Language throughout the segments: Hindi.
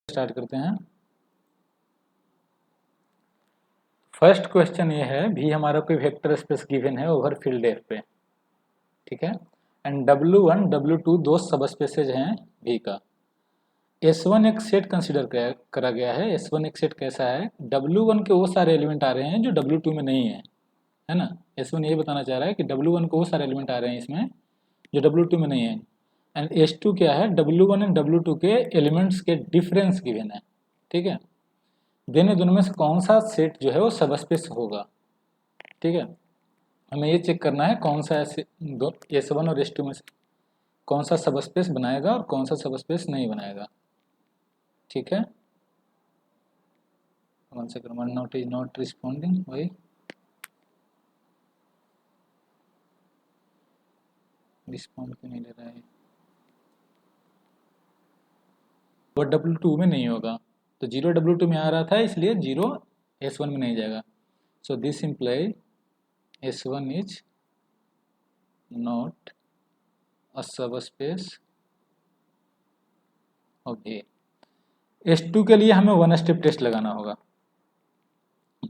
स्टार्ट करते हैं। फर्स्ट क्वेश्चन ये है, भी हमारा कोई वेक्टर स्पेस गिवन है ओवर फील्ड एफ पे, ठीक है, एंड W1 W2 दो सब स्पेसेज हैं भी का। S1 एक सेट कंसिडर करा गया है। S1 एक सेट कैसा है, W1 के वो सारे एलिमेंट आ रहे हैं जो W2 में नहीं है ना। S1 ये बताना चाह रहा है कि W1 को वो सारे एलिमेंट आ रहे हैं इसमें जो W2 में नहीं है, एंड S2 क्या है, W1 एंड W2 के एलिमेंट्स के डिफरेंस गिवन है, ठीक है। देने दोनों में से कौन सा सेट जो है वो सबस्पेस होगा, ठीक है। हमें ये चेक करना है कौन सा S1 और S2 में से कौन सा सबस्पेस बनाएगा और कौन सा सबस्पेस नहीं बनाएगा, ठीक है। One second, one note is not responding, भाई रिस्पॉन्ड क्यों नहीं ले रहा है। वो W2 में नहीं होगा, तो 0 W2 में आ रहा था इसलिए 0 S1 में नहीं जाएगा। So this imply S1 is not a subspace of A। S2 के लिए हमें वन स्टेप टेस्ट लगाना होगा।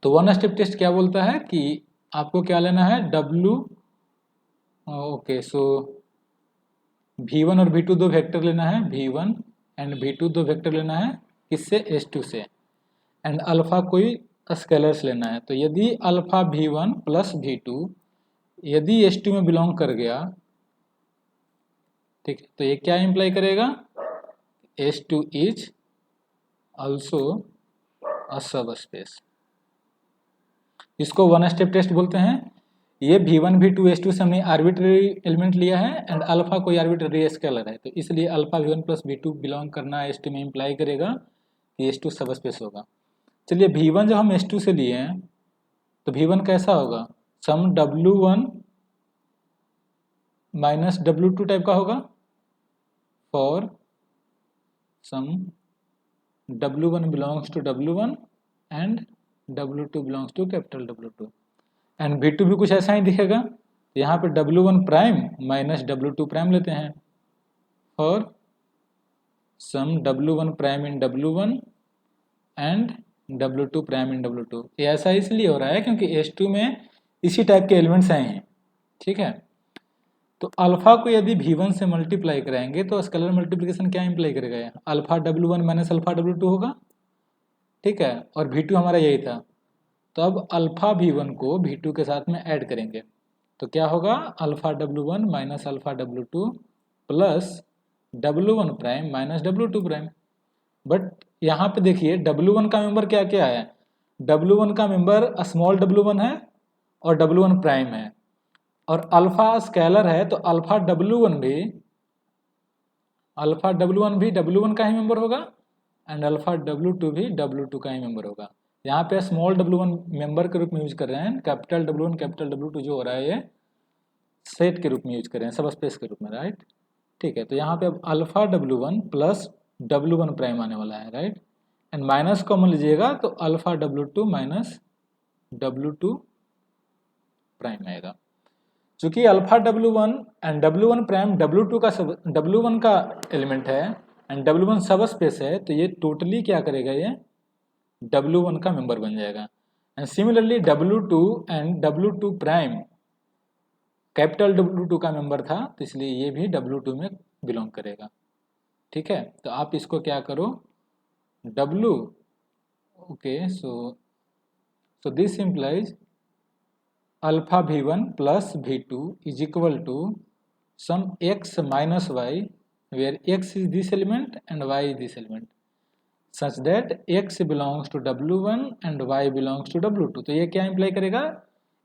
तो वन स्टेप टेस्ट क्या बोलता है कि आपको क्या लेना है, W, ओके, सो V1 और V2 दो वेक्टर लेना है, V1 एंड V2 दो वेक्टर लेना है, किससे, S2 से, एंड अल्फा कोई स्केलर्स लेना है। तो यदि अल्फा V1 प्लस V2 यदि S2 में बिलोंग कर गया, ठीक है, तो ये क्या इंप्लाई करेगा, S2 is also a subspace. इसको वन स्टेप टेस्ट बोलते हैं। ये V1 V2 S2 से हमने आर्बिट्ररी एलिमेंट लिया है एंड अल्फा कोई आर्बिट्ररी स्केलर है, तो इसलिए alpha V1 plus V2 belong करना S2 में इंप्लाई करेगा कि S2 सबस्पेस होगा। चलिए V1 जब हम S2 से लिए हैं तो V1 कैसा होगा, सम W1 माइनस W2 टाइप का होगा for some W1 belongs to W1 and W2 belongs to capital W2, and V2 भी कुछ ऐसा ही दिखेगा। यहाँ पे W1 prime minus W2 prime लेते हैं for some W1 prime in W1 and W2 prime in W2। ये ऐसा इसलिए हो रहा है क्योंकि S2 में इसी टाइप के एलिमेंट्स आए हैं, ठीक है। तो अल्फा को यदि V1 से मल्टीप्लाई कराएंगे तो स्केलर मल्टीप्लिकेशन क्या इंप्लाई करेगा, alpha W1 minus alpha W2 होगा, ठीक है, और V2 हमारा यही था। तो अब अल्फा V1 को V2 के साथ में ऐड करेंगे तो क्या होगा, alpha W1 minus alpha W2 plus W1 prime minus W2 prime. But यहाँ पे देखिए W1 का मेंबर क्या क्या है, W1 का मेंबर स्मॉल W1 है और W1 प्राइम है, और अल्फा स्केलर है तो अल्फा W1 भी W1 का ही मेंबर होगा एंड अल्फा W2 भी W2 का ही मेंबर होगा। यहाँ पे स्मॉल W1 मेंबर के रूप में यूज कर रहे हैं, कैपिटल W1 कैपिटल W2 जो हो रहा है ये सेट के रूप में यूज कर रहे हैं, सब स्पेस के रूप में, राइट, ठीक है। तो यहाँ पे अब alpha W1 plus W1 prime आने वाला है, राइट, एंड माइनस कॉमन लीजिएगा तो alpha W2 minus W2 prime आएगा। चूंकि alpha W1 and W1 prime W1 का एलिमेंट है एंड W1 सब स्पेस है, तो ये टोटली क्या करेगा, ये W1 का मेंबर बन जाएगा। And similarly W2 and W2 prime capital W2 का मेंबर था, तो इसलिए ये भी W2 में बिलोंग करेगा, ठीक है। तो आप इसको क्या करो, W, okay, so this implies alpha V1 plus V2 is equal to some x minus y where x is this element and y is this element such that x belongs to W1 and y belongs to W2। तो ये क्या इम्प्लाई करेगा,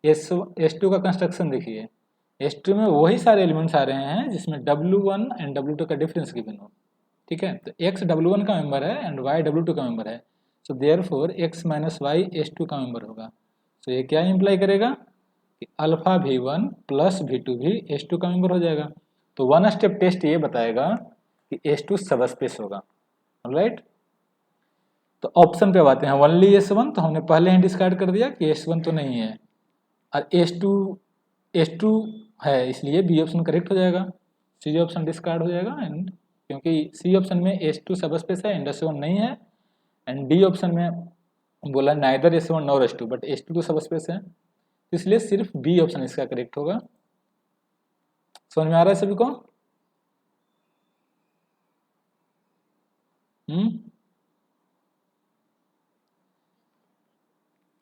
S2 का कंस्ट्रक्शन देखिए, S2 में वही सारे एलिमेंट्स आ रहे हैं जिसमें W1 एंड W2 का डिफरेंस गिवन हो, ठीक है। तो x W1 का मेंबर है एंड y W2 का मेंबर है, so therefore x minus y S2 का मेंबर होगा। तो ये क्या इम्प्लाई करेगा कि अल्फा V1 प्लस V2 भी S2 का मेंबर हो जाएगा। तो वन स्टेप टेस्ट ये बताएगा कि S2 सबस्पेस होगा, राइट। तो ऑप्शन पे आते हैं, ओनली S1 तो हमने पहले ही डिस्कार्ड कर दिया कि S1 तो नहीं है, और S2 है, इसलिए बी ऑप्शन करेक्ट हो जाएगा, सी ऑप्शन डिस्कार्ड हो जाएगा एंड क्योंकि सी ऑप्शन में S2 सब स्पेस है, S1 नहीं है, एंड डी ऑप्शन में बोला neither S1 nor S2 but S2 तो सब स्पेस है, इसलिए सिर्फ बी ऑप्शन इसका करेक्ट होगा। समझ में आ रहा है सभी को?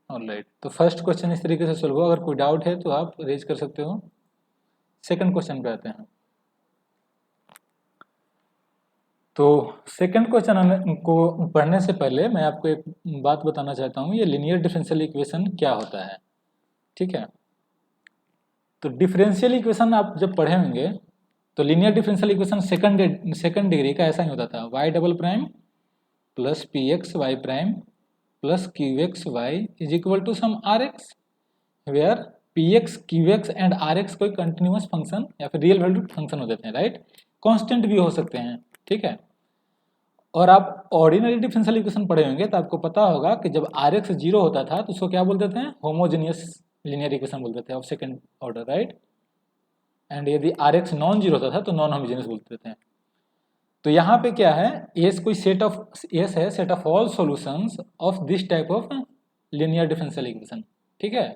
ऑलराइट, तो फर्स्ट क्वेश्चन इस तरीके से सोल्व हुआ। अगर कोई डाउट है तो आप रेज कर सकते हो। सेकंड क्वेश्चन पे आते हैं। तो सेकंड क्वेश्चन हमको पढ़ने से पहले मैं आपको एक बात बताना चाहता हूँ, ये लीनियर डिफरेंशियल इक्वेशन क्या होता है, ठीक है। तो डिफरेंशियल इक्वेशन आप जब पढ़े होंगे तो linear differential equation second degree का ऐसा ही होता था, y double prime plus P X Y prime plus Q X Y is equal to some R X, where P X Q X and R X कोई कंटिन्यूस फंक्शन या फिर रियल वैल्यूड फंक्शन हो देते हैं, राइट। कांस्टेंट भी हो सकते हैं, ठीक है। और आप ऑर्डिनरी डिफरेंशियल इक्वेशन पढ़े होंगे तो आपको पता होगा कि जब आर एक्स जीरो होता था तो उसको क्या बोलते थे, होमोजेनियस लीनियर इक्वेशन बोलते थे of second order, right. And यदि आर एक्स नॉन जीरो होता था तो नॉन होमोजेनियस बोलते थे। तो यहाँ पे क्या है, एस कोई सेट ऑफ एस है, set of all solutions of this type of linear differential equation, ठीक है,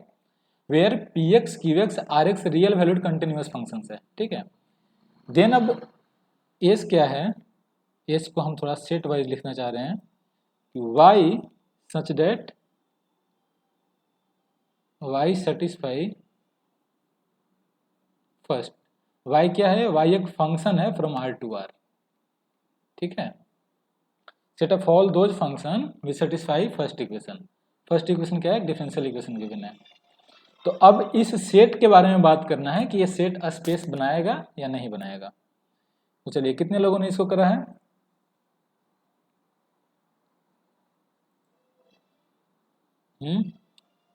where P X Q X R X real valued continuous functions है, ठीक है। देन अब एस क्या है, एस को हम थोड़ा सेट वाइज लिखना चाह रहे हैं कि Y such that Y satisfy first, Y क्या है, वाई एक फंक्शन है फ्रॉम आर टू आर, ठीक है। Set of all those functions which satisfy first equation, first equation क्या है, डिफरेंशियल इक्वेशन गिवन है। तो अब इस सेट के बारे में बात करना है कि ये सेट स्पेस बनाएगा या नहीं बनाएगा। तो चलिए, कितने लोगों ने इसको करा है?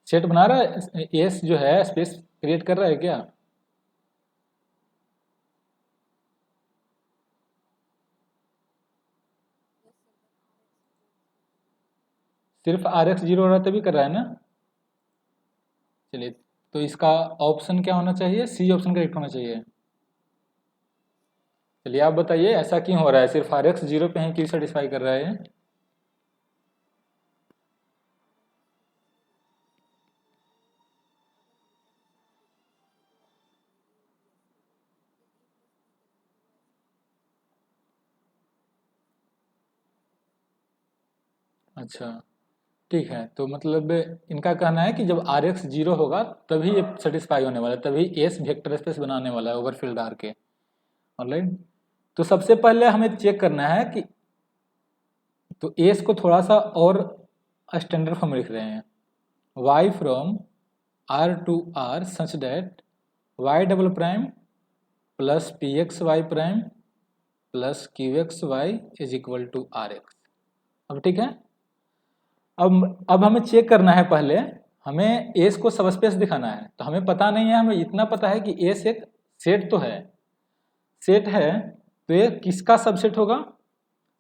सेट बना रहा है, एस जो है स्पेस क्रिएट कर रहा है क्या? सिर्फ आर एक्स जीरो हो रहा है तभी कर रहा है ना। चलिए, तो इसका ऑप्शन क्या होना चाहिए, सी ऑप्शन करेक्ट होना चाहिए। चलिए आप बताइए ऐसा क्यों हो रहा है, सिर्फ आर एक्स जीरो पे है, क्यों सेटिस्फाई कर रहा है? अच्छा, ठीक है। तो मतलब इनका कहना है कि जब आर एक्स जीरो होगा तभी ये सेटिस्फाई होने वाला है, तभी एस वेक्टर स्पेस बनाने वाला है ओवरफिल्ड आर के, ऑलराइट। तो सबसे पहले हमें चेक करना है कि, तो एस को थोड़ा सा और स्टैंडर्ड फॉर्म लिख रहे हैं, y from r to r such that y double prime plus P X Y prime plus Q X Y is equal to R X. अब ठीक है, अब हमें चेक करना है, पहले हमें एस को सबस्पेस दिखाना है। तो हमें पता नहीं है, हमें इतना पता है कि एस एक सेट तो है, सेट है, तो ये किसका सबसेट होगा,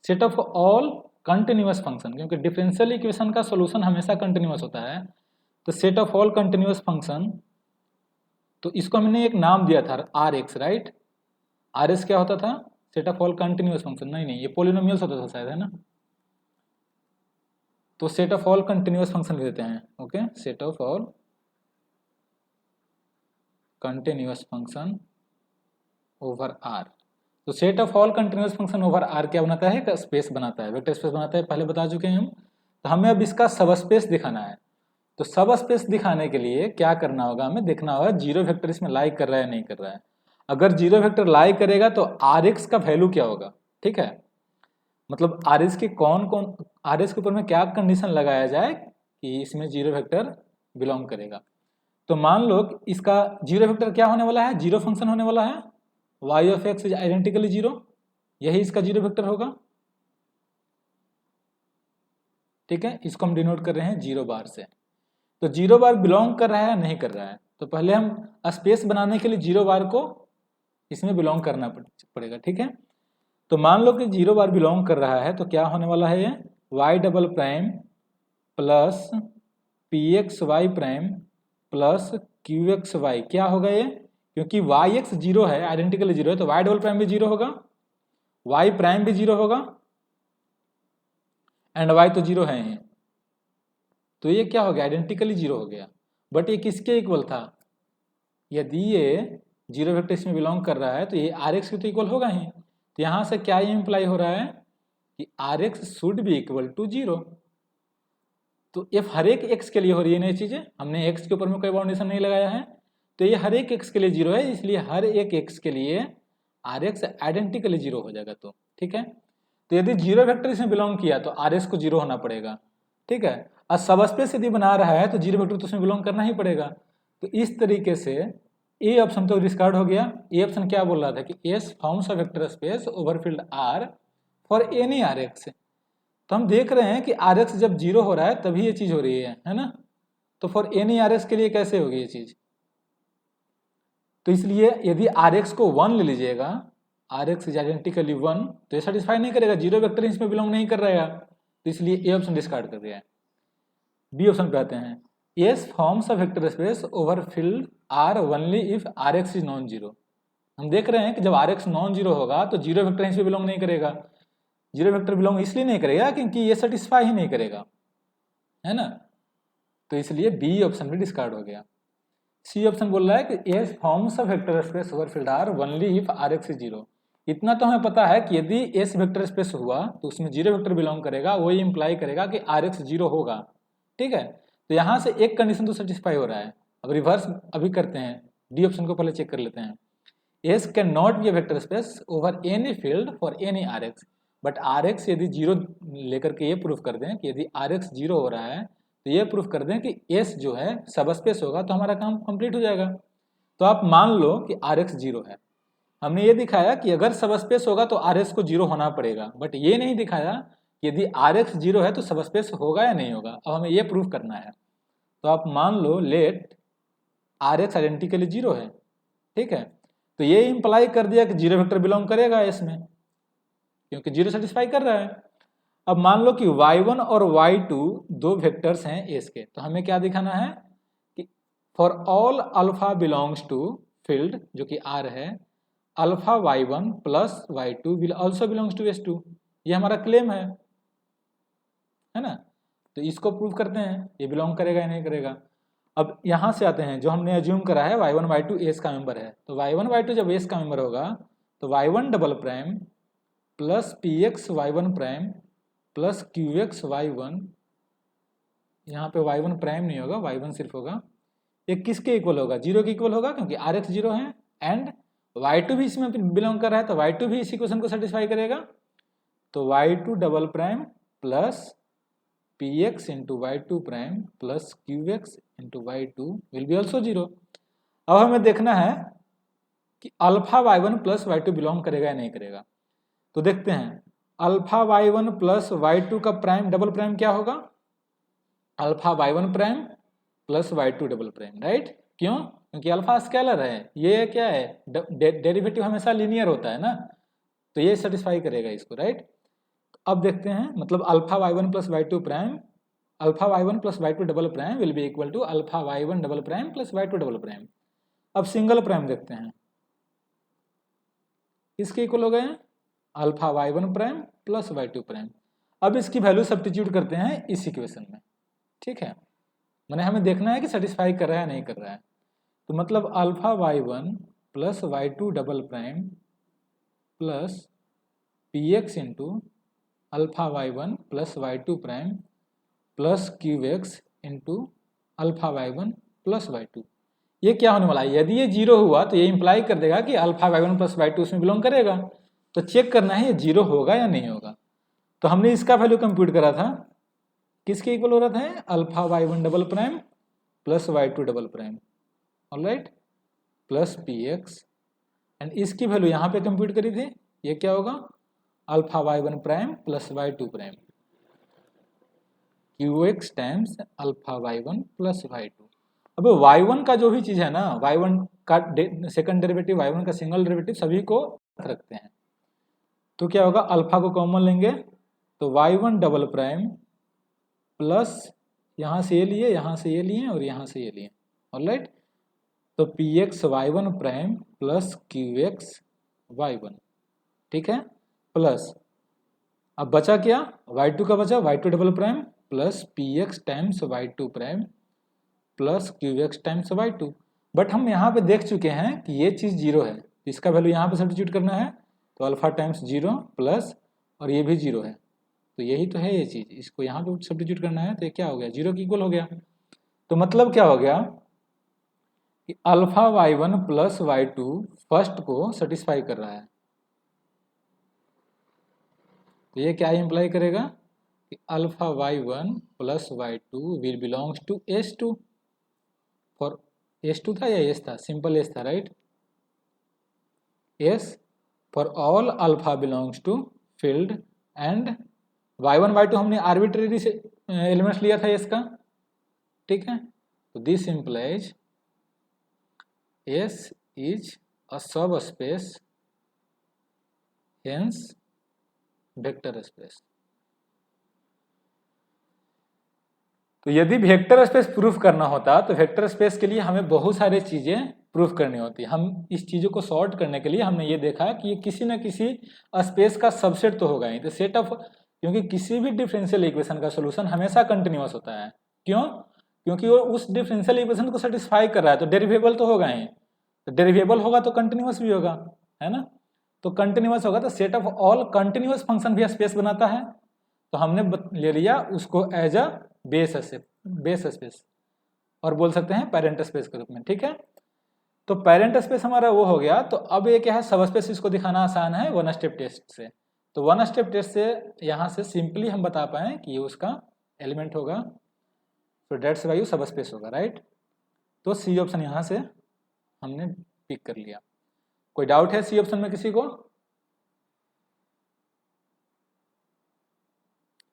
set of all continuous function, क्योंकि डिफरेंशियल इक्वेशन का सॉल्यूशन हमेशा कंटिन्यूअस होता है। तो set of all continuous function, तो इसको हमने एक नाम दिया था R X, right. R S क्या होता था, set of all continuous function, नहीं ये पोलिनोमियल्स होता था शायद, है ना। तो set of all continuous function देते हैं, okay, set of all continuous function over R. तो set of all continuous function over R क्या बनाता है, स्पेस बनाता है, वेक्टर स्पेस बनाता है, पहले बता चुके हैं हम। तो हमें अब इसका सब स्पेस दिखाना है। तो सब स्पेस दिखाने के लिए क्या करना होगा, हमें देखना होगा जीरो वेक्टर इसमें लाई कर रहा है नहीं कर रहा है। अगर जीरो वेक्टर लाई करेगा तो आर एक्स का वैल्यू क्या होगा, ठीक है, मतलब आर एस के कौन कौन, आर एस के ऊपर में क्या कंडीशन लगाया जाए कि इसमें जीरो वेक्टर बिलोंग करेगा। तो मान लो इसका जीरो वेक्टर क्या होने वाला है, जीरो फंक्शन होने वाला है, y of x is identically zero, यही इसका जीरो वेक्टर होगा, ठीक है। इसको हम डिनोट कर रहे हैं जीरो बार से। तो जीरो बार बिलोंग कर रहा है नहीं कर रहा है, तो पहले हम स्पेस बनाने के लिए जीरो बार को इसमें बिलोंग करना पड़ेगा, ठीक है। तो मान लो कि जीरो बार बिलोंग कर रहा है, तो क्या होने वाला है, ये y double prime plus P X Y prime plus Q X Y, क्या होगा ये, क्योंकि वाई एक्स जीरो है, आइडेंटिकली जीरो है, तो y डबल प्राइम भी जीरो होगा, वाई प्राइम भी 0 होगा एंड वाई तो 0 है ही, तो ये क्या हो गया, आइडेंटिकली 0 हो गया। बट ये किसके इक्वल था, यदि ये 0 वेक्टर इसमें बिलोंग कर रहा है तो ये आर एक्स के तो इक्वल होगा ही। तो यहाँ से क्या ये इम्प्लाई हो रहा है कि R X should be equal to 0। तो एफ हर एक एक्स के लिए हो रही है नई चीजें, हमने एक्स के ऊपर में कोई बाउंडेशन नहीं लगाया है, तो ये हर एक एक्स के लिए 0 है, इसलिए हर एक एक्स के लिए आर एक्स आइडेंटिकली 0 हो जाएगा। तो ठीक है, तो यदि 0 वेक्टर इसमें बिलोंग किया तो आर एक्स को 0 होना पड़ेगा। ठीक है, और सब स्पेस यदि बना रहा है तो 0 वेक्टर तो उसमें बिलोंग करना ही पड़ेगा। तो इस तरीके से ए ऑप्शन तो डिस्कार्ड हो गया। ए ऑप्शन क्या बोल रहा था कि S forms a vector space over field R for any R X. तो हम देख रहे हैं कि आर एक्स जब 0 हो रहा है तभी ये चीज हो रही है ना। तो फॉर एनी आर एक्स के लिए कैसे होगी ये चीज, तो इसलिए यदि आर एक्स को 1 ले लीजिएगा, आर एक्स इज आइडेंटिकली 1, तो ये सेटिस्फाई नहीं करेगा, 0 वेक्टर इसमें बिलोंग नहीं कर रहा है, तो इसलिए ए ऑप्शन डिस्कार्ड कर दिया है। बी ऑप्शन पे आते हैं, S forms a vector space over field R only if R X is non zero. हम देख रहे हैं कि जब आर एक्स नॉन जीरो होगा तो 0 वेक्टर इसमें बिलोंग नहीं करेगा। 0 वेक्टर बिलोंग इसलिए नहीं करेगा क्योंकि ये सेटिस्फाई ही नहीं करेगा, है ना। तो इसलिए बी ऑप्शन भी डिस्कार्ड हो गया। सी ऑप्शन बोल रहा है कि S forms a vector space over field R only if R X is 0। इतना तो हमें पता है कि यदि एस वेक्टर स्पेस हुआ तो उसमें 0 वेक्टर बिलोंग करेगा, वही इंप्लाई करेगा कि आर एक्स 0 होगा। ठीक है, तो यहाँ से एक कंडीशन तो सेटिस्फाई हो रहा है। अब रिवर्स अभी करते हैं, डी ऑप्शन को पहले चेक कर लेते हैं। S can not be a vector space over any field for any R X, but R X यदि 0 लेकर के ये प्रूफ कर दें कि यदि आर एक्स 0 हो रहा है तो ये प्रूफ कर दें कि एस जो है सब स्पेस होगा, तो हमारा काम कंप्लीट हो जाएगा। तो आप मान लो कि आर एक्स 0 है, हमने ये दिखाया कि अगर सब स्पेस होगा तो आर एक्स को 0 होना पड़ेगा, बट ये नहीं दिखाया कि यदि आर एक्स 0 है तो सब स्पेस होगा या नहीं होगा। अब हमें ये प्रूफ करना है। तो आप मान लो लेट आर एक्स आइडेंटिकली 0 है। ठीक है, तो ये इंप्लाई कर दिया कि 0 वेक्टर बिलोंग करेगा इसमें, क्योंकि 0 सेटिस्फाई कर रहा है। अब मान लो कि y1 और y2 दो वेक्टर्स हैं एस के, तो हमें क्या दिखाना है कि for all alpha belongs to field जो कि R है, alpha y1 plus y2 will also belongs to S2। ये हमारा क्लेम है ना। तो इसको प्रूव करते हैं ये बिलोंग करेगा या नहीं करेगा। अब यहां से आते हैं, जो हमने अज्यूम करा है y1 y2 एस का मेंबर है, तो y1 y2 जब एस का मेंबर होगा तो y1 double prime plus P x y1 prime plus Q x y1, यहाँ पे y1 प्राइम नहीं होगा, y1 सिर्फ होगा, ये किसके इक्वल होगा, 0 के इक्वल होगा क्योंकि आर एक्स 0 है, एंड y2 भी इसमें बिलोंग कर रहा है तो y2 भी इस इक्वेशन को सेटिस्फाई करेगा। तो y2 double prime plus P x into y2 prime plus Q x into y2 will be also 0। अब हमें देखना है कि alpha y1 plus y2 belong करेगा या नहीं करेगा। तो देखते हैं, अल्फा y1 प्लस y2 का प्राइम डबल प्राइम क्या होगा, alpha y1 prime plus y2 double prime, right. क्यों, क्योंकि अल्फा स्केलर है, ये क्या है डेरिवेटिव हमेशा लीनियर होता है ना, तो ये सेटिस्फाई करेगा इसको, राइट। अब देखते हैं, मतलब alpha y1 plus y2 prime, alpha y1 plus y2 double prime will be equal to alpha y1 double prime plus y2 double prime. अब सिंगल प्राइम देखते हैं, इसके इक्वल हो गए alpha y1 prime plus y2 prime. अब इसकी वैल्यू सब्स्टिट्यूट करते हैं इस इक्वेशन में। ठीक है, मैंने हमें देखना है कि सेटिस्फाई कर रहा है नहीं कर रहा है। तो मतलब alpha y1 plus y2 double prime plus P x into alpha y1 plus y2 prime plus Q x into alpha y1 plus y2, ये क्या होने वाला है, यदि ये 0 हुआ तो ये इंप्लाई कर देगा कि अल्फा y1 प्लस y2 उसमें बिलोंग करेगा। तो चेक करना है ये 0 होगा या नहीं होगा। तो हमने इसका वैल्यू कंप्यूट करा था, किसके इक्वल हो रहा था, alpha y1 double prime plus y2 double prime, alright, plus P x, and इसकी वैल्यू यहाँ पे कंप्यूट करी थी, ये क्या होगा, alpha y1 prime plus y2 prime Q x times alpha y1 plus y2। अब y1 का जो भी चीज है ना, y1 का सेकंड डेरिवेटिव, y1 का सिंगल डेरिवेटिव सभी को रखते हैं। तो क्या होगा, अल्फा को कॉमन लेंगे तो y1 डबल प्राइम प्लस यहाँ से ये लिए, यहाँ से ये लिए और यहाँ से ये लिए, ऑलराइट। तो P x y1 prime plus Q x y1, ठीक है, प्लस अब बचा क्या, y2 का बचा y2 double prime plus px times y2 prime plus qx times y2। But हम यहाँ पे देख चुके हैं कि ये चीज़ जीरो है, इसका वैल्यू यहाँ पे सब्स्टिट्यूट करना है तो अल्फा टाइम्स जीरो प्लस और ये भी जीरो है, तो यही तो है ये चीज़, इसको यहाँ पे सब्स्टिट्यूट करना है तो ये क्या हो गया, जीरो की इक्वल हो गया। तो मतलब क्या हो गया कि alpha y1 plus y2 first को सेटिस्फाई कर रहा है। तो ये क्या इंप्लाई करेगा कि alpha y1 plus y2 will belongs to S2 for S2 था या S था, सिंपल S था right, S for all alpha belongs to field and y1 y2 हमने आर्बिट्रेरी से एलिमेंट्स लिया था S का, ठीक है। तो this implies S is a सब स्पेस हेंस वेक्टर स्पेस। तो यदि वेक्टर स्पेस प्रूफ करना होता तो वेक्टर स्पेस के लिए हमें बहुत सारी चीजें प्रूफ करनी होती। हम इस चीजों को सॉर्ट करने के लिए हमने ये देखा कि ये किसी न किसी स्पेस का सबसेट तो होगा ही, तो सेट ऑफ, क्योंकि किसी भी डिफरेंशियल इक्वेशन का सोल्यूशन हमेशा कंटिन्यूअस होता है। क्यों? क्योंकि वो उस डिफरेंशियल इक्वेशन को सेटिस्फाई कर रहा है, तो डेरिवेबल तो होगा ही, तो डेरिवेबल होगा तो कंटिन्यूअस भी होगा, है ना। तो कंटिन्यूअस होगा तो set of all continuous function भी स्पेस बनाता है। तो हमने ले लिया उसको एज अ बेस स्पेस और बोल सकते हैं पेरेंट स्पेस के रूप में, ठीक है। तो पेरेंट स्पेस हमारा वो हो गया। तो अब ये क्या है, सब स्पेस, इसको दिखाना आसान है वन स्टेप टेस्ट से। तो वन स्टेप टेस्ट से यहाँ से सिंपली हम बता पाए कि ये उसका एलिमेंट होगा, तो डेट्स वाई सब स्पेस होगा राइट। तो सी ऑप्शन यहाँ से हमने पिक कर लिया। कोई डाउट है सी ऑप्शन में किसी को?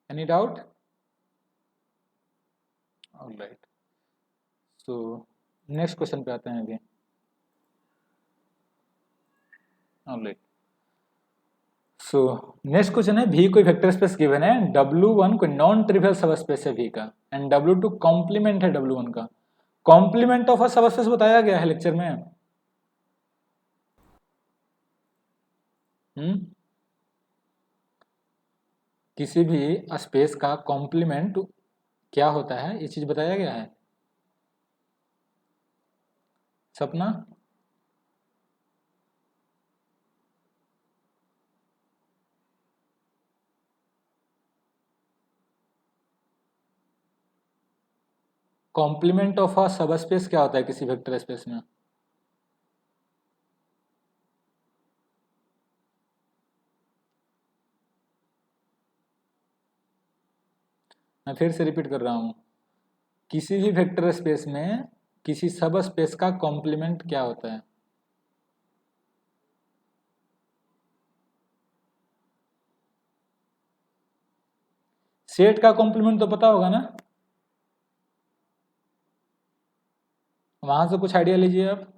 Any doubt? Alright, so next question पे आते हैं अभी। ऑलराइट, सो नेक्स्ट क्वेश्चन है, V कोई वेक्टर स्पेस गिवन है, W1 कोई नॉन ट्रिवियल सब स्पेस है V का, एंड W2 कॉम्प्लीमेंट है W1 का। कॉम्प्लीमेंट ऑफ अ सब स्पेस बताया गया है लेक्चर में। किसी भी स्पेस का कॉम्प्लीमेंट क्या होता है ये चीज बताया गया है। सपना? कॉम्प्लीमेंट ऑफ अ सब स्पेस क्या होता है किसी वेक्टर स्पेस में? मैं फिर से रिपीट कर रहा हूं, किसी भी वेक्टर स्पेस में किसी सब स्पेस का कॉम्प्लीमेंट क्या होता है? सेट का कॉम्प्लीमेंट तो पता होगा ना, वहां से कुछ आइडिया लीजिए आप।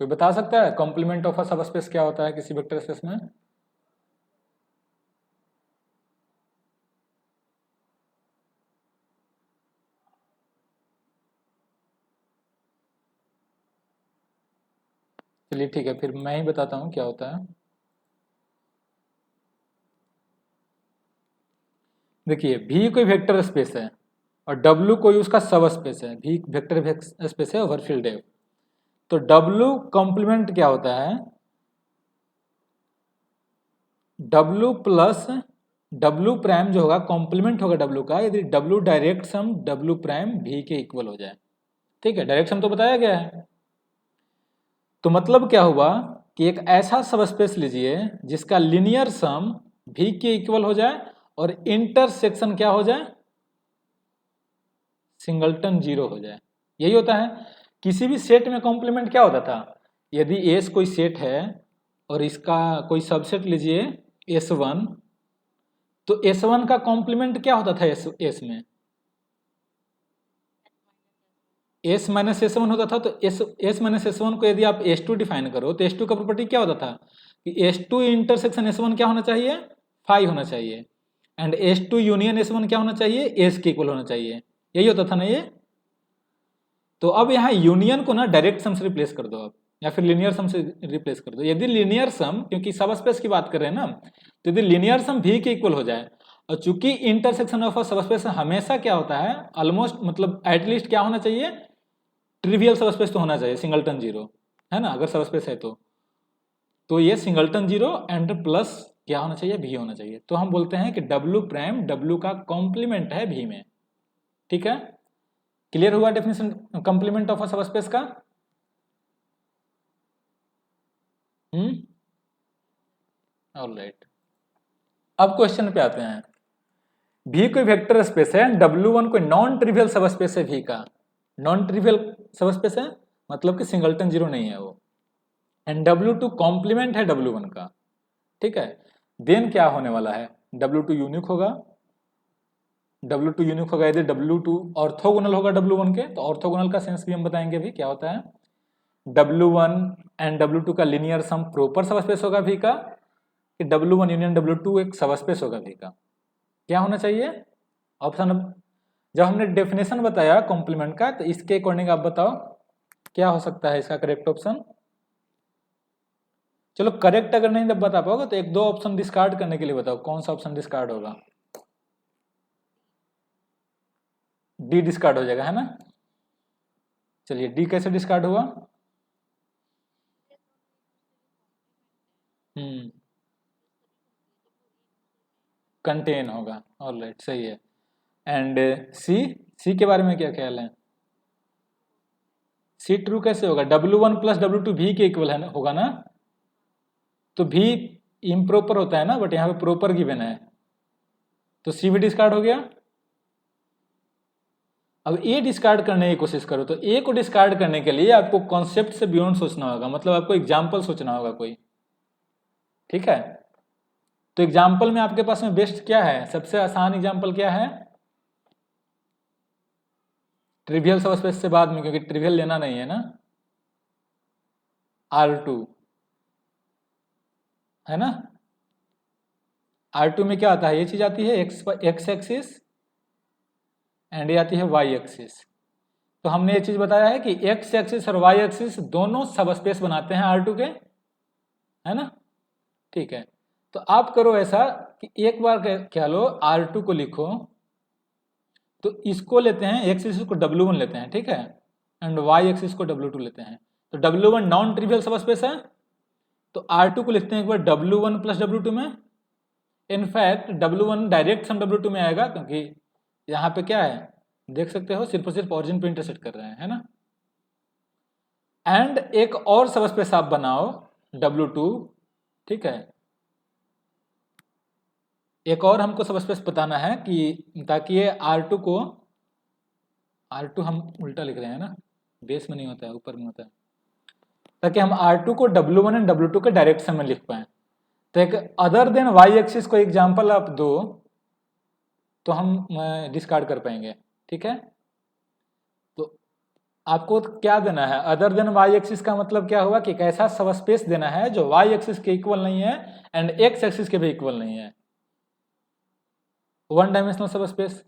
कोई बता सकता है कॉम्प्लीमेंट ऑफ अ सब स्पेस क्या होता है किसी वेक्टर स्पेस में? चलिए ठीक है, फिर मैं ही बताता हूं क्या होता है। देखिए, V कोई वेक्टर स्पेस है और W कोई उसका सब स्पेस है। V वेक्टर स्पेस है ओवर फील्ड है। तो W कॉम्प्लीमेंट क्या होता है? W प्लस W प्राइम जो होगा कॉम्प्लीमेंट होगा W का, यदि W direct sum W prime V के इक्वल हो जाए। ठीक है, डायरेक्ट सम तो बताया गया है। तो मतलब क्या हुआ कि एक ऐसा सब स्पेस लीजिए जिसका लिनियर सम V के इक्वल हो जाए और इंटरसेक्शन क्या हो जाए, सिंगलटन जीरो हो जाए। यही होता है। किसी भी सेट में कॉम्प्लीमेंट क्या होता था, यदि एस कोई सेट है और इसका कोई सबसेट लीजिए S1, तो S1 का कॉम्प्लीमेंट क्या होता था एस में? S माइनस S1 होता था। तो S माइनस S1 को यदि आप S2 डिफाइन करो तो S2 का प्रॉपर्टी क्या होता था कि S2 इंटरसेक्शन S1 क्या होना चाहिए, 5 होना चाहिए, एंड S2 यूनियन S1 क्या होना चाहिए, S के इक्वल होना चाहिए। यही होता था ना ये। तो अब यहाँ यूनियन को ना डायरेक्ट सम से रिप्लेस कर दो आप, या फिर लीनियर सम से रिप्लेस कर दो। यदि लीनियर सम, क्योंकि सब स्पेस की बात कर रहे हैं ना, तो यदि लीनियर सम भी के इक्वल हो जाए, और चूंकि इंटरसेक्शन ऑफ अ सब स्पेस हमेशा क्या होता है, ऑलमोस्ट मतलब एटलीस्ट क्या होना चाहिए, ट्रिवियल सब स्पेस तो होना चाहिए, सिंगलटन जीरो, है ना, अगर सब स्पेस है तो ये सिंगलटन जीरो एंड प्लस क्या होना चाहिए, भी होना चाहिए। तो हम बोलते हैं कि डब्ल्यू प्राइम डब्ल्यू का कॉम्प्लीमेंट है भी में। ठीक है, क्लियर हुआ डेफिनेशन कॉम्प्लीमेंट ऑफ अ सब स्पेस का? ऑलराइट, अब क्वेश्चन पे आते हैं। भी कोई वेक्टर स्पेस है, W1 कोई नॉन ट्रिवियल सब स्पेस है, भी का नॉन ट्रिवियल सब स्पेस है, मतलब कि सिंगलटन जीरो नहीं है वो, एंड W2 कॉम्प्लीमेंट है W1 का। ठीक है, देन क्या होने वाला है, W2 यूनिक होगा, W2 यूनिक होगा यदि W2 ऑर्थोगोनल होगा W1 के। तो ऑर्थोगोनल का सेंस भी हम बताएंगे भी क्या होता है। W1 एंड W2 का लिनियर सम प्रॉपर सब स्पेस होगा भी का, कि W1 यूनियन W2 एक सब स्पेस होगा भी का। क्या होना चाहिए ऑप्शन, जब हमने डेफिनेशन बताया कॉम्प्लीमेंट का, तो इसके अकॉर्डिंग आप बताओ क्या हो सकता है इसका करेक्ट ऑप्शन। चलो करेक्ट अगर नहीं बता पाओगे तो एक दो ऑप्शन डिस्कार्ड करने के लिए बताओ, कौन सा ऑप्शन डिस्कार्ड होगा। डी डिस्कार्ड हो जाएगा, है ना। चलिए डी कैसे डिस्कार्ड हुआ। कंटेन होगा, ऑलराइट सही है। एंड सी, सी के बारे में क्या ख्याल है। सी ट्रू कैसे होगा, W1 प्लस W2 भी के इक्वल है होगा ना, तो भी इम्प्रॉपर होता है ना, बट यहाँ पे प्रॉपर गिवन है, तो सी भी डिस्कार्ड हो गया। अब ए डिस्कार्ड करने की कोशिश करो, तो ए को डिस्कार्ड करने के लिए आपको कॉन्सेप्ट से बियॉन्ड सोचना होगा, मतलब आपको एग्जाम्पल सोचना होगा कोई। ठीक है, तो एग्जाम्पल में आपके पास में बेस्ट क्या है, सबसे आसान एग्जाम्पल क्या है, ट्रिवियल सब स्पेस से बाद में, क्योंकि ट्रिवियल लेना नहीं है ना, R2 है ना। R2 में क्या आता है, ये चीज आती है एक्स एक्सिस एंड ये आती है वाई एक्सिस। तो हमने ये चीज बताया है कि एक्स एक्सिस और वाई एक्सिस दोनों सब स्पेस बनाते हैं R2 के, है ना। ठीक है, तो आप करो ऐसा कि एक बार क्या लो, R2 को लिखो, तो इसको लेते हैं एक्स एक्सिस को W1 लेते हैं, ठीक है, एंड वाई एक्सिस को W2 लेते हैं। तो W1 नॉन ट्रिवियल सब स्पेस है, तो R2 को लिखते हैं एक बार W1 प्लस W2 में। In fact W1 direct sum W2 में आएगा, क्योंकि यहाँ पे क्या है देख सकते हो, सिर्फ और सिर्फ ऑरिजिन पे इंटरसेक्ट कर रहे हैं, है ना। एंड एक और सब स्पेस आप बनाओ W2, ठीक है, एक और हमको सब स्पेस बताना है कि ताकि ये R2 को, R2 हम उल्टा लिख रहे हैं ना, बेस में नहीं होता है ऊपर में होता है, ताकि हम R2 को W1 एंड W2 के डायरेक्ट सम में लिख पाए। तो एक अदर देन वाई एक्सिस को एग्जाम्पल आप दो तो हम डिस्कार्ड कर पाएंगे। ठीक है, तो आपको क्या देना है, अदर देन वाई एक्सिस का मतलब क्या हुआ कि एक ऐसा सब स्पेस देना है जो वाई एक्सिस के इक्वल नहीं है एंड एक्स एक्सिस के भी इक्वल नहीं है, वन डायमेंशनल सब स्पेस।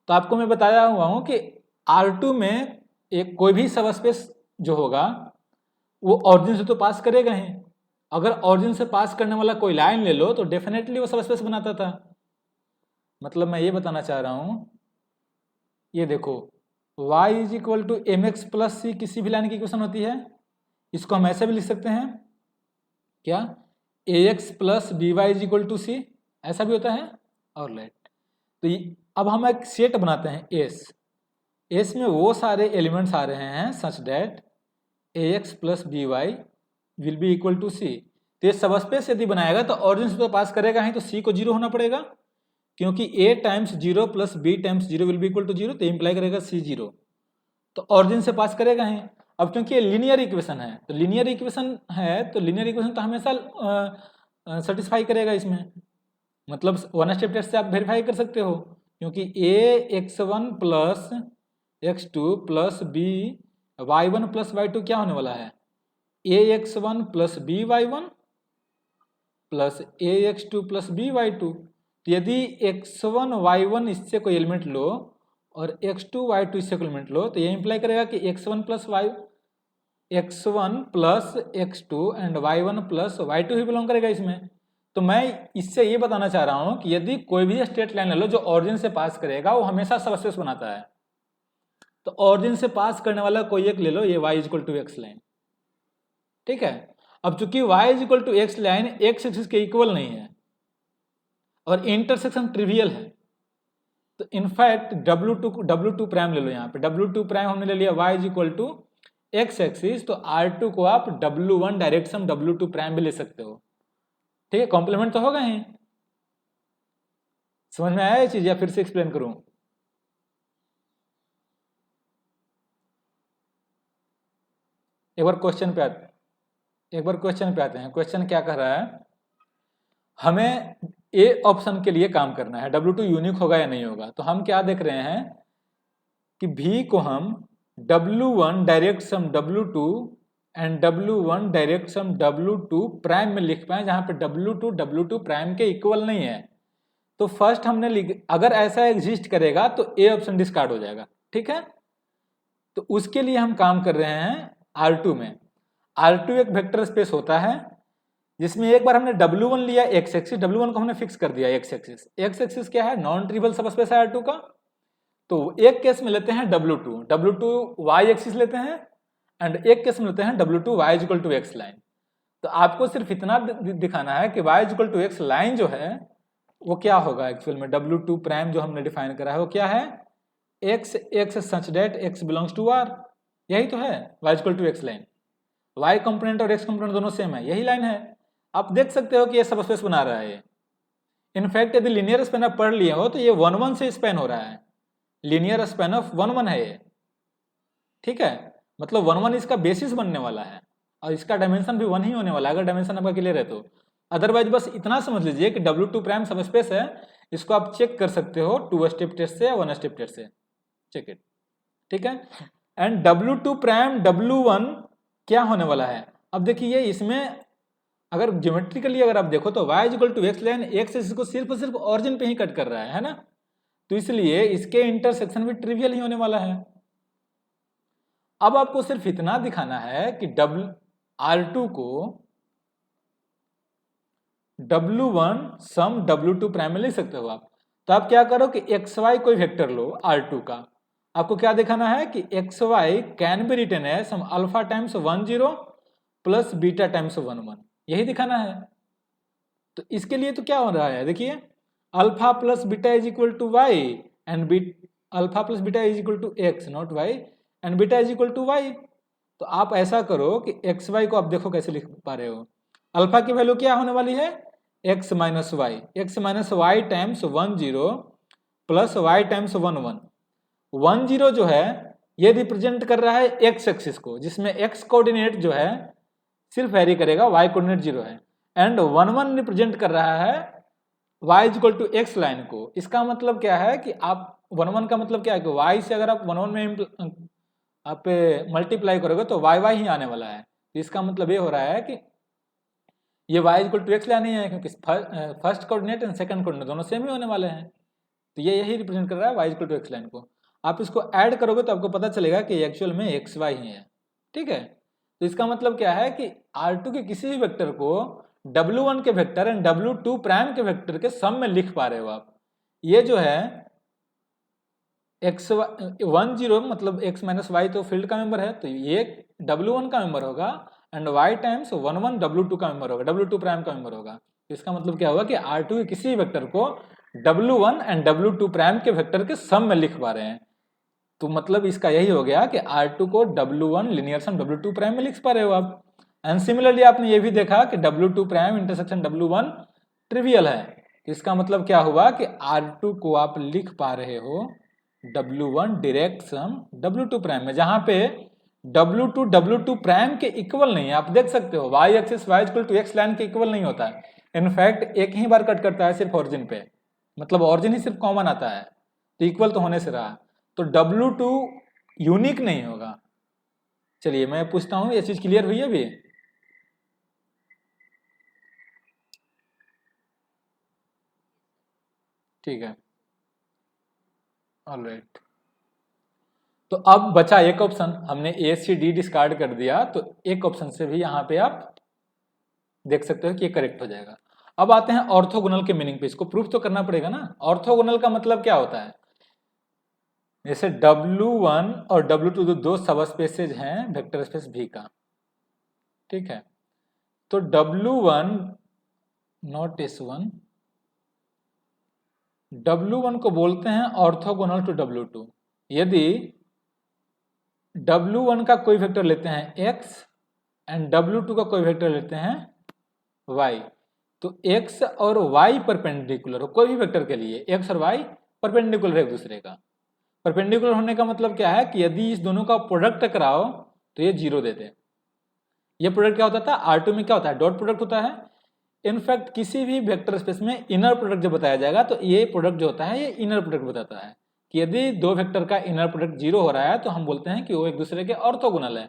तो आपको मैं बताया हुआ हूं कि R2 में एक कोई भी सब स्पेस जो होगा वो ऑरिजिन से तो पास करेगा ही, अगर ऑरिजिन से पास करने वाला कोई लाइन ले लो तो डेफिनेटली वो सब स्पेस बनाता था। मतलब मैं ये बताना चाह रहा हूं, ये देखो y is equal to m x plus c किसी भी लाइन की इक्वेशन होती है, इसको हम ऐसे भी लिख सकते हैं क्या, a x plus b y is equal to c, ऐसा भी होता है। और लाइट, तो अब हम एक सेट बनाते हैं एस में वो सारे एलिमेंट्स आ रहे हैं such that a x plus b y will be equal to c. तो ये सब स्पेस यदि बनाएगा तो ऑरिजिन से तो पास करेगा ही, तो सी को जीरो होना पड़ेगा, क्योंकि a times zero plus b times zero will be equal to zero, तो इंप्लाई करेगा c जीरो, तो ऑरिजिन से पास करेगा ही। अब क्योंकि ये लीनियर इक्वेशन है, तो लीनियर इक्वेशन है तो लीनियर इक्वेशन तो हमेशा सेटिस्फाई करेगा इसमें, मतलब वन स्टेप टेस्ट से आप वेरीफाई कर सकते हो, क्योंकि a x1 plus x2 plus b y1 plus y2 क्या होने वाला है, a x1 plus b y1 plus a x2 plus b y2। तो यदि x1 y1 इससे कोई एलिमेंट लो और x2 y2 इससे इक्वल लो, तो ये इंप्लाई करेगा कि x1 plus x2 and y1 plus y2 he belong करेगा इसमें। तो मैं इससे ये बताना चाह रहा हूं कि यदि कोई भी स्ट्रेट लाइन ले लो जो ऑरिजिन से पास करेगा वो हमेशा सबस्पेस बनाता है। तो ऑरिजिन से पास करने वाला कोई एक ले लो, ये y equal to x line, ठीक है। अब चूंकि y equal to x line X axis के इक्वल नहीं है और इंटरसेक्शन ट्रिवियल है, तो इनफैक्ट W2 प्राइम ले लो। यहाँ पे W2 प्राइम हमने ले लिया y equal to X axis, तो R2 को आप W1 डायरेक्शन W2 प्राइम भी ले सकते हो, ठीक है। कॉम्प्लीमेंट तो होगा ही। समझ में आया ये चीज या फिर से एक्सप्लेन करूं? एक बार क्वेश्चन पे आते हैं। क्वेश्चन क्या कह रहा है, हमें ए ऑप्शन के लिए काम करना है, W2 यूनिक होगा या नहीं होगा। तो हम क्या देख रहे हैं कि V को हम W1 direct sum W2 and W1 direct sum W2 prime में लिख पाए, जहां पे W2 प्राइम के इक्वल नहीं है। तो फर्स्ट हमने अगर ऐसा एग्जिस्ट करेगा तो ए ऑप्शन डिस्कार्ड हो जाएगा, ठीक है। तो उसके लिए हम काम कर रहे हैं R2 में। R2 एक वेक्टर स्पेस होता है जिसमें एक बार हमने W1 लिया एक्स एक्सिस, W1 को हमने फिक्स कर दिया एक्स एक्सिस। एक्स एक्सिस क्या है, नॉन ट्रिवियल सबस्पेस है R2 का। तो एक केस में लेते हैं W2 y एक्सिस लेते हैं, एंड एक केस में लेते हैं W2 y equal to x line. तो आपको सिर्फ इतना दिखाना है कि y equal to x line जो है वो क्या होगा एक्चुअल में। W2 प्राइम जो हमने डिफाइन करा है वो क्या है, x such that x belongs to r, यही तो है y equal to x line. y component और x कंपोनेंट दोनों सेम है, यही लाइन है। आप देख सकते हो कि ये सबस्पेस बना रहा है। इनफैक्ट यदि लीनियर स्पैन आप पढ़ लिए हो तो ये 1 1 से स्पैन हो रहा है, लीनियर स्पैन ऑफ 1 1 है ये, ठीक है। मतलब 1 1 इसका बेसिस बनने वाला है और इसका डायमेंशन भी 1 ही होने वाला है, अगर डायमेंशन आपका क्लियर है तो। अदरवाइज बस इतना समझ लीजिए कि W2 प्राइम सबस्पेस है, इसको आप चेक कर सकते हो 2 स्टेप टेस्ट से या 1 स्टेप टेस्ट से, चेक इट, ठीक है। एंड W2 प्राइम W1 क्या होने वाला है, अब देखिए इसमें अगर ज्योमेट्रिकली अगर आप देखो तो y equal to x line X इसको सिर्फ और सिर्फ ऑरिजिन पे ही कट कर रहा है ना। तो इसलिए इसके इंटरसेक्शन भी ट्रिवियल ही होने वाला है। अब आपको सिर्फ इतना दिखाना है कि R2 को W1 सम W2 प्राइम में लिख सकते हो आप। तो आप क्या करो कि XY कोई वेक्टर लो R2 का, आपको क्या दिखाना है कि XY कैन बी रिटन है some alpha times 1 0 plus beta times 1 1, यही दिखाना है। तो इसके लिए तो क्या हो रहा है, देखिए alpha plus beta is equal to Y and alpha plus beta is equal to X not Y and beta is equal to Y. तो आप ऐसा करो कि एक्स वाई को आप देखो कैसे लिख पा रहे हो। अल्फा की वैल्यू क्या होने वाली है, X minus Y times 1 0 plus Y times 1 1। 1 0 जो है ये रिप्रेजेंट कर रहा है एक्स एक्सिस को, जिसमें एक्स कोऑर्डिनेट जो है सिर्फ वेरी करेगा, वाई कोऑर्डिनेट 0 है। एंड 1 1 रिप्रेजेंट कर रहा है y equal to x line को। इसका मतलब क्या है कि आप 1 1 का मतलब क्या है कि y से अगर आप 1 1 में आप मल्टीप्लाई करोगे तो y ही आने वाला है। तो इसका मतलब ये हो रहा है कि ये y equal to x line ही है, क्योंकि first coordinate and second coordinate दोनों सेम ही होने वाले हैं। तो ये यही रिप्रेजेंट कर रहा है y equal to x line को। आप इसको ऐड करोगे तो आपको पता चलेगा कि एक्चुअल में एक्स वाई ही है, ठीक है। तो इसका मतलब क्या है कि R2 के किसी भी वेक्टर को W1 के वेक्टर एंड W2 प्राइम के वेक्टर के सम में लिख पा रहे हो आप। ये जो है x 1 0 मतलब x माइनस वाई तो फील्ड का मेंबर है, तो ये W1 का मेंबर होगा एंड y टाइम्स 1 1 W2 का मेंबर होगा, W2 प्राइम का मेंबर होगा। तो इसका मतलब क्या होगा कि R2 के किसी वेक्टर को W1 एंड W2 प्राइम के वेक्टर के सम में लिख पा रहे हैं। तो मतलब इसका यही हो गया कि R2 को W1 लिनियर सम W2 प्राइम में लिख पा रहे हो आप। एंड सिमिलरली आपने ये भी देखा कि W2 prime intersection W1 trivial है। इसका मतलब क्या हुआ कि R2 को आप लिख पा रहे हो W1 direct sum W2 prime में, जहां पे W2 प्राइम के इक्वल नहीं है। आप देख सकते हो y axis y equal to x line के इक्वल नहीं होता है। इनफैक्ट एक ही बार कट करता है सिर्फ ऑरिजिन पे, मतलब ऑरिजिन ही सिर्फ कॉमन आता है, तो इक्वल तो होने से रहा। तो W2 यूनिक नहीं होगा। चलिए मैं पूछता हूं, ये चीज क्लियर हुई है अभी? ठीक है, ऑलराइट। तो अब बचा एक ऑप्शन, हमने ए सी डी डिस्कार्ड कर दिया, तो एक ऑप्शन से भी यहाँ पे आप देख सकते हो कि ये करेक्ट हो जाएगा। अब आते हैं ऑर्थोगोनल के मीनिंग पे, इसको प्रूफ तो करना पड़ेगा ना। ऑर्थोगोनल का मतलब क्या होता है? जैसे W1 और W2 दो सब स्पेसेज हैं वेक्टर स्पेस V का, ठीक है। तो W1 नॉट S1, W1 को बोलते हैं ऑर्थोगोनल टू W2। यदि W1 का कोई वेक्टर लेते हैं X एंड W2 का कोई वेक्टर लेते हैं Y, तो X और Y परपेंडिकुलर हो, कोई भी वेक्टर के लिए X और Y परपेंडिकुलर है एक दूसरे का। परपेंडिकुलर होने का मतलब क्या है कि यदि इस दोनों का प्रोडक्ट कराओ तो ये 0 देते हैं। ये प्रोडक्ट क्या होता था? R2 में क्या होता है? डॉट प्रोडक्ट होता है। इनफैक्ट किसी भी वेक्टर स्पेस में इनर प्रोडक्ट जब बताया जाएगा तो ये प्रोडक्ट जो होता है ये इनर प्रोडक्ट बताता है कि यदि दो वेक्टर का इनर प्रोडक्ट 0 हो रहा है तो हम बोलते हैं कि वो एक दूसरे के ऑर्थोगोनल है।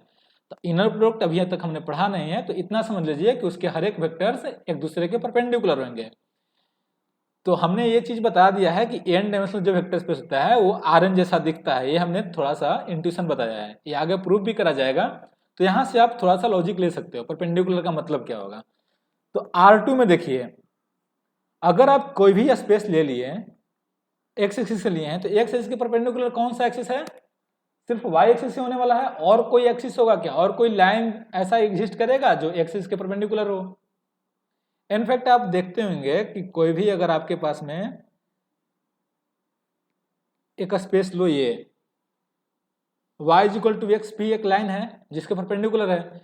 तो इनर प्रोडक्ट अभी तक हमने पढ़ा नहीं है, तो इतना समझ लीजिए कि उसके हर एक वेक्टर्स एक दूसरे के परपेंडिकुलर होंगे। तो हमने ये चीज बता दिया है कि n डायमेंशनल जो वेक्टर स्पेस होता है वो Rn जैसा दिखता है। ये हमने थोड़ा सा इंट्यूशन बताया है, ये आगे प्रूफ भी करा जाएगा। तो यहाँ से आप थोड़ा सा लॉजिक ले सकते हो, परपेंडिकुलर का मतलब क्या होगा। तो R2 में देखिए, अगर आप कोई भी स्पेस ले लिए, एक्स एक्सिस से लिए हैं, तो एक्स एक्सिस के परपेंडिकुलर कौन सा एक्सिस है? सिर्फ वाई एक्सिस से होने वाला है। और कोई एक्सिस होगा क्या? और कोई लाइन ऐसा एग्जिस्ट करेगा जो एक्सिस के परपेंडिकुलर हो? इनफैक्ट आप देखते होंगे कि कोई भी अगर आपके पास में एक स्पेस लो, ये y इक्वल टू एक्स भी एक लाइन है जिसके परपेंडिकुलर है,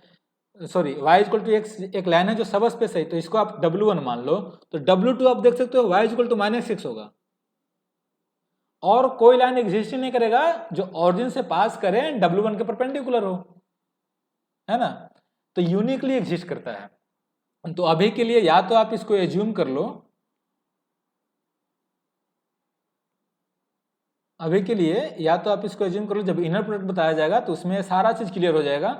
sorry y equal to X एक लाइन है जो सब स्पेस है, तो इसको आप W1 मान लो। तो W2 आप देख सकते हो y इक्वल टू -6 होगा। और कोई लाइन एग्जिस्ट ही नहीं करेगा जो ऑरिजिन से पास करे W1 के परपेंडिकुलर हो, है ना। तो यूनिकली एग्जिस्ट करता है। तो अभी के लिए या तो आप इसको एज्यूम कर लो, अभी के लिए या तो आप इसको एज्यूम कर लो, जब इनर प्रोडक्ट बताया जाएगा तो उसमें सारा चीज क्लियर हो जाएगा।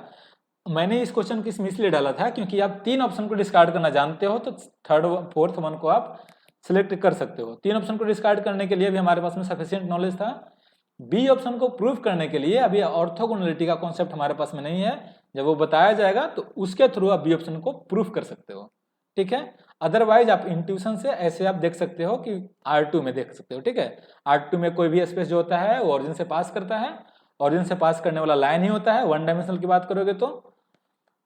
मैंने इस क्वेश्चन को इसलिए डाला था क्योंकि आप 3 ऑप्शन को डिस्कार्ड करना जानते हो, तो थर्ड फोर्थ वन को आप सिलेक्ट कर सकते हो। 3 ऑप्शन को डिस्कार्ड करने के लिए भी हमारे पास में सफिशिएंट नॉलेज था। बी ऑप्शन को प्रूव करने के लिए अभी ऑर्थोगोनलिटी का कॉन्सेप्ट हमारे पास में नहीं है, जब वो बताया जाएगा तो उसके थ्रू आप बी ऑप्शन को प्रूव कर सकते हो, ठीक है। अदरवाइज आप इंट्यूशन से ऐसे आप देख सकते हो कि R2 में देख सकते हो, ठीक है। R2 में कोई भी स्पेस जो होता है वो ऑरिजिन से पास करता है, ऑरिजिन से पास करने वाला लाइन ही होता है। वन डायमेंशनल की बात करोगे तो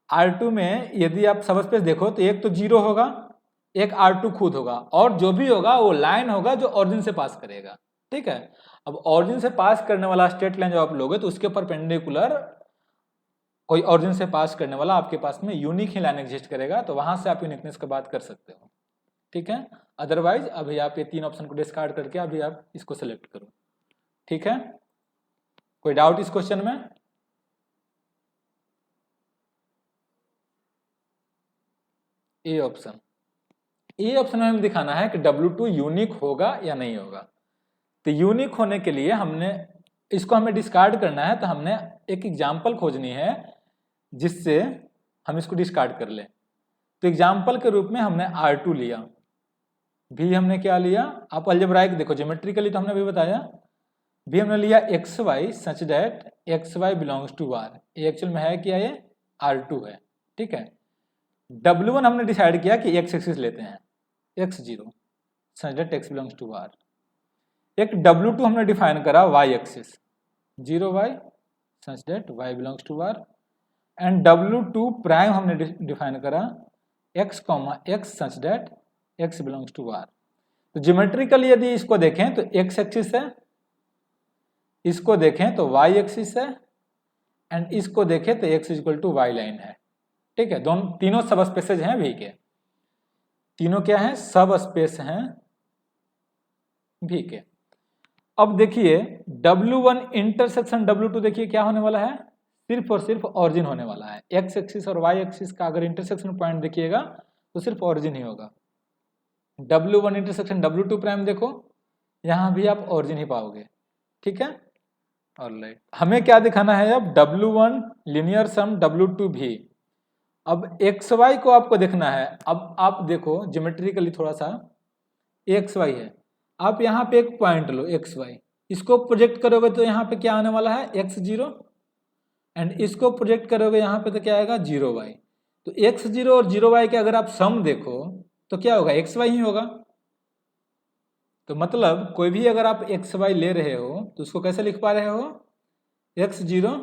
R2 में यदि आप सब स्पेस देखो तो एक तो 0 होगा, एक R2 खुद होगा, और जो भी होगा वो लाइन होगा जो ऑरिजिन से पास करेगा, ठीक है। अब ऑरिजिन से पास करने वाला स्ट्रेट लाइन जब आप लोगे तो उसके परपेंडिकुलर कोई ऑरिजिन से पास करने वाला आपके पास में यूनिक ही लाइन एग्जिस्ट करेगा, तो वहां से आप यूनिकनेस की बात कर सकते हो, ठीक है। अदरवाइज अभी आप ये 3 ऑप्शन को डिस्कार्ड करके अभी आप इसको सेलेक्ट करो, ठीक है। कोई डाउट इस क्वेश्चन में? ए ऑप्शन, ए ऑप्शन में हमें दिखाना है कि W2 यूनिक होगा या नहीं होगा। तो यूनिक होने के लिए इसको हमें डिस्कार्ड करना है, तो हमने एक एग्जाम्पल खोजनी है जिससे हम इसको डिस्कार्ड कर ले। तो एग्जाम्पल के रूप में हमने R2 लिया, भी हमने क्या लिया, आप अलजेब्राइक देखो, ज्योमेट्रिकली तो हमने अभी बताया। भी हमने लिया XY such that XY belongs to R, ये एक्चुअल में है क्या, ये R2 है, ठीक है। W1 हमने डिसाइड किया कि x एक्सिस लेते हैं, x0 such that x belongs to R। एक W2 हमने डिफाइन करा y axis 0y such that y belongs to R, and W2 prime हमने डिफाइन करा x, x such that x belongs to R। तो ज्योमेट्रिकली यदि इसको देखें तो x एक्सिस है, इसको देखें तो y एक्सिस है, एंड इसको देखें तो x equal to y line है, ठीक है। तीनों सब स्पेसेज हैं V के, तीनों क्या हैं, सब स्पेस हैं V के। अब देखिए W1 इंटरसेक्शन W2 देखिए क्या होने वाला है, सिर्फ और सिर्फ ऑरिजिन होने वाला है। x एक्सिस और y एक्सिस का अगर इंटरसेक्शन पॉइंट देखिएगा तो सिर्फ ऑरिजिन ही होगा। W1 इंटरसेक्शन W2 प्राइम देखो, यहां भी आप ऑरिजिन ही पाओगे, ठीक है। ऑलराइट, हमें क्या दिखाना है अब, W1 लिनियर सम W2 भी। अब XY को आपको देखना है। अब आप देखो ज्योमेट्रिकली थोड़ा सा, XY है, आप यहाँ पे एक पॉइंट लो XY, इसको प्रोजेक्ट करोगे तो यहाँ पे क्या आने वाला है x0, एंड इसको प्रोजेक्ट करोगे यहाँ पे तो क्या आएगा 0y। तो x0 और 0y के अगर आप सम देखो तो क्या होगा, xy ही होगा। तो मतलब कोई भी अगर आप xy ले रहे हो तो उसको कैसे लिख पा रहे हो, x0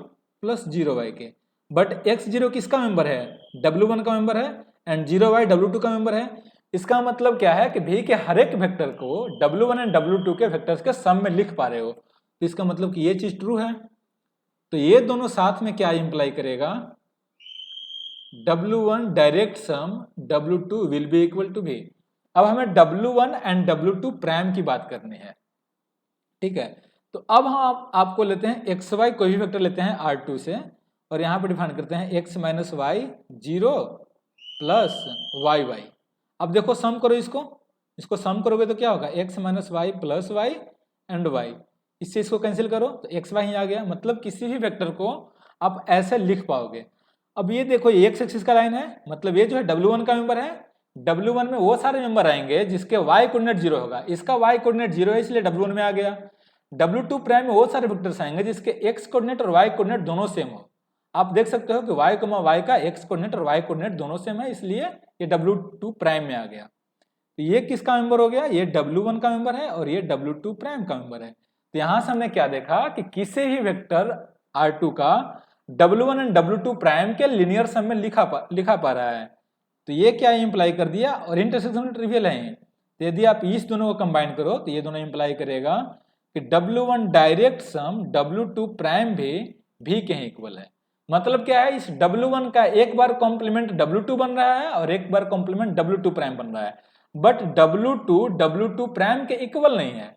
प्लस 0y के। बट x0 किसका मेंबर है, w1 का मेंबर है, एंड 0y w2 का मेंबर है। इसका मतलब क्या है कि v के हर एक वेक्टर को w1 एंड w2 के वेक्टर्स के सम में लिख पा रहे हो। तो इसका मतलब कि ये चीज ट्रू है। तो ये दोनों साथ में क्या इंप्लाई करेगा, w1 direct sum w2 will be equal to v। अब हमें w1 एंड w2 प्राइम की बात करनी है, ठीक है। तो अब हम आपको लेते हैं xy कोई भी वेक्टर लेते हैं R2 से, और यहाँ पे डिफाइन करते हैं x minus Y 0 plus Y Y. अब देखो सम करो इसको सम करोगे तो क्या होगा, x minus Y plus Y and Y. इससे इसको कैंसिल करो तो एक्स वाई ही आ गया। मतलब किसी भी वेक्टर को आप ऐसे लिख पाओगे। अब ये देखो ये एक्स एक्सिस का लाइन है, मतलब ये जो है W1 का मेंबर है। W1 में वो सारे मेंबर आएंगे जिसके y कोऑर्डिनेट 0 होगा। इसका y कोऑर्डिनेट 0 है इसलिए W1 में आ गया। W2 प्राइम में वो सारे वेक्टर्स आएंगे जिसके x कोऑर्डिनेट और y कोऑर्डिनेट दोनों सेम हो। आप देख सकते हो कि y, y का x कोऑर्डिनेट और y कोऑर्डिनेट दोनों सेम है, इसलिए ये W2 प्राइम में आ गया। तो ये किसका मेंबर हो गया, ये W1 का मेंबर है और ये W2 प्राइम का मेंबर है। तो यहां से हमने क्या देखा कि किसी भी वेक्टर R2 का W1 एंड W2 प्राइम के लिनियर सम में लिखा पा रहा है। तो ये क्या इंप्लाई कर दिया, और इंटरसेक्शन ट्रिवियल है। तो यदि आप इस दोनों को कंबाइन करो तो ये दोनों इंप्लाई करेगा कि W1 direct sum W2 prime भी V के इक्वल है। मतलब क्या है, इस W1 का एक बार कॉम्प्लीमेंट W2 बन रहा है और एक बार कॉम्प्लीमेंट W2 प्राइम बन रहा है। बट W2 प्राइम के इक्वल नहीं है।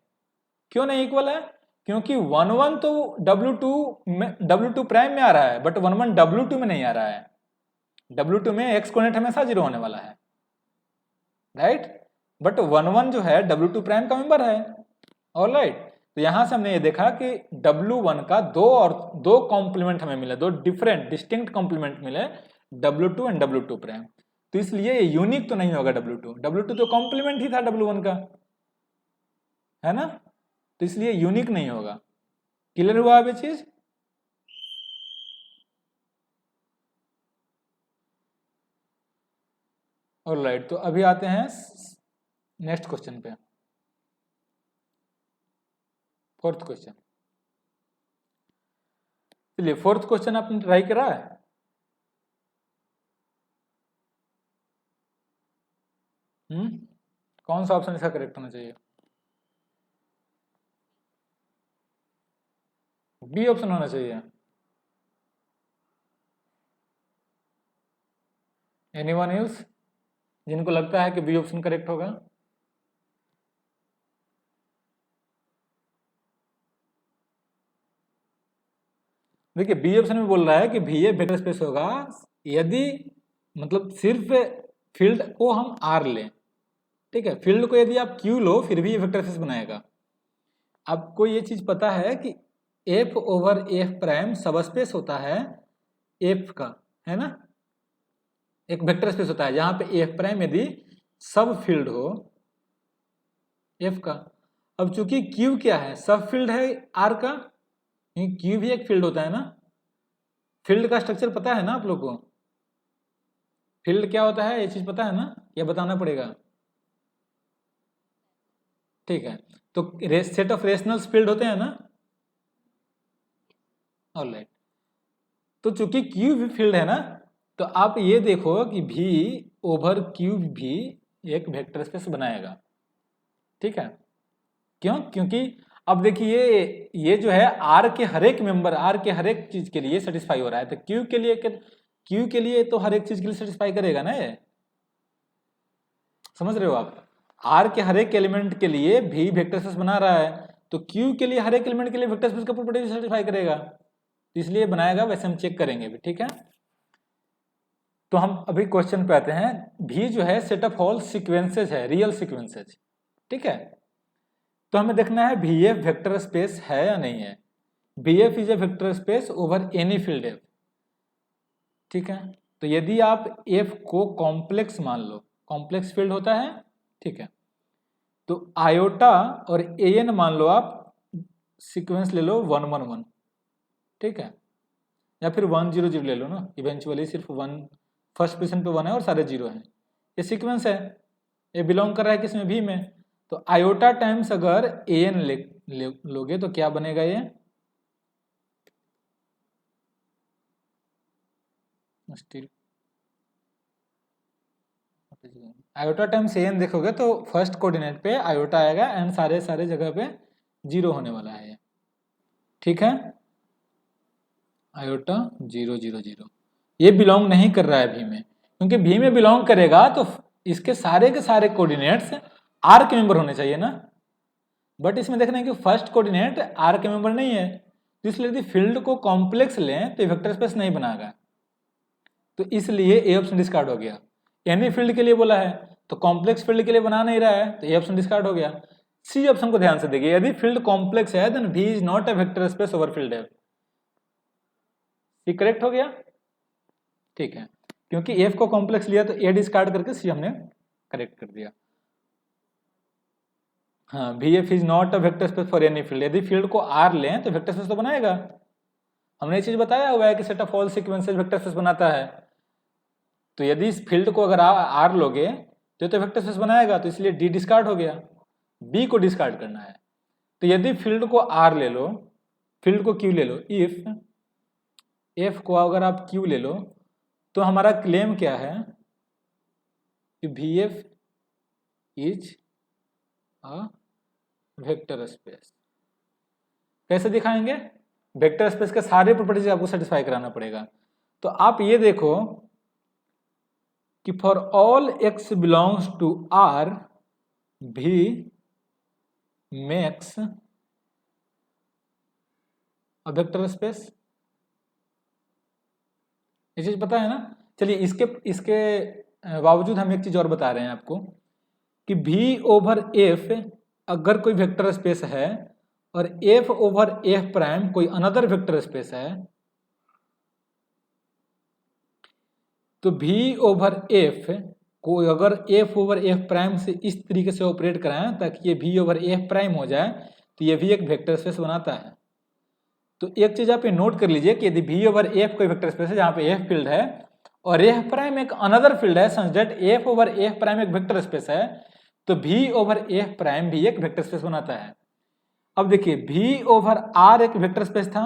क्यों नहीं इक्वल है, क्योंकि 1 तो W2 प्राइम में आ रहा है, बट 1 W2 में नहीं आ रहा है। W2 में x कोऑर्डिनेट हमेशा 0 होने वाला है, राइट। बट 1 जो है W2 प्राइम का मेंबर है, ऑलराइट। तो यहां से हमने ये देखा कि W1 का दो कॉम्प्लीमेंट हमें मिले, दो डिफरेंट डिस्टिंक्ट कॉम्प्लीमेंट मिले, W2 एंड W2 प्राइम। तो इसलिए ये यूनिक तो नहीं होगा W2 तो कॉम्प्लीमेंट ही था W1 का, है ना। तो इसलिए यूनिक नहीं होगा। क्लियर हुआ अब ये चीज। ऑलराइट, तो अभी आते हैं नेक्स्ट क्वेश्चन पे, फोर्थ क्वेश्चन। चलिए फोर्थ क्वेश्चन आपने ट्राई करा है। कौन सा ऑप्शन इसका करेक्ट होना चाहिए, बी ऑप्शन होना चाहिए। एनीवन एल्स जिनको लगता है कि बी ऑप्शन करेक्ट होगा। देखिए बी ऑप्शन में बोल रहा है कि भी वेक्टर स्पेस होगा यदि मतलब सिर्फ फील्ड को हम आर लें, ठीक है। फील्ड को यदि आप क्यू लो फिर भी ये वेक्टर स्पेस बनाएगा। आपको ये चीज पता है कि एफ ओवर एफ प्राइम सब स्पेस होता है एफ का, है ना। एक वेक्टर स्पेस होता है जहां पे एफ प्राइम यदि सब फील्ड हो एफ का। अब चूंकि क्यू क्या है, सब फील्ड है आर का, क्यू भी एक फील्ड होता है ना। फील्ड का स्ट्रक्चर पता है ना आप लोग को, फील्ड क्या होता है ये चीज पता है ना, ये बताना पड़ेगा, ठीक है। तो सेट ऑफ रेशनल्स फील्ड होते हैं ना, ऑलराइट। तो चूंकि क्यू भी फील्ड है ना, तो आप ये देखो कि भी ओवर क्यू भी एक वेक्टर स्पेस बनाएगा, ठीक है। क्यों, क्योंकि अब देखिए ये जो है आर के हर एक मेंबर, आर के हर एक चीज के लिए सेटिस्फाई हो रहा है। तो क्यू के लिए तो हर एक चीज के लिए सेटिस्फाई करेगा ना, ये समझ रहे हो आप। आर के हर एक एलिमेंट के लिए भी वेक्टर स्पेस बना रहा है, तो क्यू के लिए हर एक एलिमेंट के लिए वेक्टर स्पेस का प्रॉपर्टी सेटिस्फाई करेगा, तो इसलिए बनाएगा। वैसे हम चेक करेंगे भी, ठीक है। तो हम अभी क्वेश्चन पे आते हैं। भी जो है सेट ऑफ ऑल सीक्वेंसेज है, रियल सीक्वेंसेज, ठीक है। तो हमें देखना है भी एफ वेक्टर स्पेस है या नहीं है। भी F is a vector space over any field F, ठीक है। तो यदि आप एफ को कॉम्प्लेक्स मान लो, कॉम्प्लेक्स फील्ड होता है, ठीक है। तो आयोटा और ए एन मान लो आप सीक्वेंस ले लो 1 1 1, ठीक है, या फिर 1 0 0 ले लो ना, इवेंचुअली सिर्फ 1 फर्स्ट पोजिशन पे 1 है और सारे 0 हैं, ये सीक्वेंस है, ये बिलोंग कर रहा है किसमें, भी में। तो आयोटा टाइम्स अगर an लोगे तो क्या बनेगा, ये स्टिल आयोटा टाइम्स an देखोगे तो फर्स्ट कोऑर्डिनेट पे आयोटा आएगा एंड सारे सारे जगह पे 0 होने वाला है ये, ठीक है, आयोटा 0 0 0, ये बिलोंग नहीं कर रहा है भी में, क्योंकि भी में बिलोंग करेगा तो इसके सारे के सारे कोऑर्डिनेट्स आर के मेंबर होने चाहिए ना, बट इसमें देखना है कि फर्स्ट कोऑर्डिनेट आर के मेंबर नहीं है, तो इसलिए यदि फील्ड को कॉम्प्लेक्स लें तो वेक्टर स्पेस नहीं बनाएगा, तो इसलिए ए ऑप्शन डिस्कार्ड हो गया। एनी फील्ड के लिए बोला है तो कॉम्प्लेक्स फील्ड के लिए बना नहीं रहा है, तो ए ऑप्शन डिस्कार्ड हो गया। सी ऑप्शन को ध्यान से देखिए, यदि फील्ड कॉम्प्लेक्स है देन भी is not a vector space over field है, सी करेक्ट हो गया, ठीक है, क्योंकि एफ को कॉम्प्लेक्स लिया तो ए डिस्कार्ड करके सी हमने करेक्ट कर दिया। हाँ, भी F is not a vector space for any field, यदि फील्ड को आर लें तो वेक्टर स्पेस तो बनाएगा, हमने ये चीज बताया हुआ है कि set of all sequences vector space बनाता है, तो यदि इस फील्ड को अगर आर लोगे तो वेक्टर स्पेस बनाएगा, तो इसलिए डी डिस्कार्ड हो गया, बी को डिस्कार्ड करना है। तो यदि फील्ड को आर ले लो, फील्ड को क्यू ले लो, इफ एफ को अगर आप क्यू ले लो तो हमारा क्लेम क्या है कि V F is a vector space. कैसे दिखाएंगे, वेक्टर स्पेस के सारे प्रॉपर्टीज आपको सेटिस्फाई कराना पड़ेगा। तो आप ये देखो कि for all X belongs to R भी मेक्स अ वेक्टर स्पेस, ये चीज पता है ना। चलिए इसके बावजूद हम एक चीज और बता रहे हैं आपको कि V ओवर F अगर कोई वेक्टर स्पेस है और F ओवर F प्राइम कोई अनदर वेक्टर स्पेस है, तो V ओवर F को अगर F ओवर F प्राइम से इस तरीके से ऑपरेट कराएं ताकि ये V ओवर F प्राइम हो जाए, तो ये भी एक वेक्टर स्पेस बनाता है। तो एक चीज आप ये नोट कर लीजिए कि यदि V ओवर F कोई वेक्टर स्पेस है जहां पे F फील्ड है और F प्राइम एक अनदर फील्ड है such that F over F prime एक वेक्टर स्पेस है, तो V ओवर F प्राइम भी एक वेक्टर स्पेस बनाता है। अब देखिए V ओवर R एक वेक्टर स्पेस था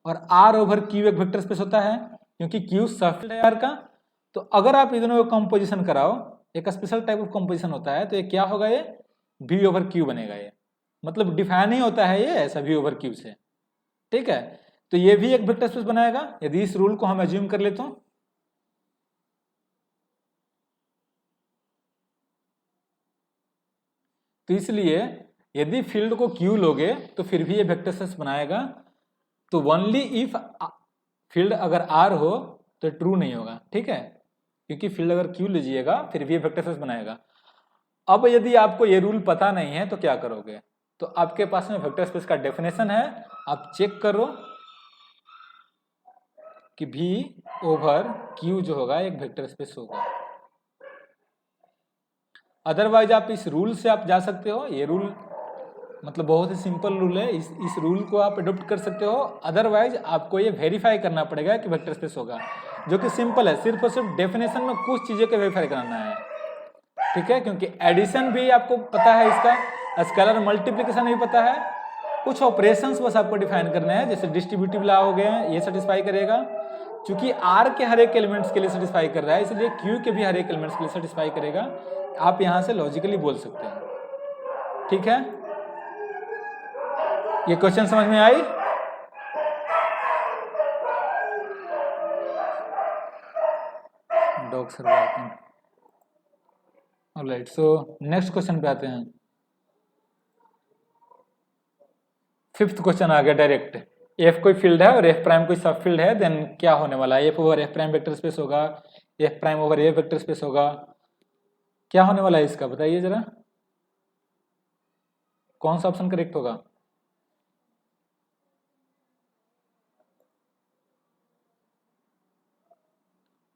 और R ओवर Q एक वेक्टर स्पेस होता है, क्योंकि Q सब फील्ड है R का। तो अगर आप इन दोनों को कंपोजिशन कराओ, एक स्पेशल टाइप ऑफ कंपोजिशन होता है, तो ये क्या होगा, ये V ओवर Q बनेगा, ये मतलब डिफाइन ही होता है ये ऐसा V ओवर Q से, ठीक है। तो ये भी एक वेक्टर स्पेस बनाएगा यदि इस रूल को हम एज्यूम कर ले तो इसलिए यदि फील्ड को Q लोगे तो फिर भी ये वेक्टर स्पेस बनाएगा। तो ओनली इफ फील्ड अगर R हो तो ट्रू नहीं होगा, ठीक है, क्योंकि फील्ड अगर Q लीजिएगा फिर भी ये वेक्टर स्पेस बनाएगा। अब यदि आपको ये रूल पता नहीं है तो क्या करोगे, तो आपके पास में वेक्टर स्पेस का डेफिनेशन है, आप चेक करो कि V ओवर Q जो होगा एक वेक्टर स्पेस होगा। अदरवाइज आप इस रूल से आप जा सकते हो, ये रूल मतलब बहुत ही सिंपल रूल है, इस रूल को आप अडोप्ट कर सकते हो। अदरवाइज आपको ये वेरीफाई करना पड़ेगा कि वेक्टर स्पेस होगा, जो कि सिंपल है, सिर्फ और सिर्फ डेफिनेशन में कुछ चीज़ों को वेरीफाई कराना है, ठीक है, क्योंकि एडिशन भी आपको पता है, इसका स्केलर मल्टीप्लिकेशन भी पता है, कुछ ऑपरेशंस बस आपको डिफाइन करने हैं, जैसे डिस्ट्रीब्यूटिव लॉ हो गए हैं, ये सेटिस्फाई करेगा। चूंकि R के हर एक एलिमेंट्स के लिए सेटिस्फाई कर रहा है, इसलिए Q के भी हर एक एलिमेंट्स के लिए सेटिस्फाई करेगा। आप यहां से लॉजिकली बोल सकते हैं, ठीक है। ये क्वेश्चन समझ में आई? Dog sir barking. Alright, so next question पे आते हैं। फिफ्थ क्वेश्चन आ गया डायरेक्ट। एफ कोई फील्ड है और एफ प्राइम कोई सब फील्ड है, देन क्या होने वाला है, F over F prime vector space होगा, F prime over F vector space होगा, क्या होने वाला है इसका बताइए जरा, कौन सा ऑप्शन करेक्ट होगा?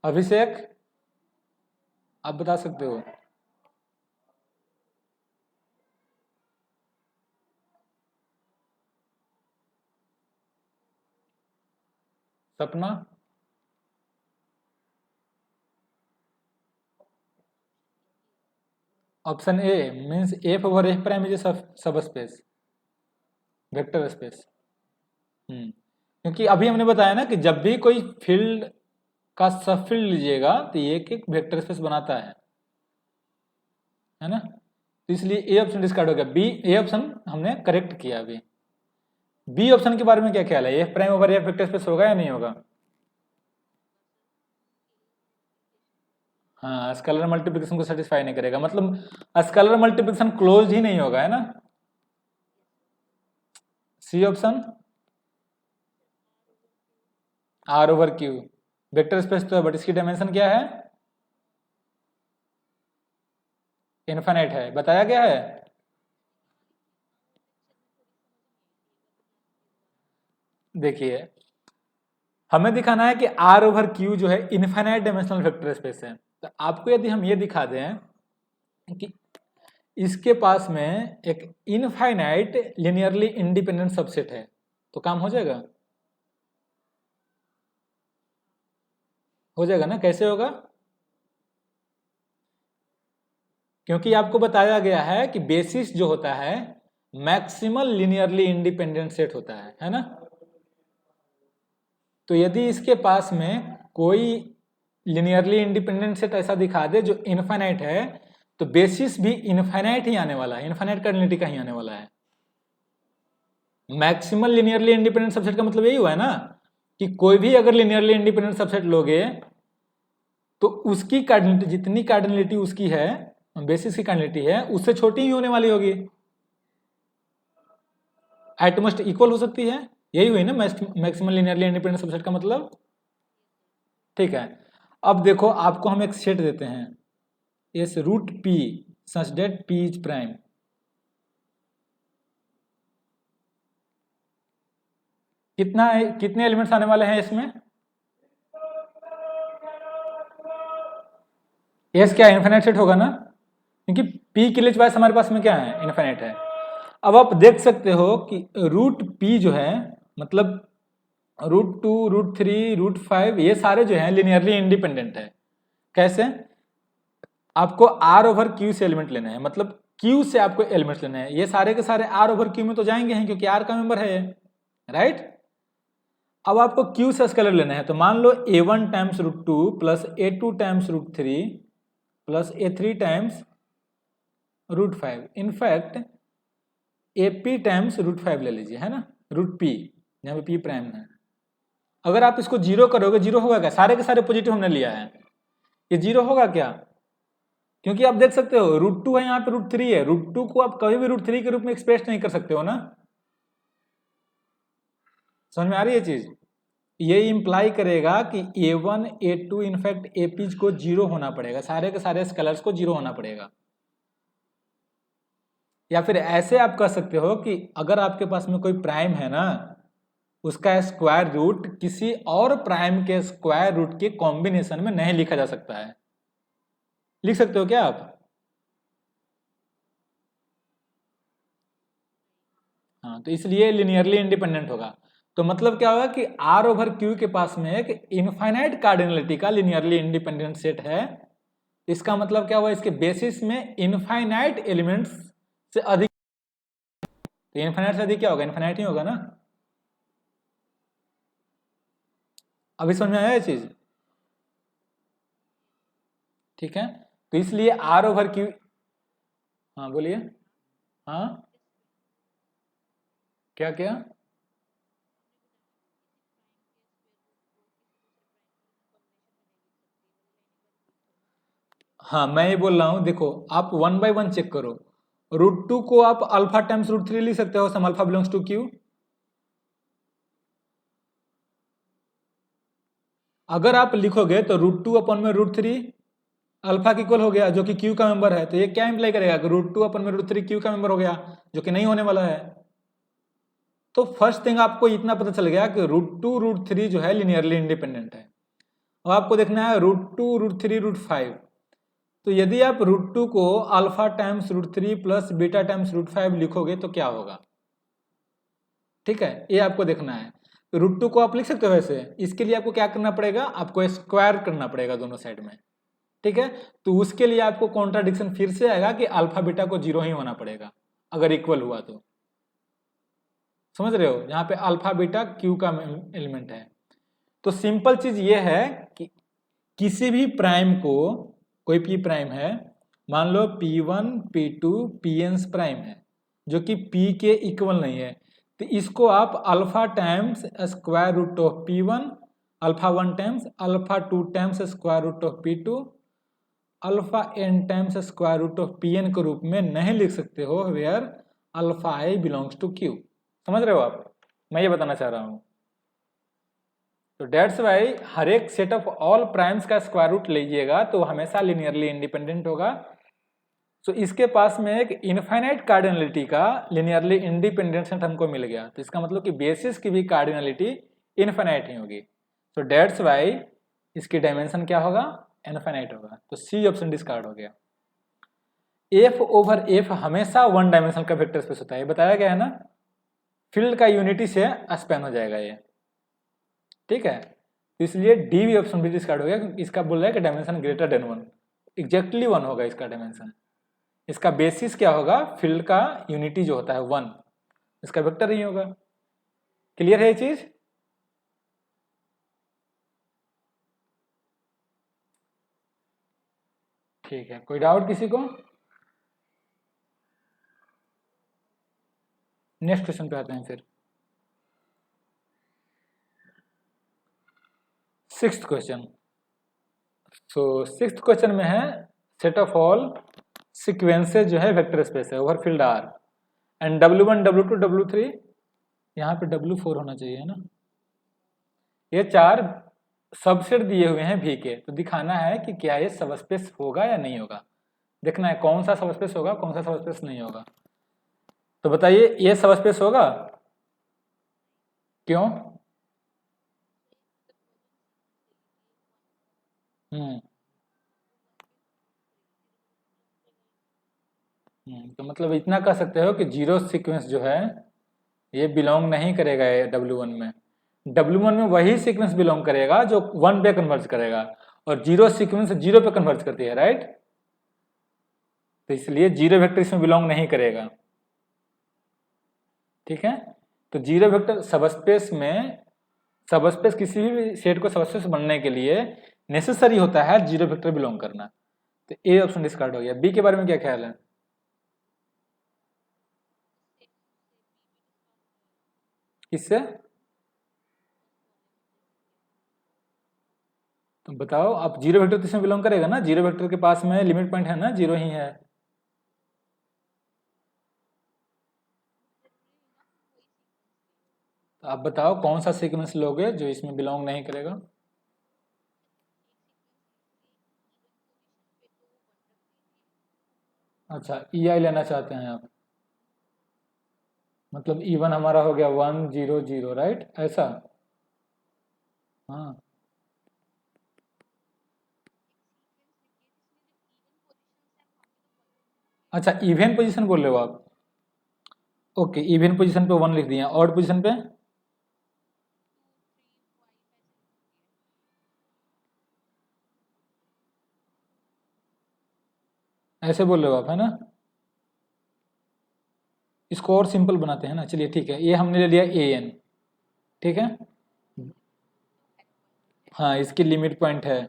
अभिषेक, आप बता सकते हो? सपना, option A means F over F prime is सब स्पेस, वेक्टर स्पेस। क्योंकि अभी हमने बताया ना कि जब भी कोई फील्ड का सब फील्ड लीजिएगा तो ये एक वेक्टर स्पेस बनाता है ना। तो इसलिए ए ऑप्शन डिस्कार्ड हो गया, बी ए ऑप्शन हमने करेक्ट किया। अभी बी ऑप्शन के बारे में क्या ख्याल है, F prime over F vector space होगा या नहीं होगा? हाँ, स्केलर मल्टीप्लिकेशन को सेटिस्फाई नहीं करेगा, मतलब स्केलर मल्टीप्लिकेशन क्लोज ही नहीं होगा, है ना। C option R over Q, vector space तो है बट इसकी डायमेंशन क्या है, इनफाइनाइट है, बताया गया है। देखिए हमें दिखाना है कि आर ओवर क्यू जो है इनफाइनाइट डायमेंशनल वेक्टर स्पेस है। तो आपको यदि हम ये दिखा दें कि इसके पास में एक इनफाइनाइट लिनियरली इंडिपेंडेंट सबसेट है तो काम हो जाएगा, हो जाएगा ना। कैसे होगा? क्योंकि आपको बताया गया है कि बेसिस जो होता है मैक्सिमल लिनियरली इंडिपेंडेंट सेट होता है ना। तो यदि इसके पास में कोई लिनियरली इंडिपेंडेंट सेट ऐसा दिखा दे जो इनफाइनाइट है तो बेसिस भी इनफाइनाइट ही आने वाला है, इनफाइनाइट कार्डिनलिटी का ही आने वाला है। मैक्सिमल लिनियरली इंडिपेंडेंट सबसेट का मतलब यही हुआ है ना कि कोई भी अगर लिनियरली इंडिपेंडेंट सबसेट लोगे तो उसकी कार्डिनलिटी, जितनी कार्डिनलिटी उसकी है बेसिस की कार्डिनलिटी है उससे छोटी ही होने वाली होगी, एट मोस्ट इक्वल हो सकती है। यही हुई ना मैक्सिमल लिनियरली इंडिपेंडेंट सबसेट का मतलब। ठीक है, अब देखो आपको हम एक सेट देते हैं इस root P such that P is prime. कितने एलिमेंट्स आने वाले हैं इसमें? एस क्या इनफिनिट सेट होगा ना, क्योंकि पी के लिए चॉइस हमारे पास में क्या है, इनफिनिट है। अब आप देख सकते हो कि रूट पी जो है मतलब √2 √3 √5 ये सारे जो हैं लिनियरली इंडिपेंडेंट है। कैसे? आपको आर ओवर क्यू से एलिमेंट लेना है, मतलब क्यू से आपको एलिमेंट्स लेने हैं। ये सारे के सारे आर ओवर क्यू में तो जाएंगे हैं क्योंकि आर का मेंबर है, राइट। अब आपको क्यू से स्केलर लेना है, तो मान लो a1 times √2 plus a2 times √3 plus a3 times √5। In fact AP times √5 ले लीजिए, है ना, रूट पी यहाँ पे पी प्राइम है। अगर आप इसको जीरो करोगे, जीरो होगा क्या? सारे के सारे पॉजिटिव हमने लिया है, ये जीरो होगा क्या? क्योंकि आप देख सकते हो √2 है, यहाँ पे √3 है। √2 को आप कभी भी √3 के रूप में एक्सप्रेस नहीं कर सकते हो ना। समझ में आ रही है चीज? ये इंप्लाई करेगा कि a1 a2 इनफैक्ट AP को जीरो होना पड़ेगा, सारे के सारे स्केलर्स को जीरो होना पड़ेगा। या फिर ऐसे आप कह सकते हो कि अगर आपके पास में कोई प्राइम है ना, उसका स्क्वायर रूट किसी और प्राइम के स्क्वायर रूट के कॉम्बिनेशन में नहीं लिखा जा सकता है। लिख सकते हो क्या आप? हाँ, तो इसलिए लिनियरली इंडिपेंडेंट होगा। तो मतलब क्या होगा कि आर ओवर क्यू के पास में एक इनफाइनाइट कार्डिनलिटी का लिनियरली इंडिपेंडेंट सेट है। इसका मतलब क्या हुआ, इसके बेसिस में इनफाइनाइट एलिमेंट्स से अधिक, तो इनफाइनाइट से अधिक क्या होगा, इनफाइनाइट ही होगा ना। अभी समझ में आया ये चीज? ठीक है, तो इसलिए आर ओवर क्यू, हाँ बोलिए। हाँ क्या क्या? हाँ मैं ये बोल रहा हूं, देखो आप 1 बाय 1 चेक करो। √2 को आप अल्फा टाइम्स √3 लिख सकते हो, सम अल्फा बिलोंग्स टू क्यू। अगर आप लिखोगे तो √2 अपन में √3 अल्फा की इक्वल हो गया जो कि क्यू का मेंबर है। तो ये क्या इंप्लाई करेगा कि √2 अपन में √3 क्यू का मेंबर हो गया, जो कि नहीं होने वाला है। तो फर्स्ट थिंग आपको इतना पता चल गया कि √2 √3 जो है लिनियरली इंडिपेंडेंट है। अब आपको देखना है √2 √3 √5। तो यदि आप √2 को alpha times √3 plus beta times √5 लिखोगे तो क्या होगा? ठीक है, ये आपको देखना है। √2 को आप लिख सकते हो वैसे। इसके लिए आपको क्या करना पड़ेगा, आपको स्क्वायर करना पड़ेगा दोनों साइड में, ठीक है। तो उसके लिए आपको कॉन्ट्राडिक्शन फिर से आएगा कि अल्फा बीटा को 0 ही होना पड़ेगा अगर इक्वल हुआ तो। समझ रहे हो, यहाँ पे अल्फा बीटा क्यू का एलिमेंट है। तो सिंपल चीज ये है कि किसी भी प्राइम को, कोई भी प्राइम है, मान लो P1 P2 Pn प्राइम है जो कि P के इक्वल नहीं है, तो इसको आप alpha times square root of P1, alpha 1 times, alpha 2 times square root of P2, alpha n times square root of Pn के रूप में नहीं लिख सकते हो, where alpha i belongs to Q। समझ रहे हो आप, मैं ये बताना चाह रहा हूं। तो डेट्स वाई हर एक सेट ऑफ ऑल प्राइम्स का स्क्वायर रूट लीजिएगा तो हमेशा लिनियरली इंडिपेंडेंट होगा। तो इसके पास में एक इनफाइनाइट कार्डिनलिटी का लिनियरली इंडिपेंडेंट सेट हमको मिल गया, तो इसका मतलब कि बेसिस की भी कार्डिनलिटी इनफाइनाइट ही होगी। तो डेट्स वाई इसकी डायमेंशन क्या होगा, इनफाइनाइट होगा। तो सी ऑप्शन डिस्कार्ड हो गया। एफ ओवर एफ हमेशा वन डायमेंशनल का वेक्टर स्पेस होता है, बताया गया है ना। फील्ड का यूनिटी से स्पैन हो जाएगा ये, ठीक है। तो इसलिए डी भी ऑप्शन भी डिस्कार्ड हो गया, क्योंकि इसका बोल रहा है कि डायमेंशन ग्रेटर देन 1, एग्जैक्टली 1 होगा इसका डायमेंशन। इसका बेसिस क्या होगा, फील्ड का यूनिटी जो होता है 1, इसका वेक्टर नहीं होगा। क्लियर है ये चीज। ठीक है, कोई डाउट किसी को। नेक्स्ट क्वेश्चन पे आते हैं फिर। 6th question. सो 6th क्वेश्चन में है सेट ऑफ ऑल सीक्वेंसेज जो है वेक्टर स्पेस है over field R and W1 W2 W3, यहाँ पे W4 होना चाहिए ना। ये 4 सबसेट दिए हुए हैं V के, तो दिखाना है कि क्या ये सबस्पेस होगा या नहीं होगा। देखना है कौन सा सबस्पेस होगा, कौन सा सबस्पेस नहीं होगा। तो बताइए ये सबस्पेस होगा, क्यों। तो मतलब इतना कह सकते हो कि जीरो सीक्वेंस जो है ये बिलोंग नहीं करेगा ये W1 में। W1 में वही सीक्वेंस बिलोंग करेगा जो 1 पे कन्वर्ज करेगा, और जीरो सीक्वेंस 0 पे कन्वर्ज करती है, राइट। तो इसलिए जीरो वेक्टर इसमें बिलोंग नहीं करेगा, ठीक है। तो जीरो वेक्टर सबस्पेस में, सबस्पेस किसी भी सेट को सबस्पेस बनने के लिए नेसेसरी होता है जीरो वेक्टर बिलोंग करना। तो ए ऑप्शन डिस्कार्ड हो गया। बी के बारे में क्या ख्याल है। किससे, तो बताओ आप। जीरो वेक्टर तो इसमें बिलोंग करेगा ना, जीरो वेक्टर के पास में लिमिट पॉइंट है ना, 0 ही है। तो आप बताओ कौन सा सीक्वेंस लोगे जो इसमें बिलोंग नहीं करेगा। अच्छा EI लेना चाहते हैं आप, मतलब E1 हमारा हो गया 1 0 0, राइट, ऐसा। हाँ अच्छा, इवन पोजीशन बोल रहे हो आप। ओके, इवन पोजीशन पे 1 लिख दिया, ऑड पोजीशन पे ऐसे बोल रहे हो आप, है ना। इसको और सिंपल बनाते हैं ना, चलिए ठीक है, ये हमने ले लिया AN, ठीक है। हाँ इसकी लिमिट पॉइंट है।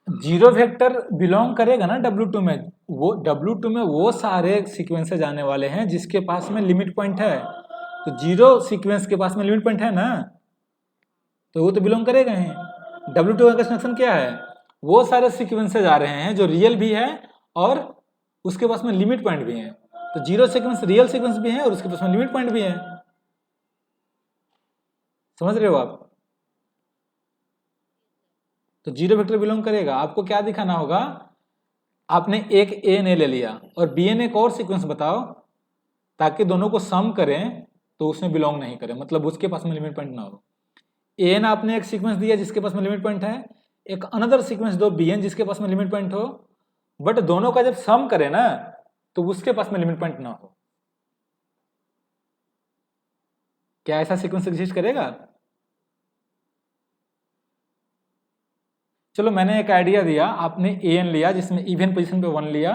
जीरो वेक्टर बिलोंग करेगा ना W2 में, वो W2 में वो सारे सीक्वेंसेज आने वाले हैं जिसके पास में लिमिट पॉइंट है। तो जीरो सीक्वेंस के पास में लिमिट पॉइंट है ना, तो वो तो बिलोंग करेगा ही। W2 का कंस्ट्रक्शन क्या है, वो सारे सीक्वेंसेज आ रहे हैं जो रियल भी है और उसके पास में लिमिट पॉइंट भी है। तो जीरो सीक्वेंस रियल सीक्वेंस भी है और उसके पास में लिमिट पॉइंट भी है। समझ रहे हो आप। तो जीरो वेक्टर बिलोंग करेगा। आपको क्या दिखाना होगा, आपने एक AN ले लिया और BN एक और सीक्वेंस बताओ, ताकि दोनों को सम करें तो उसमें बिलोंग नहीं करे, मतलब उसके पास में लिमिट पॉइंट ना हो। AN आपने एक सीक्वेंस दिया जिसके पास में लिमिट पॉइंट है, एक अनदर सीक्वेंस दो BN जिसके पास में लिमिट पॉइंट हो, बट दोनों का जब सम करे ना तो उसके पास में लिमिट पॉइंट ना हो। क्या ऐसा सीक्वेंस एग्जिस्ट करेगा? चलो मैंने एक आइडिया दिया, आपने an लिया जिसमें इवन पोजीशन पे 1 लिया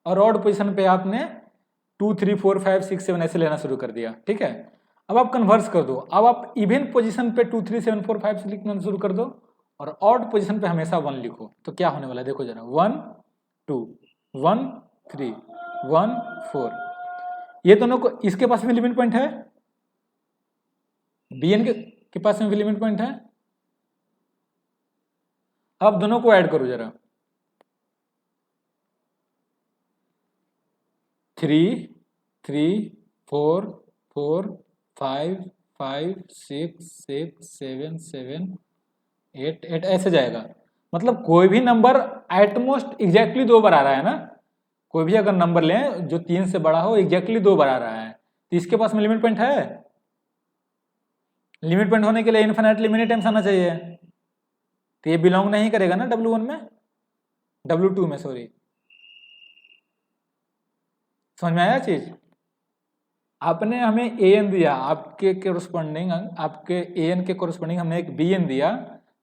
और ऑड पोजीशन पे आपने 2 3 4 5 6 7 ऐसे लेना शुरू कर दिया, ठीक है। अब आप कन्वर्स कर दो, अब आप इवन पोजीशन पे 2 3 7 4 5 लिखना शुरू कर दो और ऑड पोजीशन पे हमेशा 1 लिखो, तो क्या होने वाला है देखो जरा, 1 2 1 3 1 4। ये दोनों को, इसके पास में लिमिट पॉइंट है, bn के पास में भी लिमिट पॉइंट है। अब दोनों को ऐड करो जरा, 3 3 4 4 5 5 6 6 7 7 8 8 ऐसे जाएगा। मतलब कोई भी नंबर एटमोस्ट एग्जैक्टली 2 बार आ रहा है ना, कोई भी अगर नंबर लें जो 3 से बड़ा हो एग्जैक्टली 2 बार आ रहा है, तो इसके पास में लिमिट पॉइंट है। लिमिट पॉइंट होने के लिए इन्फिनिटली मेनी टाइम्स आना चाहिए, तो ये बिलोंग नहीं करेगा ना W1 में, W2 में, सॉरी। समझ में आया चीज? आपने हमें an दिया, आपके कोरस्पॉन्डिंग, आपके an के कोरस्पॉन्डिंग हमने एक bn दिया,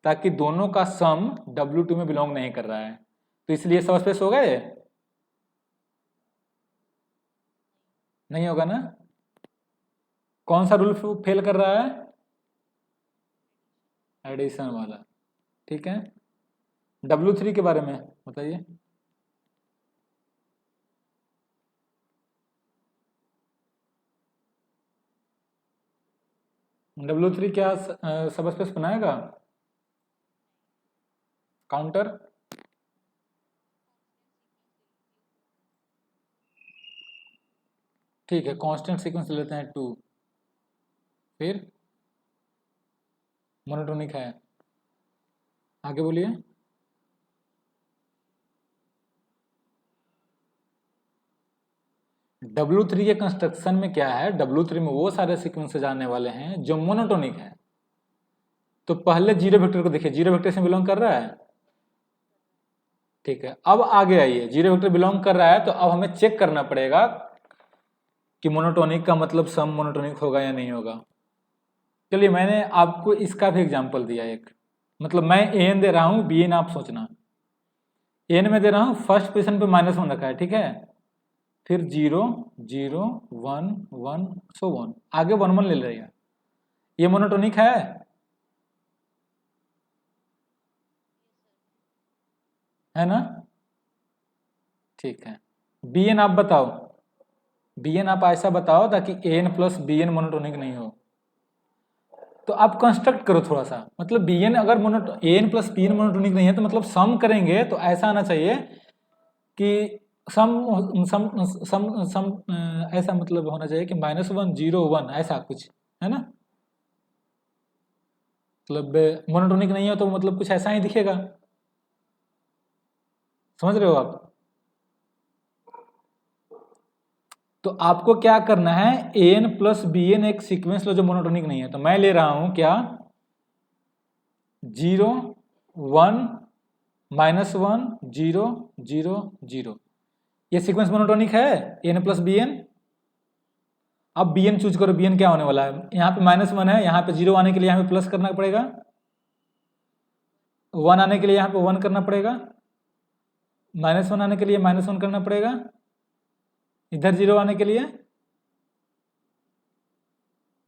ताकि दोनों का सम W2 में बिलोंग नहीं कर रहा है, तो इसलिए सब स्पेस होगा ये? नहीं होगा ना। कौन सा रूल फेल कर रहा है? एडिशन वाला, ठीक है। W3 के बारे में बताइए। W3 क्या सब स्पेस बनाएगा? काउंटर? ठीक है, कांस्टेंट सीक्वेंस लेते हैं 2, फिर मोनोटोनिक है, आगे बोलिए। W3 के कंस्ट्रक्शन में क्या है, W3 में वो सारे सीक्वेंसेज आने वाले हैं जो मोनोटोनिक है। तो पहले जीरो वेक्टर को देखिए, जीरो वेक्टर से बिलोंग कर रहा है, ठीक है। अब आगे आइए, जीरो वेक्टर बिलोंग कर रहा है, तो अब हमें चेक करना पड़ेगा कि मोनोटोनिक का मतलब सम मोनोटोनिक होगा या नहीं होगा। चलिए मैंने आपको इसका भी एग्जांपल दिया एक, मतलब मैं an दे रहा हूँ, bn आप सोचना, n में दे रहा हूँ, फर्स्ट पोजीशन पे -1 रखा है, ठीक है, फिर 0 0 1 1 सो 1, आगे 1 1 ले लेगा, ये मोनोटोनिक है ना? ठीक है। bn आप बताओ, bn आप ऐसा बताओ ताकि an प्लस bn मोनोटोनिक नहीं हो। तो आप कंस्ट्रक्ट करो थोड़ा सा, मतलब bn अगर an प्लस bn मोनोटोनिक नहीं है, तो मतलब सम करेंगे तो ऐसा आना चाहिए कि सम सम सम सम ऐसा मतलब होना चाहिए कि -1 0 1 ऐसा कुछ, है ना? मतलब मोनोटोनिक नहीं हो तो मतलब कुछ ऐसा ही दिखेगा, समझ रहे हो आप? तो आपको क्या करना है, an प्लस bn एक सीक्वेंस लो जो मोनोटोनिक नहीं है। तो मैं ले रहा हूं क्या, 0 1 -1 0 0 0, ये सीक्वेंस मोनोटोनिक है an प्लस bn। अब bn चूज करो, bn क्या होने वाला है, यहाँ पे -1 है, यहाँ पे 0 आने के लिए यहाँ पे प्लस करना पड़ेगा, 1 आने के लिए यहाँ पे 1 करना पड़ेगा, -1 आने के लिए -1 करना पड़ेगा, इधर 0 आने के लिए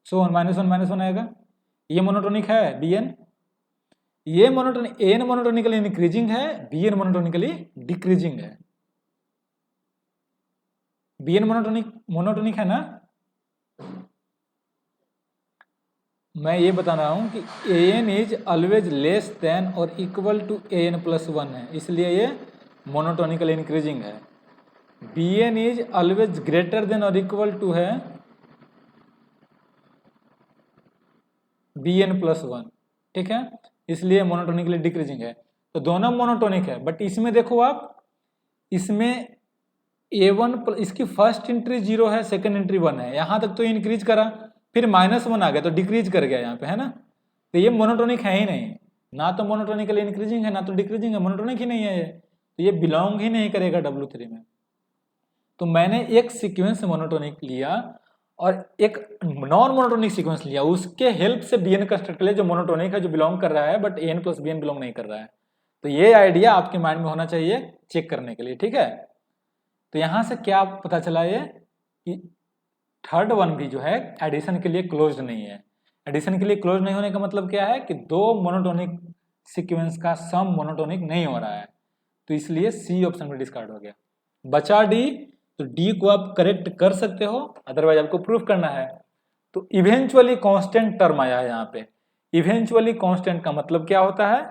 सो -1 आएगा। ये मोनोटोनिक है bn। ये मोनोटोनिक, an मोनोटोनिकली इंक्रीजिंग है, bn मोनोटोनिकली डिक्रीजिंग है। bn मोनोटोनिक है ना? मैं ये बता रहा हूं कि an is always less than और इक्वल टू an प्लस 1 है, इसलिए ये मोनोटोनिकली इंक्रीजिंग है। bn is always greater than और इक्वल टू है bn प्लस 1, ठीक है, इसलिए मोनोटोनिकली डिक्रीजिंग है। तो दोनों मोनोटोनिक है, बट इसमें देखो आप, इसमें a1 इसकी फर्स्ट एंट्री 0 है, सेकंड एंट्री 1 है, यहां तक तो इंक्रीज करा, फिर -1 आ गया तो डिक्रीज कर गया यहाँ पे, है ना? तो ये मोनोटोनिक है ही नहीं, ना तो मोनोटोनिकली इंक्रीजिंग है ना तो डिक्रीजिंग है, मोनोटोनिक ही नहीं है ये, तो ये बिलोंग ही नहीं करेगा W3 में। तो मैंने एक सीक्वेंस मोनोटोनिक लिया और एक नॉन मोनोटोनिक सीक्वेंस लिया, उसके हेल्प से bn कंस्ट्रक्ट लिया जो मोनोटोनिक है, जो बिलोंग कर रहा है, but an plus bn belong नहीं कर रहा है। तो ये आइडिया आपके माइंड में होना चाहिए चेक करने के लिए, ठीक है। तो यहां से क्या पता चला ये कि थर्ड वन भी जो है एडिशन के लिए क्लोज्ड नहीं है। एडिशन के लिए क्लोज नहीं होने का मतलब क्या है कि दो मोनोटोनिक सीक्वेंस का सम मोनोटोनिक नहीं हो रहा है, तो इसलिए सी ऑप्शन में डिस्कार्ड हो गया। बचा डी, तो डी को आप करेक्ट कर सकते हो, अदरवाइज आपको प्रूफ करना है। तो इवेंचुअली कांस्टेंट टर्म आया है यहाँ पे। इवेंचुअली कांस्टेंट का मतलब क्या होता है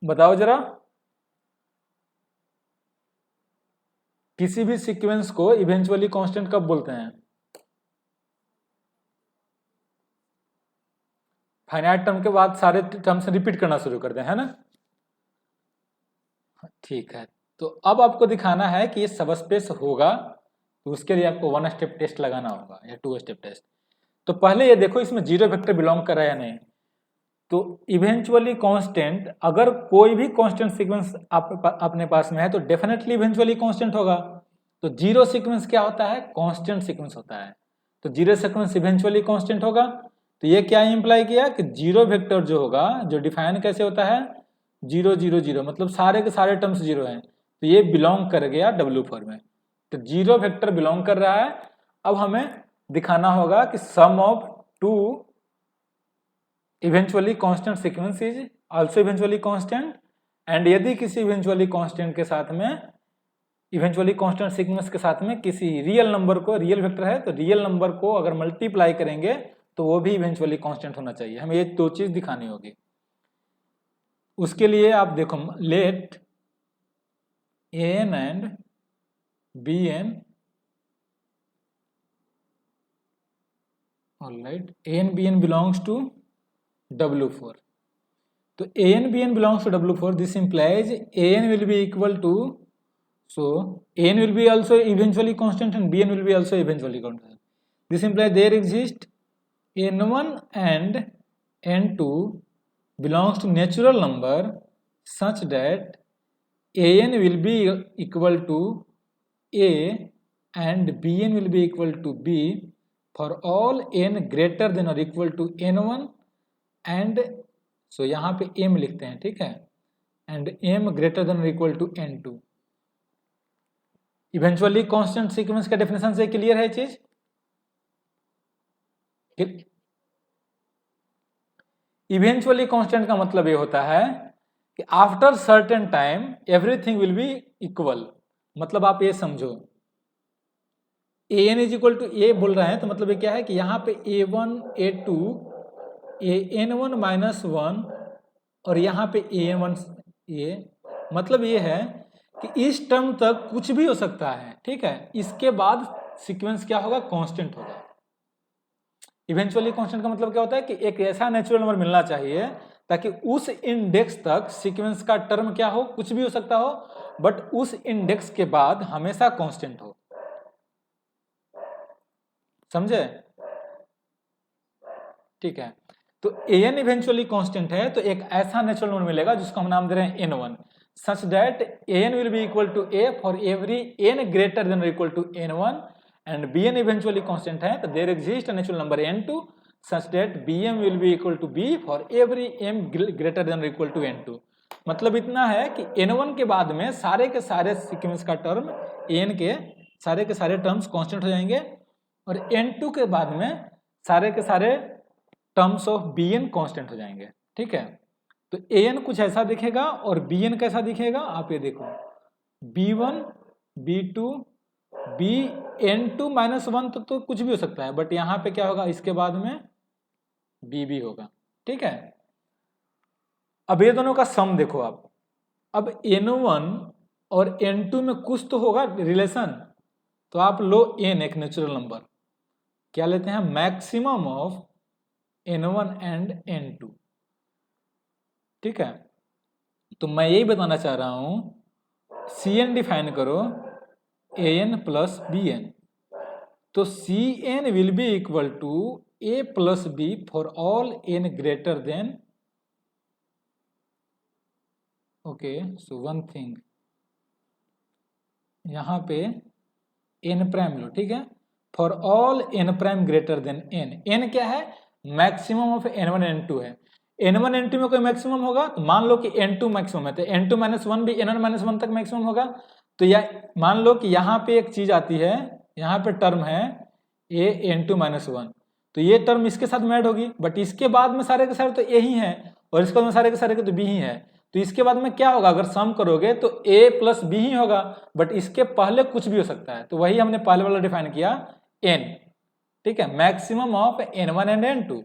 बताओ जरा। किसी भी सीक्वेंस को इवेंचुअली कांस्टेंट कब बोलते हैं? फाइनाइट टर्म के बाद सारे टर्म्स रिपीट करना शुरू कर दें, है ना। ठीक है, तो अब आपको दिखाना है कि ये सबस्पेस होगा, तो उसके लिए आपको 1 स्टेप टेस्ट लगाना होगा या 2 स्टेप टेस्ट। तो पहले ये देखो इसमें जीरो वेक्टर बिलोंग कर रहा है या नहीं। तो इवेंचुअली कांस्टेंट, अगर कोई भी कांस्टेंट सीक्वेंस अपने पास में है तो डेफिनेटली इवेंचुअली कांस्टेंट होगा। तो जीरो सीक्वेंस क्या होता है? कांस्टेंट सीक्वेंस होता है। तो जीरो सीक्वेंस इवेंचुअली कांस्टेंट होगा। तो ये क्या इंप्लाई किया कि जीरो वेक्टर जो होगा, जो डिफाइन कैसे होता है, 0 0 0, मतलब सारे के सारे टर्म्स जीरो हैं, तो ये बिलोंग कर गया W4 में। तो जीरो वेक्टर बिलोंग कर रहा है। अब हमें दिखाना होगा कि sum of two eventually constant sequence is also eventually constant, and यदि किसी इवेंचुअली कांस्टेंट के साथ में, इवेंचुअली कांस्टेंट सीक्वेंस के साथ में किसी रियल नंबर को, रियल वेक्टर है तो रियल नंबर को अगर मल्टीप्लाई करेंगे तो वो भी इवेंचुअली कांस्टेंट होना चाहिए। हमें ये दो चीज दिखानी होगी। उसके लिए आप देखो, let an and bn, alright, an bn belongs to W4. तो an bn belongs to W4. This implies an will be equal to, so an will be also eventually constant and bn will be also eventually constant. This implies there exist n1 and n2 belongs to natural number such that an will be equal to a and bn will be equal to b for all n greater than or equal to n1 and सो यहाँ पे m लिखते हैं, ठीक है, एंड m ग्रेटर देन और equal to n2। Eventually constant sequence का डेफिनेशन से क्लियर है चीज? इवेंचुअली कांस्टेंट का मतलब ये होता है कि after certain time everything will be equal. मतलब आप ये समझो, an is equal to a बोल रहे हैं तो मतलब ये क्या है कि यहाँ पे a1 a2 an1 माइनस 1 और यहाँ पे an1 a, मतलब ये है कि इस टर्म तक कुछ भी हो सकता है, ठीक है। इसके बाद सीक्वेंस क्या होगा? कांस्टेंट होगा। इवेंचुअली कांस्टेंट का मतलब क्या होता है कि एक ऐसा नेचुरल नंबर मिलना चाहिए ताकि उस इंडेक्स तक सीक्वेंस का टर्म क्या हो, कुछ भी हो सकता हो, बट उस इंडेक्स के बाद हमेशा कांस्टेंट हो। समझे? ठीक है, तो an इवेंचुअली कांस्टेंट है तो एक ऐसा नेचुरल नंबर मिलेगा जिसको हम नाम दे रहे हैं n1, such that an will be equal to a for every n greater than or equal to n1 and bn eventually constant है तो there exists a natural number n2 such that bm will be equal to b for every m greater than or equal to n2। मतलब इतना है कि n1 के बाद में सारे के सारे सीक्वेंस का टर्म n के सारे टर्म्स कांस्टेंट हो जाएंगे और n2 के बाद में सारे के सारे टर्म्स ऑफ bn कांस्टेंट हो जाएंगे, ठीक है। तो an कुछ ऐसा दिखेगा और bn कैसा दिखेगा, आप ये देखो, b1 b2 bn2 माइनस 1 तो कुछ भी हो सकता है, बट यहाँ पे क्या होगा, इसके बाद में bb होगा, ठीक है। अब ये दोनों का सम देखो आप, अब n1 और n2 में कुछ तो होगा रिलेशन, तो आप लो n एक नेचुरल नंबर, क्या लेते हैं, maximum of n1 and n2, ठीक है। तो मैं यही बताना चाह रहा हूं, Cn डिफाइन करो an प्लस bn, तो Cn will be equal to a plus b for all n greater than, okay. So one thing, यहां पे एन प्राइम लो, ठीक है। For all n prime greater than n, n क्या है, मैक्सिमम ऑफ n1 n2 है। n1 n2 में कोई मैक्सिमम होगा तो मान लो कि n2 मैक्सिमम है तो n2 माइनस वन भी n1 माइनस वन तक मैक्सिमम होगा। तो या मान लो कि यहाँ पे एक चीज आती है, यहाँ पे टर्म है a n2 माइनस वन, तो ये टर्म इसके साथ में ऐड होगी, बट इसके बाद में सारे के सारे तो a ही है और इसके बाद में सारे के सारे तो b ही है। तो इसके बाद में क्या होगा, अगर सम करोगे तो a प्लस b ही होगा, बट इसके पहले कुछ भी हो सकता है। तो वही हमने पहले वाला डिफाइन किया n, ठीक है, maximum of n1 and n2।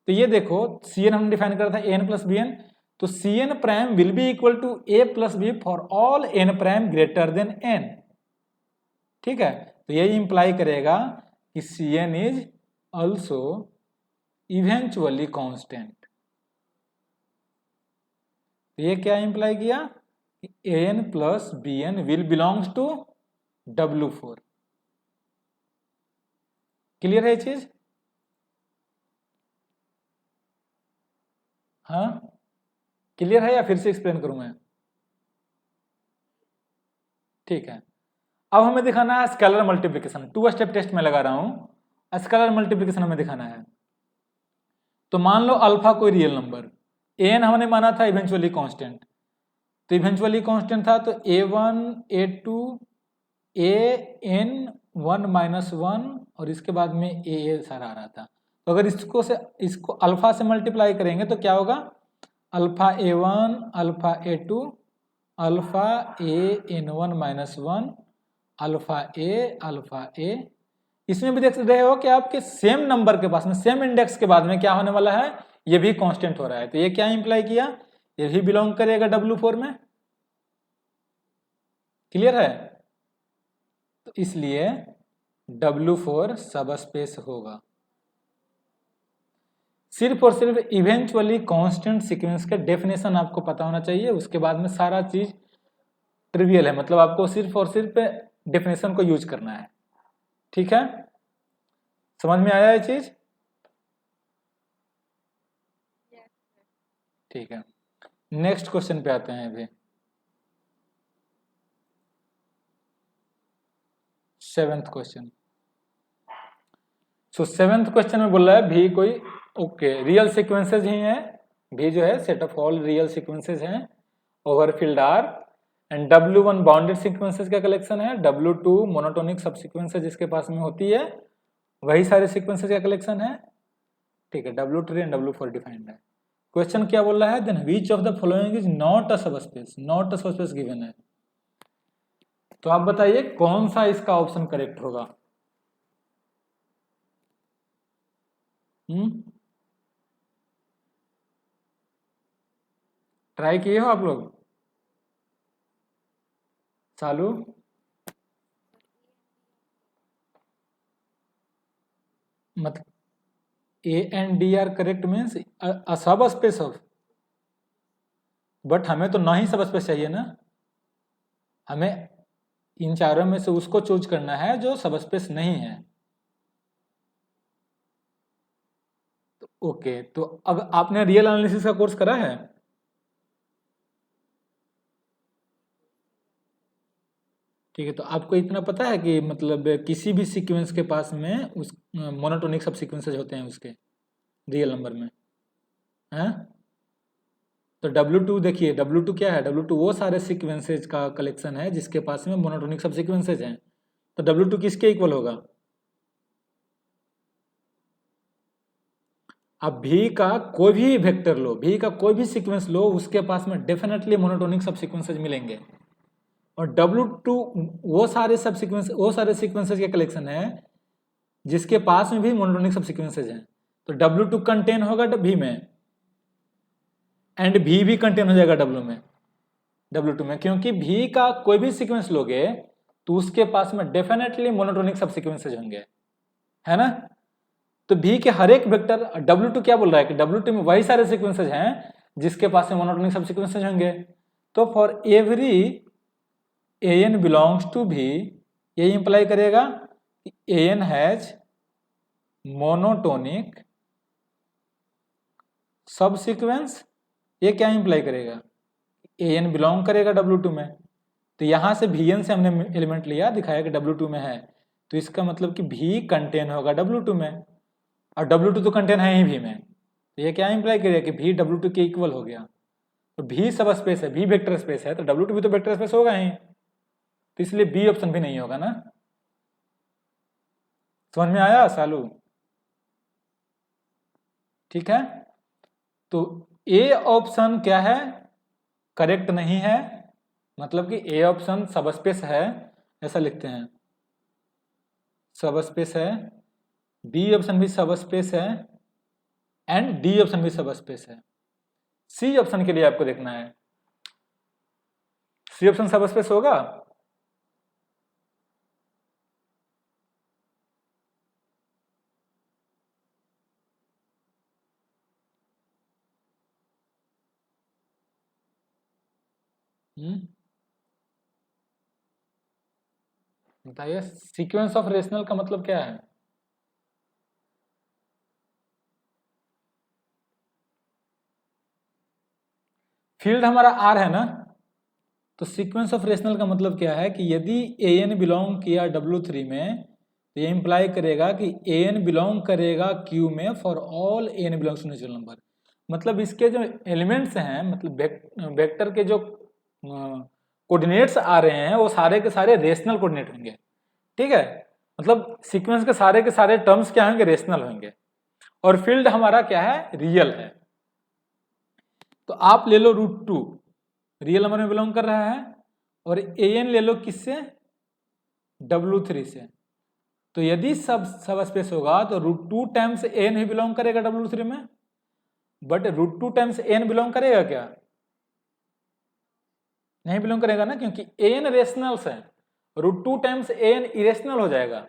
तो ये देखो Cn हमने डिफाइन करा था n प्लस bn, तो Cn prime will be equal to a plus b for all n prime greater than n, ठीक है। तो ये इंप्लाई करेगा कि Cn is also eventually constant. तो ये क्या इंप्लाई किया कि an plus bn will belongs to W4। Clear है ये चीज? हाँ क्लियर है या फिर से एक्सप्लेन करूं मैं? ठीक है, अब हमें दिखाना है स्केलर मल्टीप्लिकेशन। 2 स्टेप टेस्ट में लगा रहा हूं, स्केलर मल्टीप्लिकेशन हमें दिखाना है। तो मान लो अल्फा कोई रियल नंबर, एन हमने माना था इवेंचुअली कांस्टेंट, तो इवेंचुअली कांस्टेंट था तो a1 a2 an1 minus one और इसके बाद में a सारा आ रहा था। तो अगर इसको अल्फा से मल्टीप्लाई करेंगे तो क्या होगा, alpha a1 alpha a2 alpha an1 minus one alpha a। इसमें भी देख रहे हो कि आपके सेम नंबर के पास में सेम इंडेक्स के बाद में क्या होने वाला है, ये भी कांस्टेंट हो रहा है। तो ये क्या इंप्लाई किया, ये भी बिलोंग करेगा W4 में। क्लियर है? तो इसलिए W4 सब स्पेस होगा। सिर्फ और सिर्फ इवेंचुअली कांस्टेंट सीक्वेंस का डेफिनेशन आपको पता होना चाहिए, उसके बाद में सारा चीज ट्रिवियल है, मतलब आपको सिर्फ और सिर्फ डेफिनेशन को यूज करना है। ठीक है, समझ में आया ये चीज? ठीक है, नेक्स्ट क्वेश्चन पे आते हैं। अभी 7th क्वेश्चन। सो 7th क्वेश्चन में बोल रहा है भी कोई रियल सीक्वेंसेस ही हैं, भी जो है set of all real sequences हैं over field R, and W1 bounded sequences का कलेक्शन है, W2 मोनोटोनिक सब सीक्वेंसेस जिसके पास में होती है वही सारे सीक्वेंसेस का कलेक्शन है। ठीक है, W3 एंड W4 डिफाइंड है। क्वेश्चन क्या बोल रहा है, then which of the following is not a subspace, not a subspace given है। तो आप बताइए कौन सा इसका ऑप्शन करेक्ट होगा? ट्राई किए हो आप लोग? चालू मतलब A and D are correct means subspace of, but हमें तो नहीं सब स्पेस चाहिए ना, हमें इन चारों में से उसको चूज करना है जो सब स्पेस नहीं है। तो ओके, तो अब आपने रियल एनालिसिस का कोर्स करा है? ठीक है, तो आपको इतना पता है कि मतलब किसी भी सीक्वेंस के पास में उस मोनोटोनिक सब सीक्वेंसेज होते हैं उसके रियल नंबर में, हैं? तो W2 देखिए, W2 क्या है, W2 वो सारे सीक्वेंसेज का कलेक्शन है जिसके पास में मोनोटोनिक सब सीक्वेंसेज हैं। तो W2 किसके इक्वल होगा? अब V का कोई भी वेक्टर लो, V का कोई भी सीक्वेंस लो, उसके पास में डेफिनेटली मोनोटोनिक सब सीक्वेंसेज मिलेंगे। और W2 वो सारे सब सीक्वेंस, वो सारे सीक्वेंसेज के कलेक्शन है जिसके पास में भी मोनोटोनिक सब सीक्वेंसेज हैं। तो W2 कंटेन होगा V में, एंड V भी कंटेन हो जाएगा W2 में, क्योंकि V का कोई भी सीक्वेंस लोगे तो उसके पास में डेफिनेटली मोनोटोनिक सब सीक्वेंसेज होंगे, है ना? तो V के हर एक वेक्टर, W2 क्या बोल रहा है कि W2 में वही सारे सीक्वेंसेज हैं जिसके पास में मोनोटोनिक सब सीक्वेंसेज होंगे। तो for every an belongs to V, ये इंप्लाई करेगा कि an has monotonic subsequence. ये क्या इंप्लाई करेगा, an बिलोंग करेगा W2 में, तो यहाँ से Vn से हमने एलिमेंट लिया, दिखाया कि W2 में है, तो इसका मतलब कि V कंटेन होगा W2 में, और W2 तो कंटेन है ही V में, तो ये क्या इंप्लाई करेगा कि V W2 के इक्वल हो गया। तो V सब स्पेस है, V वेक्टर स्पेस है, तो W2 भी तो वेक्टर स्पेस होगा ही, तो इसलिए B ऑप्शन भी नहीं होगा ना। समझ में आया सालू? ठीक है, तो A ऑप्शन क्या है, करेक्ट नहीं है, मतलब कि A ऑप्शन सबस्पेस है, ऐसा लिखते हैं, सबस्पेस है, B ऑप्शन भी सबस्पेस है, एंड D ऑप्शन भी सबस्पेस है। C ऑप्शन के लिए आपको देखना है, C ऑप्शन सबस्पेस होगा? बताइए, सीक्वेंस ऑफ रेशनल का मतलब क्या है? फील्ड हमारा R है ना, तो सीक्वेंस ऑफ रेशनल का मतलब क्या है कि यदि an बिलोंग किया W3 में, तो ये इंप्लाई करेगा कि an बिलोंग करेगा Q में for all an belongs to natural number. मतलब इसके जो एलिमेंट्स हैं, मतलब वेक्टर के जो कोऑर्डिनेट्स आ रहे हैं, वो सारे के सारे रेशनल कोऑर्डिनेट होंगे। ठीक है, मतलब सीक्वेंस के सारे टर्म्स क्या होंगे, रेशनल होंगे, और फील्ड हमारा क्या है, रियल है। तो आप ले लो √2, रियल नंबर में बिलोंग कर रहा है, और an ले लो किससे, W3 से। तो यदि सब स्पेस होगा तो √2 टाइम्स an ही बिलोंग करेगा W3 में, बट √2 टाइम्स n बिलोंग करेगा क्या, नहीं बिलोंग करेगा ना, क्योंकि an रेशनल्स है, √2 टाइम्स an इरेशनल हो जाएगा।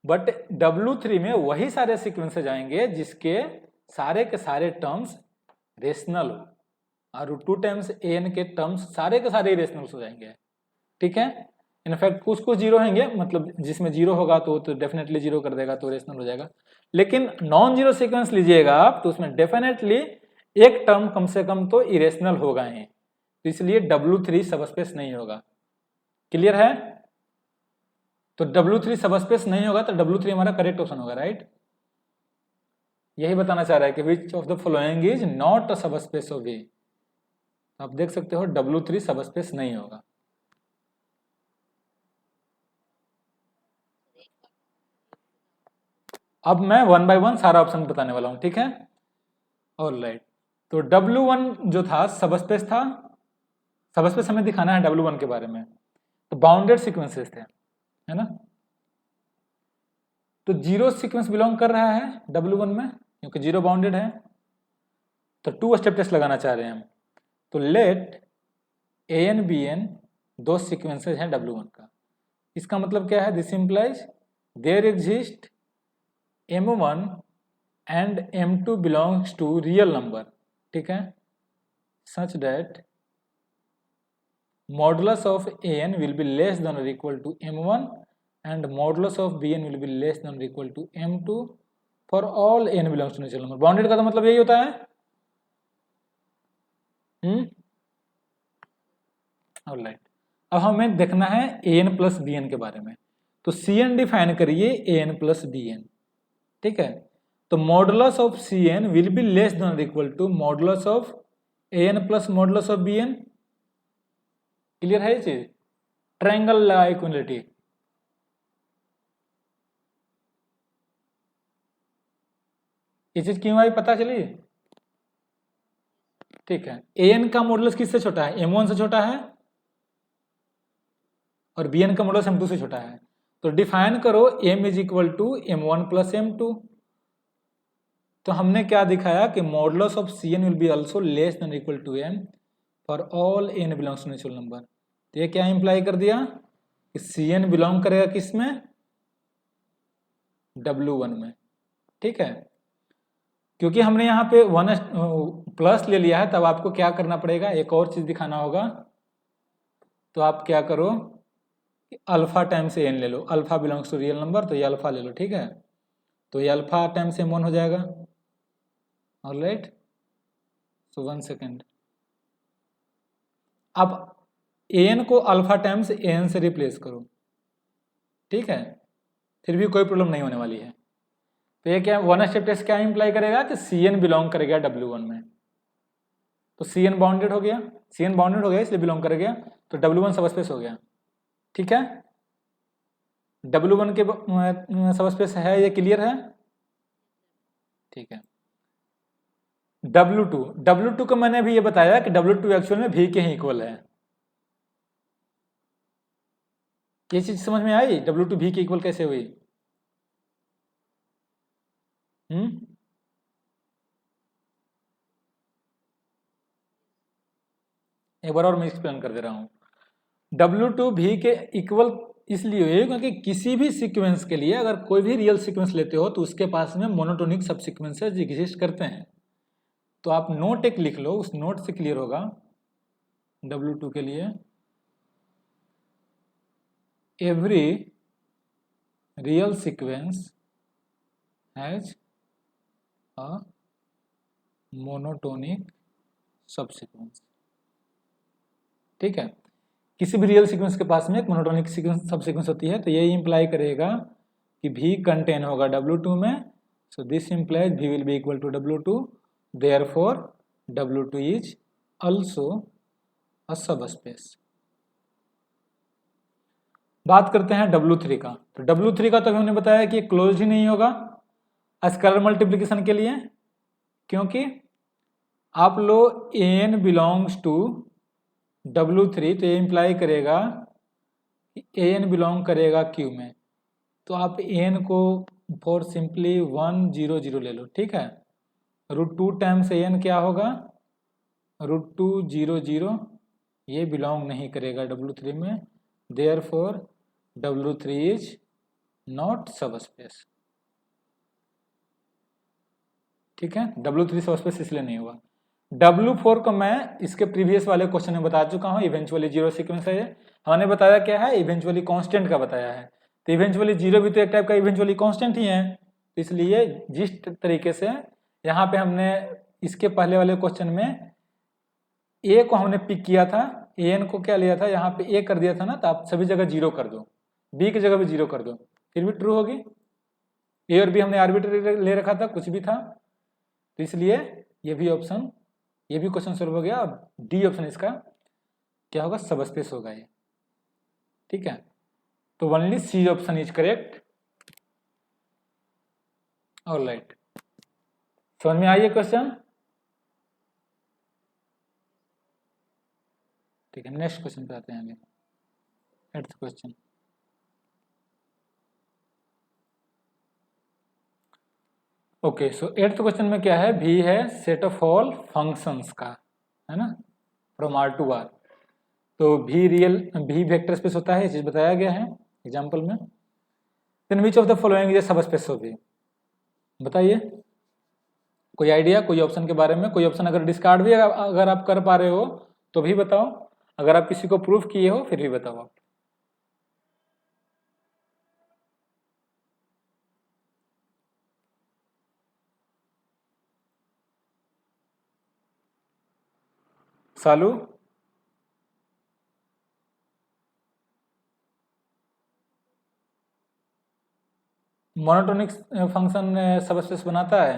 बट W3 में वही सारे सीक्वेंस जाएंगे जिसके सारे के सारे टर्म्स रेशनल हो, और √2 टाइम्स an के टर्म्स सारे के सारे इरेशनल्स हो जाएंगे। ठीक है, इनफैक्ट कुछ कुछ जीरो होंगे, मतलब जिसमें जीरो होगा तो डेफिनेटली जीरो कर देगा, तो रेशनल हो जाएगा। लेकिन नॉन जीरो सीक्वेंस लीजिएगा आप, तो उसमें डेफिनेटली एक टर्म कम से कम तो इरेशनल होगा ही, तो इसलिए W3 सबस्पेस नहीं होगा। क्लियर है? तो W3 सबस्पेस नहीं होगा, तो W3 हमारा करेक्ट ऑप्शन होगा, राइट। यही बताना चाह रहा है कि विच of the following is not a subspace of V। आप देख सकते हो W3 सबस्पेस नहीं होगा। अब मैं 1 बाय 1 सारा ऑप्शन बताने वाला हूं, ठीक है। ऑलराइट, तो W1 जो था सबस्पेस था, सबस्पेस हमें दिखाना है W1 के बारे में, तो बाउंडेड सीक्वेंसेस थे, है ना। तो जीरो सीक्वेंस बिलोंग कर रहा है W1 में, क्योंकि जीरो बाउंडेड है, तो 2 स्टेप टेस्ट लगाना चाह रहे हैं हम। तो लेट an bn दो सीक्वेंसेज हैं W1 का, इसका मतलब क्या है, this implies there exist m1 and m2 belongs to real number, ठीक है, such that modulus of an will be less than or equal to m1 and modulus of bn will be less than or equal to m2 for all n belongs to natural number। Bounded का तो मतलब यही होता है। ऑलराइट, अब हमें देखना है an प्लस bn के बारे में, तो cn डिफाइन करिए an प्लस bn, ठीक है। तो modulus of cn will be less than और equal to modulus of an plus modulus of bn। Clear है ये चीज, ट्रायंगल इक्विलिटी। ये चीज क्यों आई पता चली, ठीक है। an का मॉडुलस किससे छोटा है, m1 से छोटा है, और bn का मॉडुलस m2 से छोटा है, तो डिफाइन करो m is equal to m1 plus m2। तो हमने क्या दिखाया कि modulus of cn will be also less than equal to m for all n belongs to natural number. तो ये क्या इंप्लाई कर दिया कि cn बिलोंग करेगा किस में, W1 में, ठीक है। क्योंकि हमने यहाँ पे 1 प्लस ले लिया है, तब आपको क्या करना पड़ेगा, एक और चीज दिखाना होगा। तो आप क्या करो, अल्फा टाइम्स n ले लो, alpha belongs to real number, तो ये अल्फा ले लो, ठीक है। तो ये अल्फा टाइम्स m1 हो जाएगा। ऑलराइट, सो 1 सेकेंड। अब an को अल्फा टाइम्स an से रिप्लेस करो, ठीक है, फिर भी कोई प्रॉब्लम नहीं होने वाली है। तो ये क्या वन स्टेप टेस्ट क्या इंप्लाई करेगा कि Cn बिलोंग करेगा W1 में, तो Cn बाउंडेड हो गया, Cn बाउंडेड हो गया इसलिए बिलोंग कर गया, तो W1 सबस्पेस हो गया, ठीक है। W1 के सबस्पेस है, ये क्लियर है, ठीक है। W2 को मैंने अभी ये बताया कि W2 एक्चुअल में V के ही इक्वल है, ये चीज समझ में आई, W2 V के इक्वल कैसे हुई? एक बार और मैं एक्सप्लेन कर दे रहा हूँ। W2 V के इक्वल इसलिए हुई क्योंकि किसी भी सीक्वेंस के लिए अगर कोई भी रियल सीक्वेंस लेते हो तो उसके पास में मोनोटोनिक सब सीक्वेंसेस एग्जिस्ट करते हैं। तो आप नोट एक लिख लो, उस नोट से क्लियर होगा W2 के लिए, every real sequence has a monotonic सब सीक्वेंस, ठीक है। किसी भी रियल सीक्वेंस के पास में एक मोनोटोनिक सीक्वेंस सब सीक्वेंस होती है, तो ये इंप्लाई करेगा कि V कंटेन होगा W2 में, so this implies V will be equal to W2, therefore W2 is also a subspace. बात करते हैं W3 का, तो W3 का तो हमने बताया कि क्लोज ही नहीं होगा स्केलर मल्टीप्लिकेशन के लिए, क्योंकि आप लो an बिलोंग्स टू W3, तो ये इंप्लाई करेगा कि an बिलोंग करेगा Q में, तो आप an को फॉर सिंपली 1 0 0 ले लो, ठीक है। √2 टाइम्स an क्या होगा, √2 0 0, ये बिलोंग नहीं करेगा W3 में, therefore W3 is not subspace, ठीक है। W3 सबस्पेस इसलिए नहीं हुआ। W4 को मैं इसके प्रीवियस वाले क्वेश्चन में बता चुका हूँ, इवेंचुअली जीरो सीक्वेंस है ये, हमने बताया क्या है, इवेंचुअली कांस्टेंट का बताया है, तो इवेंचुअली जीरो भी तो एक टाइप का इवेंचुअली कांस्टेंट ही है, तो इसलिए जिस तरीके से यहाँ पे हमने इसके पहले वाले क्वेश्चन में ए को हमने पिक किया था, an को क्या लिया था, यहाँ पे ए कर दिया था ना, तो आप सभी जगह जीरो कर दो, बी की जगह भी जीरो कर दो, फिर भी ट्रू होगी। ए और बी हमने आर्बिट्रेरी ले रखा था, कुछ भी था, तो इसलिए ये भी ऑप्शन, ये भी क्वेश्चन सॉल्व हो गया। अब डी ऑप्शन इसका क्या होगा, सबस्पेस होगा ये, ठीक है। तो only C option is correct. Alright, समझ में आइए क्वेश्चन, ठीक है। नेक्स्ट क्वेश्चन पे आते हैं आगे, 8th क्वेश्चन। ओके, सो 8th क्वेश्चन में क्या है, भी है सेट ऑफ ऑल फंक्शंस का, है ना, फ्रॉम R to R, तो भी वेक्टर स्पेस होता है, ये चीज बताया गया है एग्जांपल में। Then which of the following is subspace of भी, बताइए कोई आइडिया, कोई ऑप्शन के बारे में, कोई ऑप्शन अगर डिस्कार्ड भी अगर आप कर पा रहे हो तो भी बताओ, अगर आप किसी को प्रूफ किए हो फिर भी बताओ आप। सालू, मोनोटोनिक फंक्शन सबस्पेस बनाता है?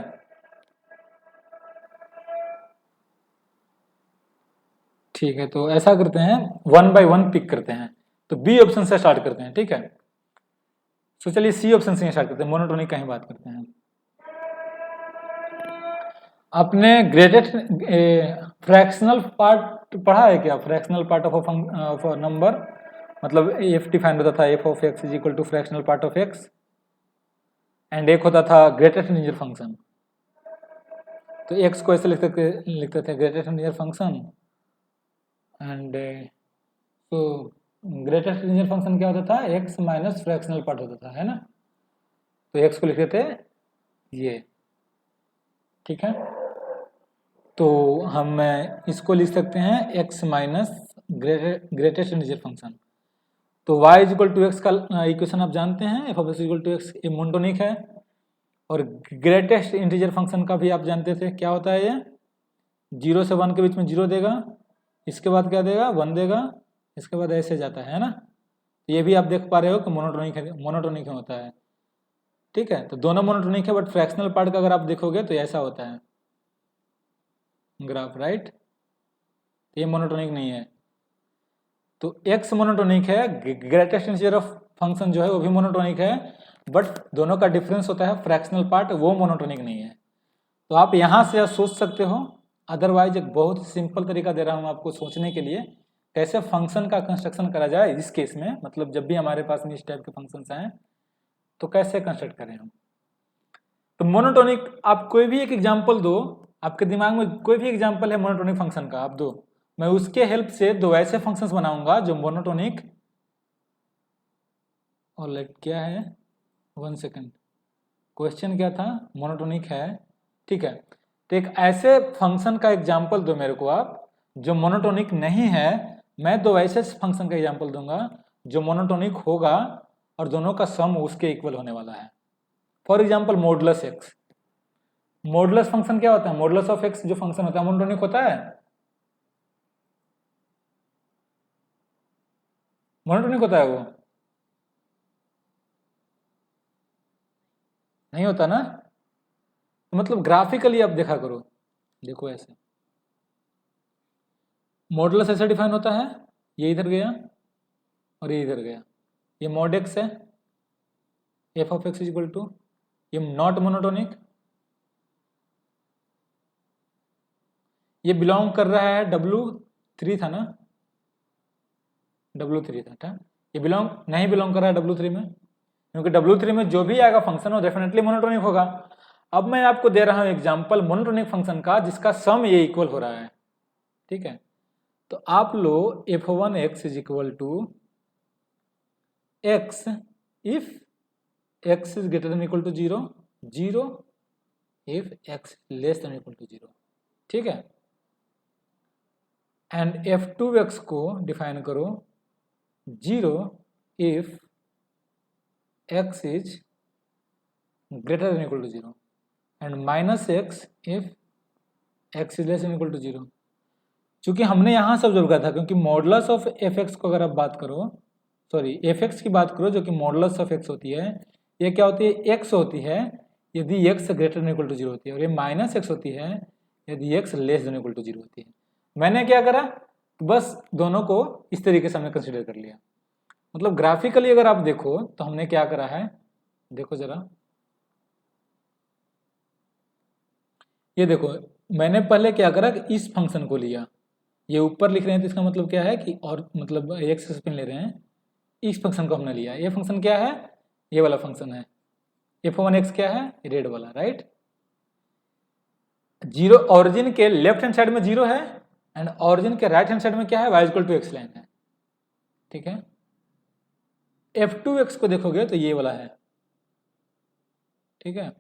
ठीक है, तो ऐसा करते हैं, 1 by 1 पिक करते हैं, तो बी ऑप्शन से स्टार्ट करते हैं, ठीक है। तो चलिए सी ऑप्शन से स्टार्ट करते हैं, मोनोटोनिक का ही बात करते हैं। आपने ग्रेटेस्ट फ्रैक्शनल पार्ट पढ़ा है क्या, fractional part of a number, मतलब एफ डिफाइन होता था f of x is equal to fractional part of x, and एक होता था ग्रेटेस्ट इंटीजर फंक्शन, तो एक्स को ऐसे लिखते थे ग्रेटेस्ट इंटीजर फंक्शन, एंड तो ग्रेटेस्ट इंटीजर फंक्शन क्या होता था, एक्स माइनस फ्रैक्शनल पार्ट होता था, है ना, तो एक्स को लिखते थे ये, ठीक है। तो हम इसको लिख सकते हैं x minus greatest integer function, तो y is equal to x का इक्वेशन आप जानते हैं, f of x equal to x ये मोनोटोनिक है, और ग्रेटेस्ट इंटीजर फंक्शन का भी आप जानते थे क्या होता है, ये 0 से 1 के बीच में 0 देगा, इसके बाद क्या देगा 1 देगा, इसके बाद ऐसे जाता है ना। ये भी आप देख पा रहे हो कि मोनोटोनिक होता है, ठीक है। तो दोनों मोनोटोनिक है, बट फ्रैक्शनल पार्ट का अगर आप देखोगे तो ऐसा होता है ग्राफ, राइट। ये मोनोटोनिक नहीं है। तो एक्स मोनोटोनिक है, ग्रेटेस्ट इंटीजर ऑफ फंक्शन जो है वो भी मोनोटोनिक है, बट दोनों का डिफरेंस होता है फ्रैक्शनल पार्ट, वो मोनोटोनिक नहीं है। तो आप यहाँ से सोच सकते हो। अदरवाइज एक बहुत सिंपल तरीका दे रहा हूँ आपको सोचने के लिए, कैसे फंक्शन का कंस्ट्रक्शन करा जाए इस केस में, मतलब जब भी हमारे पास में इस टाइप के फंक्शंस आए तो कैसे कंस्ट्रक्ट करें हम। तो मोनोटोनिक आप कोई भी एक एग्जांपल दो, आपके दिमाग में कोई भी एग्जांपल है मोनोटोनिक फंक्शन का आप दो, मैं उसके हेल्प से दो ऐसे फंक्शंस बनाऊंगा जो मोनोटोनिक, और लेट क्या है 1 सेकंड, क्वेश्चन क्या था, मोनोटोनिक है, ठीक है। तो एक ऐसे फंक्शन का एग्जांपल दो मेरे को आप जो मोनोटोनिक नहीं है, मैं दो ऐसे फंक्शन का एग्जांपल दूंगा जो मोनोटोनिक होगा और दोनों का सम उसके इक्वल होने वाला है। For example modulus x. Modulus function क्या होता है, मॉडुलस ऑफ एक्स जो फंक्शन होता है मोनोटोनिक होता है, मोनोटोनिक होता है वो, नहीं होता ना। तो मतलब ग्राफिकली आप देखा करो, देखो ऐसे मॉडुलस ऐसे डिफाइन होता है, ये इधर गया और ये इधर गया, ये मॉड एक्स है, f of x is equal to, ये नॉट मोनोटोनिक, ये बिलोंग कर रहा है W3 था ना, W3 था, ये बिलोंग नहीं बिलोंग कर रहा है W3 में, क्योंकि W3 में जो भी आएगा फंक्शन वो डेफिनेटली मोनोटोनिक होगा। अब मैं आपको दे रहा हूं एग्जांपल मोनोटोनिक फंक्शन का जिसका सम ये इक्वल हो रहा है, ठीक है। तो आप लो f1x is equal to x if x is greater than equal to 0, 0 if x less than equal to 0, ठीक है। एंड f2x को डिफाइन करो 0 if x is greater than equal to 0 and minus x if x is less than equal to 0। चूंकि हमने यहां सब जोड़ था, क्योंकि मॉडुलस ऑफ fx को अगर आप बात करो, सॉरी fx की बात करो जो कि मॉडुलस ऑफ x होती है, ये क्या होती है, x होती है यदि x greater than equal to 0 होती है, और ये माइनस x होती है यदि x less than equal to 0 होती है। मैंने क्या करा, बस दोनों को इस तरीके से हमने कंसिडर कर लिया। मतलब ग्राफिकली अगर आप देखो तो हमने क्या करा है, देखो जरा, ये देखो मैंने पहले क्या करा कि इस फंक्शन को लिया, ये ऊपर लिख रहे हैं तो इसका मतलब क्या है कि, और मतलब एक्स स्पिन ले रहे हैं, इस फंक्शन को हमने लिया। ये फंक्शन क्या है, ये वाला फंक्शन है, f1x क्या है, रेड वाला, राइट। जीरो ऑरिजिन के लेफ्ट हैंड साइड में 0 है एंड ऑरिजिन के राइट हैंड साइड में क्या है, y equal to x line है, ठीक है। f2x को देखोगे तो ये वाला है, ठीक है।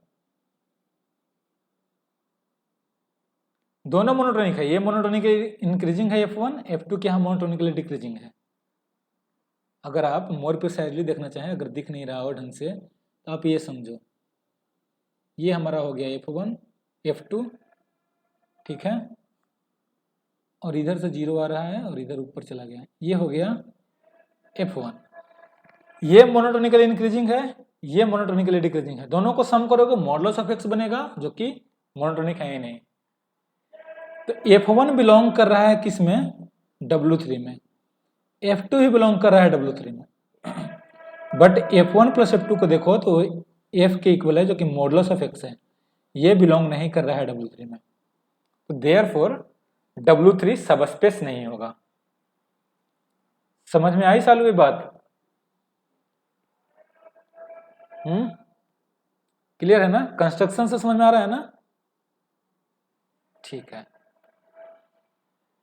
दोनों मोनोटोनिक है, ये मोनोटोनिकली इंक्रीजिंग है f1, f2 क्या है मोनोटोनिकली डिक्रीजिंग है। अगर आप मोर प्रिसाइजली देखना चाहें, अगर दिख नहीं रहा हो ढंग से तो आप ये समझो, ये हमारा हो गया f1 f2, ठीक है, और इधर से 0 आ रहा है और इधर ऊपर चला गया, ये हो गया f1। ये मोनोटोनिकली इंक्रीजिंग है, ये मोनोटोनिकली डिक्रीजिंग है, दोनों को सम करोगे मॉडुलस ऑफ एक्स बनेगा जो कि मोनोटोनिक है ही नहीं। तो f1 बिलोंग कर रहा है किस में, W3 में, f2 ही बिलोंग कर रहा है W3 में, बट f1 प्लस f2 को देखो तो f के इक्वल है जो कि मॉडुलस ऑफ एक्स है, ये बिलोंग नहीं कर रहा है W3 में, तो देयरफॉर W3 सबस्पेस नहीं होगा। समझ में आई सालू ये बात, क्लियर है ना, कंस्ट्रक्शन से समझ में आ रहा है ना, ठीक है।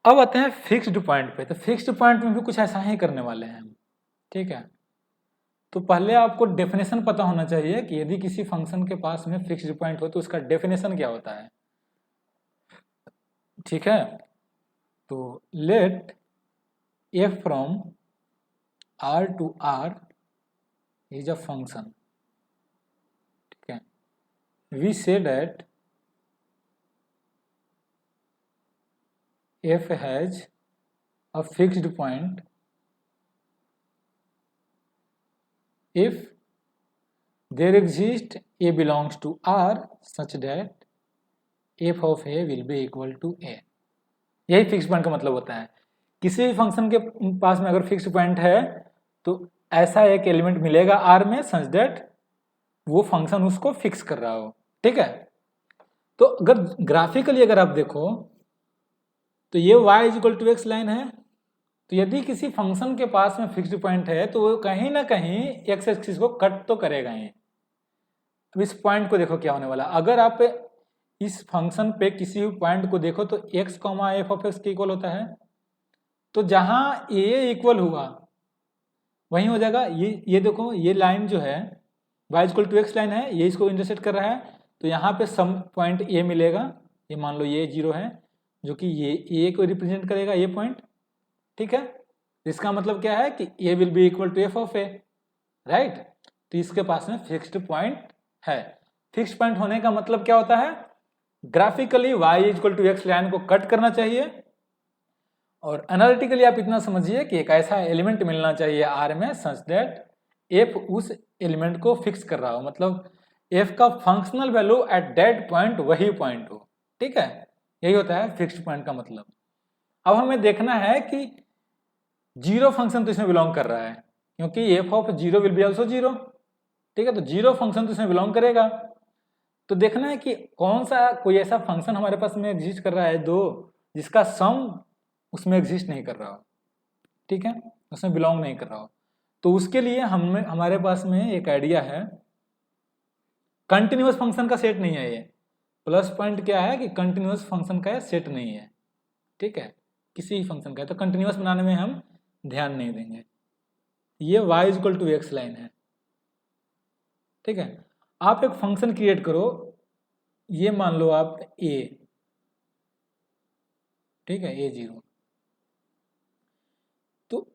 अब आते हैं फिक्स्ड पॉइंट पे, तो फिक्स्ड पॉइंट में भी कुछ ऐसा ही करने वाले हैं हम, ठीक है। तो पहले आपको डेफिनेशन पता होना चाहिए कि यदि किसी फंक्शन के पास में फिक्स्ड पॉइंट हो तो उसका डेफिनेशन क्या होता है, ठीक है। तो let f from r to r is a function, ठीक है। We say that f has a fixed point if there exist a belongs to R such that f of a will be equal to a. यही फिक्स पॉइंट का मतलब होता है। किसी भी फंक्शन के पास में अगर फिक्स पॉइंट है तो ऐसा एक एलिमेंट मिलेगा आर में सच दैट वो फंक्शन उसको फिक्स कर रहा हो। ठीक है, तो अगर ग्राफिकली अगर आप देखो तो ये y equal to x line है, तो यदि किसी फंक्शन के पास में फिक्स्ड पॉइंट है तो वो कहीं ना कहीं एक्स एक्सिस को कट तो करेगा ही। अब इस पॉइंट को देखो क्या होने वाला, अगर आप इस फंक्शन पे किसी भी पॉइंट को देखो तो x comma F of x के इक्वल होता है, तो जहां a इक्वल हुआ वहीं हो जाएगा। ये देखो ये लाइन जो है y equal to x line है, ये इसको इंटरसेक्ट कर रहा है, तो यहाँ पे सम पॉइंट a मिलेगा। ये मान लो ये 0 है जो कि ये a को रिप्रेजेंट करेगा ये पॉइंट। ठीक है, इसका मतलब क्या है कि a will be equal to f of a, right. तो इसके पास में फिक्स्ड पॉइंट है। फिक्स्ड पॉइंट होने का मतलब क्या होता है, graphically y equal to x line को कट करना चाहिए, और एनालिटिकली आप इतना समझिए कि एक ऐसा एलिमेंट मिलना चाहिए आर में सच दैट एफ उस एलिमेंट को फिक्स कर रहा हो, मतलब एफ का functional value at that point वही पॉइंट हो। ठीक है, यही होता है फिक्स्ड पॉइंट का मतलब। अब हमें देखना है कि जीरो फंक्शन तो इसमें बिलोंग कर रहा है, क्योंकि F of zero will be also zero. ठीक है, तो जीरो फंक्शन तो इसमें बिलोंग करेगा। तो देखना है कि कौन सा कोई ऐसा फंक्शन हमारे पास में एग्जिस्ट कर रहा है दो जिसका सम उसमें एग्जिस्ट नहीं कर रहा हो। ठीक है, उसमें बिलोंग नहीं कर रहा हो। तो उसके लिए हमारे पास में एक आइडिया है, कंटिन्यूअस फंक्शन का सेट नहीं है ये। प्लस पॉइंट क्या है कि कंटिन्यूअस फंक्शन का सेट नहीं है। ठीक है, किसी भी फंक्शन का है, तो कंटिन्यूअस बनाने में हम ध्यान नहीं देंगे। ये y equal to x line है। ठीक है, आप एक फंक्शन क्रिएट करो, ये मान लो आप a, ठीक है, a0। तो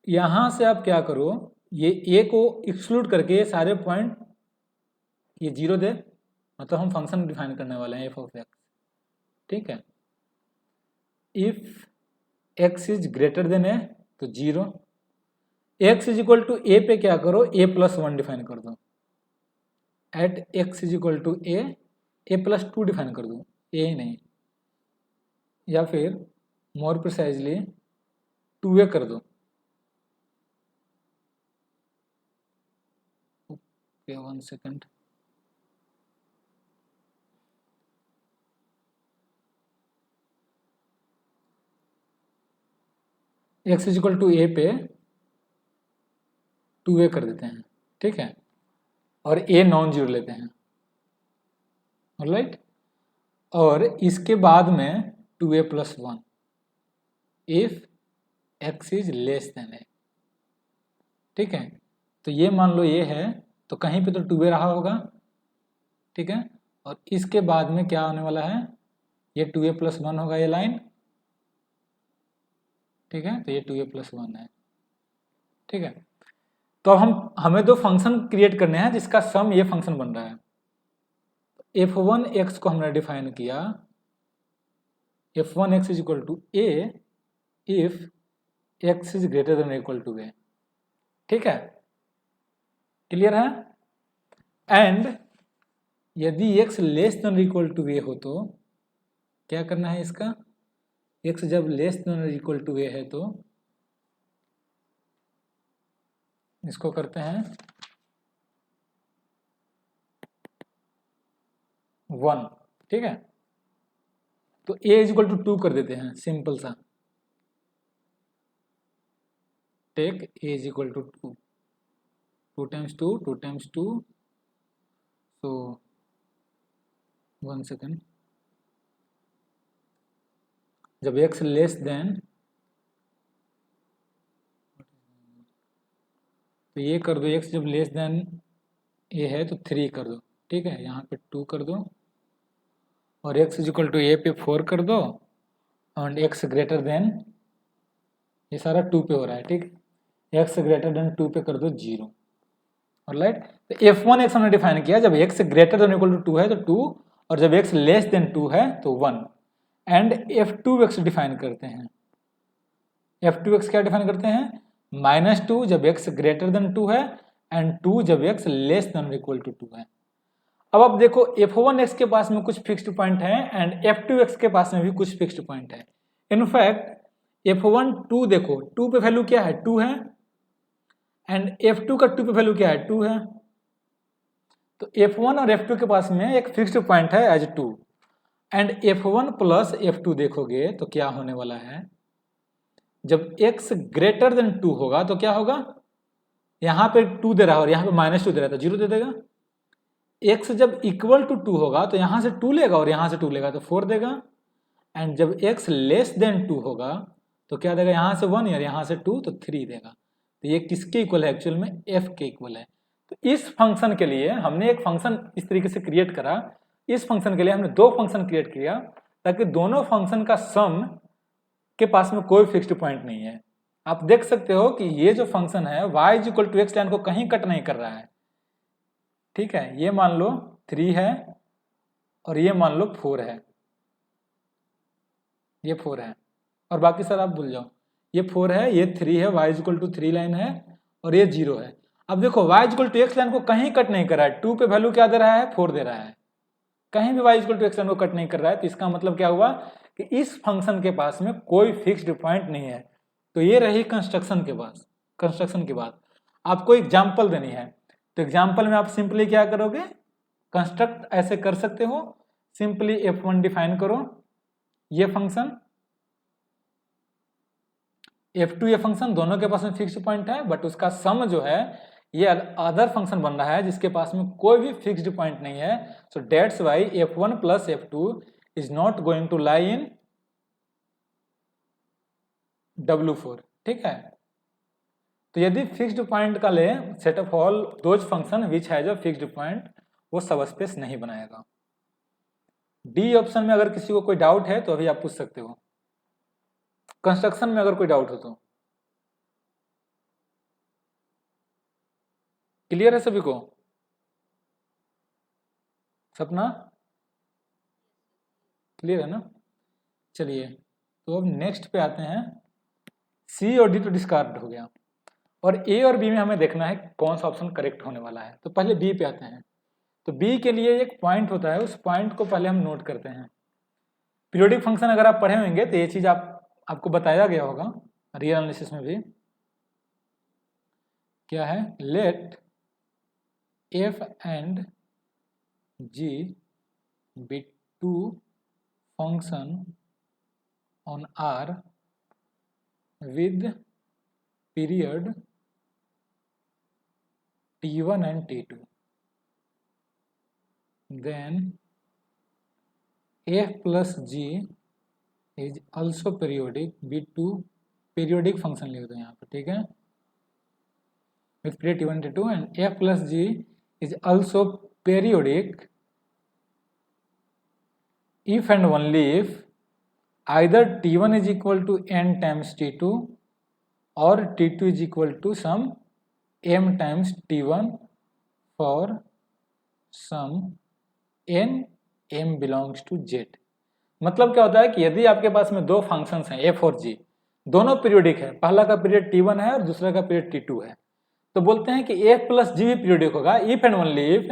यहां से आप क्या करो, ये a को एक्सक्लूड करके सारे पॉइंट ये 0 दे, मतलब हम फंक्शन डिफाइन करने वाले हैं एफ ऑफ एक्स। ठीक है, if x is greater than a तो 0, x is equal to a पे क्या करो a प्लस 1 डिफाइन कर दो, at x is equal to a plus 2 define कर दो, a ही नहीं, या फिर मोर प्रिसाइजली 2a कर दो। Okay, 1 second, x is equal to a पे 2a कर देते हैं। ठीक है, और a नॉन जीरो लेते हैं, ऑलराइट। और इसके बाद में 2a plus 1 if x is less than a. ठीक है, तो ये मान लो ये है, तो कहीं पे तो 2a रहा होगा। ठीक है, और इसके बाद में क्या होने वाला है, ये 2a प्लस 1 होगा ये लाइन। ठीक है, तो ये 2a प्लस 1 है। ठीक है, तो अब हमें दो फंक्शन क्रिएट करने हैं जिसका सम ये फंक्शन बन रहा है। f1x को हमने डिफाइन किया, f1x is equal to a if x is greater than equal to a। ठीक है, क्लियर है। एंड यदि x less than equal to a हो तो क्या करना है इसका, x जब less than equal to a है तो इसको करते हैं 1। ठीक है, तो a इज इक्वल टू 2 कर देते हैं, सिंपल सा। Take a is equal to 2, 2 times 2, 2 times 2, so 1 second, जब x लेस देन, तो ये कर दो, x जब लेस देन a है तो 3 कर दो। ठीक है, यहाँ पे 2 कर दो, और x is equal to a पे 4 कर दो, और x ग्रेटर देन, ये सारा 2 पे हो रहा है। ठीक, x ग्रेटर देन 2 पे कर दो 0, ऑलराइट। तो f1x हमने डिफाइन किया, जब x greater than equal to 2 है तो 2, और जब x लेस देन 2 है तो 1। एंड f2x डिफाइन करते हैं, f2x क्या डिफाइन करते हैं, -2 जब x ग्रेटर देन 2 है, एंड 2 जब x less than equal to 2 है। अब आप देखो f1x के पास में कुछ फिक्स्ड पॉइंट है एंड f2x के पास में भी कुछ फिक्स्ड पॉइंट है। इनफैक्ट f1 2 देखो 2 पे वैल्यू क्या है 2 है एंड f2 का 2 पे वैल्यू क्या है 2 है। तो f1 और f2 के पास में एक फिक्स्ड पॉइंट है as 2 and f1 plus f2 देखोगे तो क्या होने वाला है, जब x ग्रेटर देन 2 होगा तो क्या होगा, यहां पे 2 दे रहा है और यहां पे -2 दे रहा है तो 0 दे देगा। x जब इक्वल टू 2 होगा तो यहां से 2 लेगा और यहां से 2 लेगा तो 4 देगा एंड जब x लेस देन 2 होगा तो क्या देगा, यहां से 1 और यहां से 2 तो 3 देगा। तो ये किसके इक्वल है, एक्चुअल में f के इक्वल है। तो इस फंक्शन के लिए हमने एक फंक्शन इस तरीके से क्रिएट करा, इस फंक्शन के लिए हमने दो फंक्शन क्रिएट किया ताकि दोनों फंक्शन का सम के पास में कोई फिक्स्ड पॉइंट नहीं है। आप देख सकते हो कि ये जो फंक्शन है y equal to x line को कहीं कट नहीं कर रहा है, ठीक है। ये मान लो 3 है और ये मान लो 4 है, ये 4 है और बाकी सर आप भूल जाओ, ये 4 है, ये 3 है, y इक्वल टू 3 लाइन है और ये 0 है। अब देखो y equal to x line को कहीं कट नहीं कर रहा है, 2 पे वैल्यू क्या दे रहा है 4 दे रहा है, कहीं भी y equal to x line को कट नहीं कर रहा है। तो इसका मतलब क्या हुआ कि इस फंक्शन के पास में कोई फिक्स्ड पॉइंट नहीं है। तो ये रही कंस्ट्रक्शन के बाद। कंस्ट्रक्शन के बाद आपको एग्जाम्पल देनी है, तो एग्जाम्पल में आप सिंपली क्या करोगे, कंस्ट्रक्ट ऐसे कर सकते हो, सिंपली f1 डिफाइन करो, ये फंक्शन f2 ये फंक्शन दोनों के पास में फिक्स्ड पॉइंट है बट उसका सम जो है ये अदर फंक्शन बन रहा है जिसके पास में कोई भी फिक्स्ड पॉइंट नहीं है। So that's why f1 plus f2 is not going to lie in W4, ठीक है। तो यदि फिक्स्ड पॉइंट का ले set of all those functions which has a fixed point, वो सब स्पेस नहीं बनाएगा। डी ऑप्शन में अगर किसी को कोई डाउट है तो अभी आप पूछ सकते हो, कंस्ट्रक्शन में अगर कोई डाउट हो तो। क्लियर है सभी को? सपना क्लियर है ना? चलिए तो अब नेक्स्ट पे आते हैं। सी और डी तो डिस्कार्ड हो गया और ए और बी में हमें देखना है कौन सा ऑप्शन करेक्ट होने वाला है। तो पहले बी पे आते हैं। तो बी के लिए एक पॉइंट होता है, उस पॉइंट को पहले हम नोट करते हैं। पीरियोडिक फंक्शन अगर आप पढ़े होंगे तो ये चीज आपको बताया गया होगा रियल एनालिसिस में भी। क्या है, let f and g be two function on R with period t1 and t2, then f plus g is also periodic, b2 periodic function लिख दो यहाँ पर, ठीक है, with period t1 t2 and f plus g is also periodic if and only if either t1 is equal to n times t2 or t2 is equal to some m times t1 for some n m belongs to z। मतलब क्या होता है कि यदि आपके पास में दो फंक्शंस हैं f और g, दोनों पीरियोडिक है, पहला का पीरियड t1 है और दूसरा का पीरियड t2 है, तो बोलते हैं कि f प्लस g भी पीरियोडिक होगा if and only if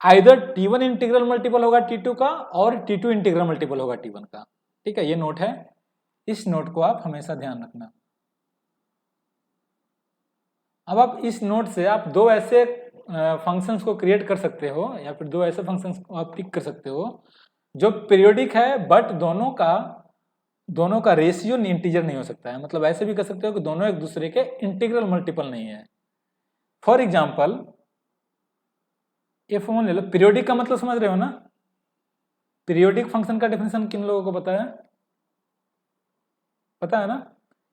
either t1 integral multiple होगा t2 का और t2 इंटीग्रल मल्टीपल होगा t1 का। ठीक है, ये नोट है, इस नोट को आप हमेशा ध्यान रखना। अब आप इस नोट से आप दो ऐसे फंक्शंस को क्रिएट कर सकते हो या फिर दो ऐसे फंक्शंस को आप पिक कर सकते हो जो पीरियोडिक है बट दोनों का रेशियो इंटीजर नहीं हो सकता है। मतलब ऐसे भी कर सकते हो कि दोनों एक दूसरे के इंटीग्रल मल्टीपल नहीं है। फॉर एग्जाम्पल f1 ले लो, पीरियोडिक का मतलब समझ रहे हो ना? पीरियोडिक फंक्शन का डेफिनेशन किन लोगों को पता है? पता है ना?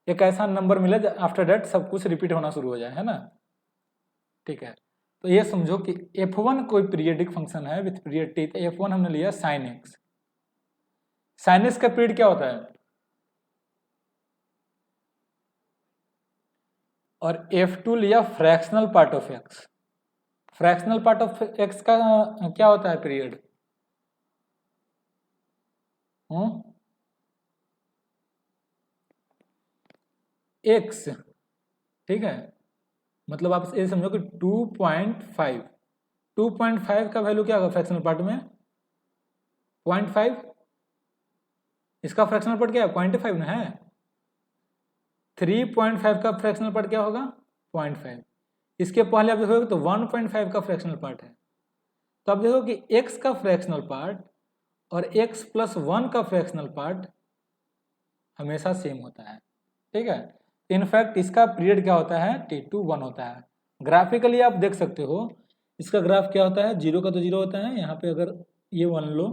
एक ऐसा नंबर मिले आफ्टर दैट सब कुछ रिपीट होना शुरू हो जाए, है ना? ठीक है, तो ये समझो कि f1 कोई पीरियोडिक फंक्शन है विथ पीरियड t। तो f1 हमने लिया sin x। sin x का पीरियड क्या होता है? और f2 लिया fractional part of x। Fractional part of x का क्या होता है पीरियड? x, ठीक है। मतलब आप ये समझो कि 2.5 2.5 का वैल्यू क्या होगा फ्रैक्शनल पार्ट में 0.5, इसका फ्रैक्शनल पार्ट क्या है 0.5 ना है। 3.5 का फ्रैक्शनल पार्ट क्या होगा 0.5। इसके पहले आप देखोगे तो 1.5 का फ्रैक्शनल पार्ट है। तो आप देखो कि x का फ्रैक्शनल पार्ट और x + 1 का फ्रैक्शनल पार्ट हमेशा सेम होता है, ठीक है। इनफैक्ट इसका पीरियड क्या होता है t2 1 होता है। ग्राफिकली आप देख सकते हो इसका ग्राफ क्या होता है, 0 का तो 0 होता है। यहाँ पे अगर ये 1 लो,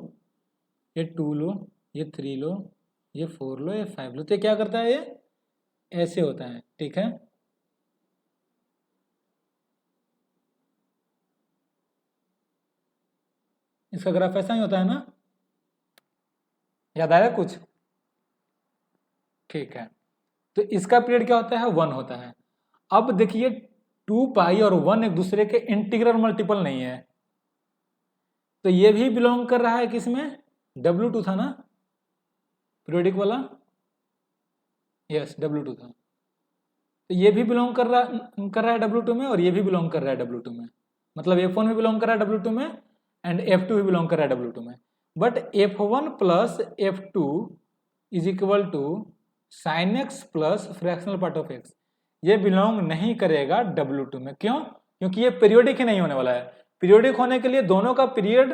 ये 2 लो, ये 3 लो, ये 4 लो, ये 5 लो, तो क्या करता है ये ऐसे होता है, ठीक है। इसका ग्राफ ऐसा ही होता है ना, याद आया कुछ, ठीक है। तो इसका पीरियड क्या होता है 1 होता है। अब देखिए 2 और 1 एक दूसरे के इंटीग्रल मल्टीपल नहीं है, तो ये भी बिलोंग कर रहा है किसमें W2 था ना पीरियोडिक वाला, यस W2 था। तो ये भी बिलोंग कर रहा है W2 में और ये भी बिलोंग कर रहा है W2 में। मतलब F1 भी बिलोंग कर रहा है W2 में एंड F2 भी बिलोंग कर रहा है W2 में। But F1 + F2 is equal to sin x plus fractional part of x, ये बिलोंग नहीं करेगा W2 में। क्यों? क्योंकि ये पीरियोडिक ही नहीं होने वाला है। पीरियोडिक होने के लिए दोनों का पीरियड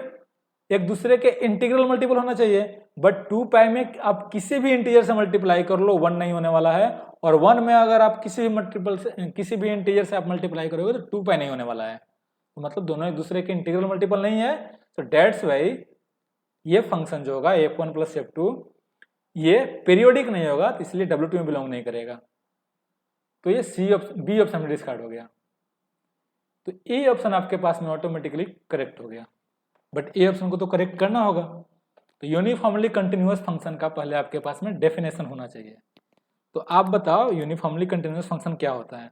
एक दूसरे के इंटीग्रल मल्टीपल होना चाहिए, बट 2π में आप किसी भी इंटीजर से मल्टीप्लाई कर लो 1 नहीं होने वाला है, और 1 में अगर आप किसी भी इंटीजर से आप मल्टीप्लाई करोगे तो 2π नहीं होने वाला है। तो मतलब दोनों एक दूसरे के इंटीग्रल मल्टीपल नहीं है। तो डेट्स वाई ये फंक्शन जो होगा F1 + F2 ये पीरियोडिक नहीं होगा, तो इसलिए W2 में बिलोंग नहीं करेगा। तो ये बी ऑप्शन में डिस्कार्ड हो गया। तो ए ऑप्शन आपके पास में ऑटोमेटिकली करेक्ट हो गया, बट ए ऑप्शन को तो करेक्ट करना होगा। तो यूनिफॉर्मली कंटिन्यूअस फंक्शन का पहले आपके पास में डेफिनेशन होना चाहिए। तो आप बताओ यूनिफॉर्मली कंटिन्यूअस फंक्शन क्या होता है?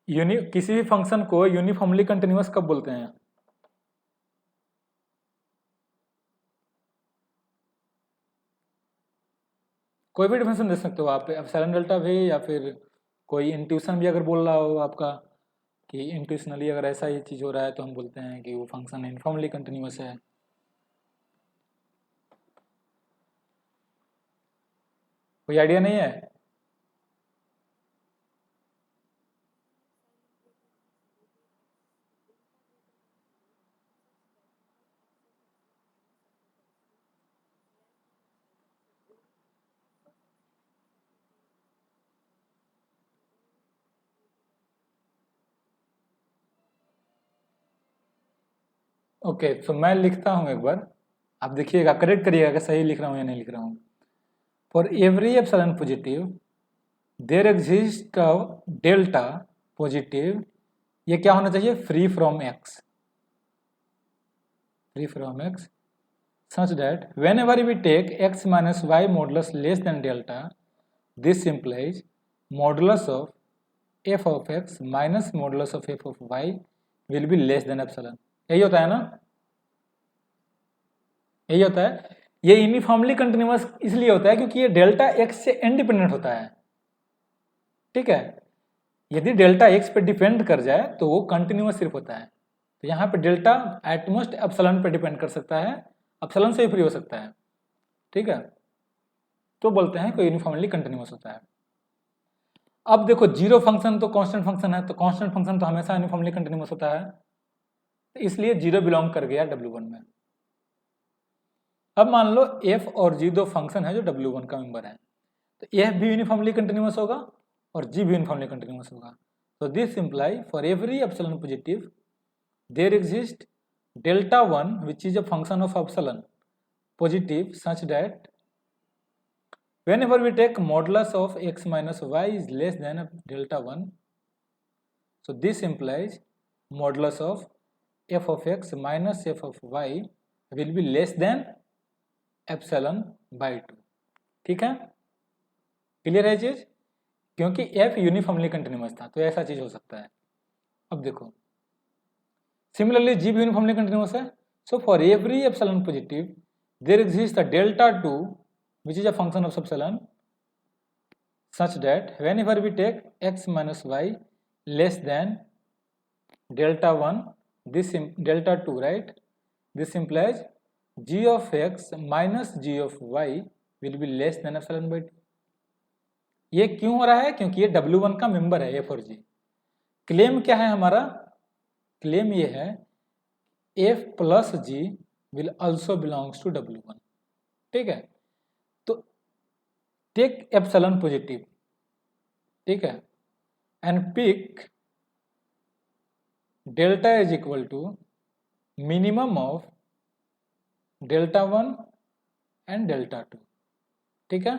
किसी भी फंक्शन को यूनिफॉर्मली कंटिन्यूअस कब बोलते हैं? कोई भी डिफिनेशन दे सकते हो आप, एप्सिलॉन डेल्टा भी, या फिर कोई इंट्यूशन भी अगर बोल रहा हो आपका कि इंट्यूशनली अगर ऐसा ही चीज़ हो रहा है तो हम बोलते हैं कि वो फंक्शन यूनिफॉर्मली कंटिन्यूअस है। कोई आइडिया नहीं है? ओके, तो मैं लिखता हूँ एक बार, आप देखिएगा करेक्ट करिएगा कि सही लिख रहा हूँ या नहीं लिख रहा हूँ। For every epsilon positive there exist delta positive, ये क्या होना चाहिए free from x, free from x, such that whenever we take x minus y modulus less than delta, this implies modulus of f of x minus modulus of f of y will be less than epsilon। यही होता है ना, यही होता है। ये यूनिफॉर्मली कंटिन्यूअस इसलिए होता है क्योंकि ये डेल्टा x से इंडिपेंडेंट होता है, ठीक है। यदि डेल्टा x पे डिपेंड कर जाए तो वो कंटिन्यूअस सिर्फ होता है। तो यहाँ पे डेल्टा एटमोस्ट एप्सिलॉन पे डिपेंड कर सकता है, एप्सिलॉन से ही फ्री हो सकता है, ठीक है। तो बोलते हैं कि यूनिफॉर्मली कंटिन्यूअस होता है। अब देखो जीरो फंक्शन तो कांस्टेंट फंक्शन है, तो कांस्टेंट फंक्शन तो हमेशा यूनिफॉर्मली कंटिन्यूअस होता है, तो इसलिए जीरो बिलोंग कर गया W1 में। अब मान लो f और g दो फंक्शन है जो W1 का मेंबर है, तो f भी यूनिफॉर्मली कंटिन्यूअस होगा और g भी यूनिफॉर्मली कंटिन्यूअस होगा। तो this imply for every epsilon positive there exist delta 1 which is a function of epsilon positive such that whenever we take modulus of x minus y is less than delta 1, so this implies modulus of f of x minus f of y will be less than epsilon by 2। ठीक है, क्लियर है चीज? क्योंकि f यूनिफॉर्मली कंटिन्यूअस था तो ऐसा चीज हो सकता है। अब देखो सिमिलरली g भी यूनिफॉर्मली कंटिन्यूअस है, so for every epsilon positive there exists a delta 2 which is a function of epsilon such that whenever we take x minus y less than delta 1, this delta 2, right, this implies g of x minus g of y will be less than epsilon by 2. ये क्यों हो रहा है? क्योंकि ये W1 का मेंबर है f और g. क्लेम क्या है हमारा? क्लेम ये है f plus g will also belongs to W1. ठीक है, तो टेक एप्सिलॉन पॉजिटिव, ठीक है, and pick delta is equal to minimum of delta 1 and delta 2. ठीक है,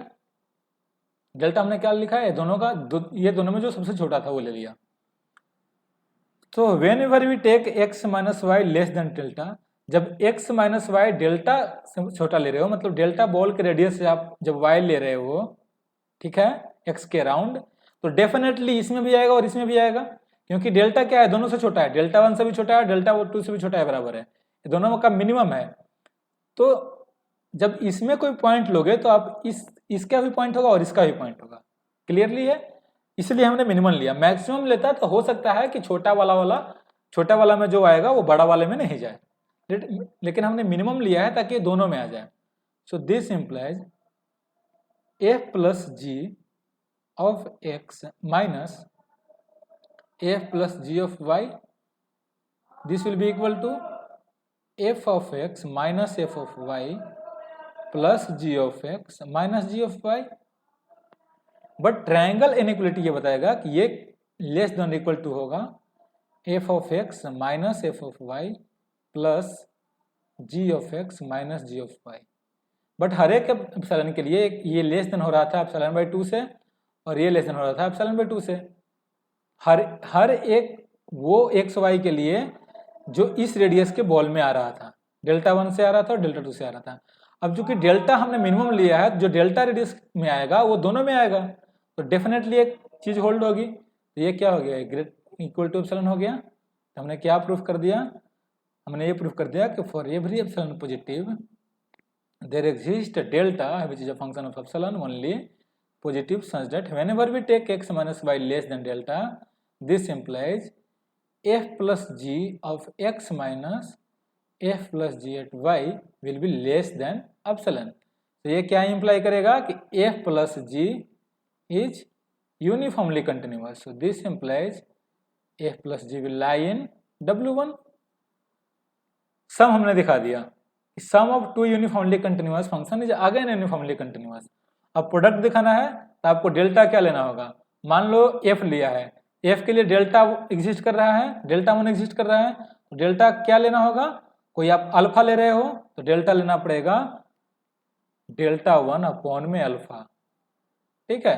डेल्टा हमने क्या लिखा है? दोनों का ये दोनों में जो सबसे छोटा था वो ले लिया. तो whenever we take x minus y less than delta, जब x माइनस वाई डेल्टा से छोटा ले रहे हो, मतलब डेल्टा बॉल के रेडियस से आप जब y ले रहे हो, ठीक है, x के अराउंड, तो डेफिनेटली इसमें भी आएगा और इसमें भी आएगा, क्योंकि डेल्टा क्या है? दोनों से छोटा है, डेल्टा 1 से भी छोटा है, डेल्टा 2 से भी छोटा है, बराबर है, दोनों का मिनिमम है. तो जब इसमें कोई पॉइंट लोगे तो आप इसका भी पॉइंट होगा और इसका भी पॉइंट होगा. क्लियरली है? इसलिए हमने मिनिमम लिया. मैक्सिमम लेता तो हो सकता है कि छोटा वाला में जो आएगा वो बड़ा वाले में नहीं जाए, लेकिन हमने मिनिमम लिया है ताकि दोनों में आ जाए. So this implies f plus g of x minus f plus g of y, this will be equal to f of x minus f of y plus g of x minus g of y. But triangle inequality ये बताएगा कि ये लेस देन इक्वल टू होगा f of x minus f of y plus g of x minus g of y. But हर एक एप्सिलॉन के लिए ये लेस देन हो रहा था एप्सिलॉन बाई 2 से और ये लेस देन हो रहा था एप्सिलॉन बाई 2 से. हर एक वो एक्स वाई के लिए जो इस रेडियस के बॉल में आ रहा था, डेल्टा 1 से आ रहा था और डेल्टा 2 से आ रहा था. अब चूंकि डेल्टा हमने मिनिमम लिया है, जो डेल्टा रेडियस में आएगा वो दोनों में आएगा, तो डेफिनेटली एक चीज होल्ड होगी. तो ये क्या हो गया? ग्रेट इक्वल टू एप्सिलॉन हो गया. तो हमने क्या प्रूफ कर दिया? हमने ये प्रूफ कर दिया कि for every epsilon positive there exists a delta which is a function of epsilon only positive such that whenever we take x minus y less than delta, this implies f plus g of x minus f plus g at y will be less than epsilon. तो ये क्या इम्प्लाई करेगा कि f plus g is uniformly continuous. So this implies f plus g will lie in W1. सम हमने दिखा दिया. Sum of two uniformly continuous function is again uniformly continuous. अब प्रोडक्ट दिखाना है तो आपको डेल्टा क्या लेना होगा? मान लो f लिया है, f के लिए डेल्टा एग्जिस्ट कर रहा है, डेल्टा 1 एग्जिस्ट कर रहा है, तो डेल्टा क्या लेना होगा? कोई आप अल्फा ले रहे हो तो डेल्टा लेना पड़ेगा डेल्टा 1 अपॉन में अल्फा. ठीक है,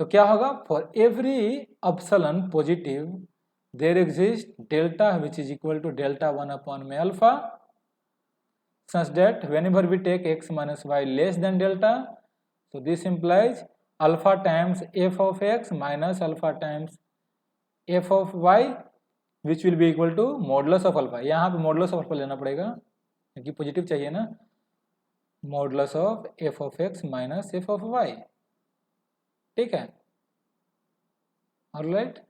तो क्या होगा? For every epsilon positive there exist delta which is equal to delta 1 upon में alpha, such that whenever we take x minus y less than delta, so this implies alpha times f of x minus alpha times f of y which will be equal to modulus of alpha. यहाँ पे modulus of alpha लेना पड़ेगा क्योंकि पॉजिटिव चाहिए ना. modulus of f of x minus f of y. ठीक है, alright.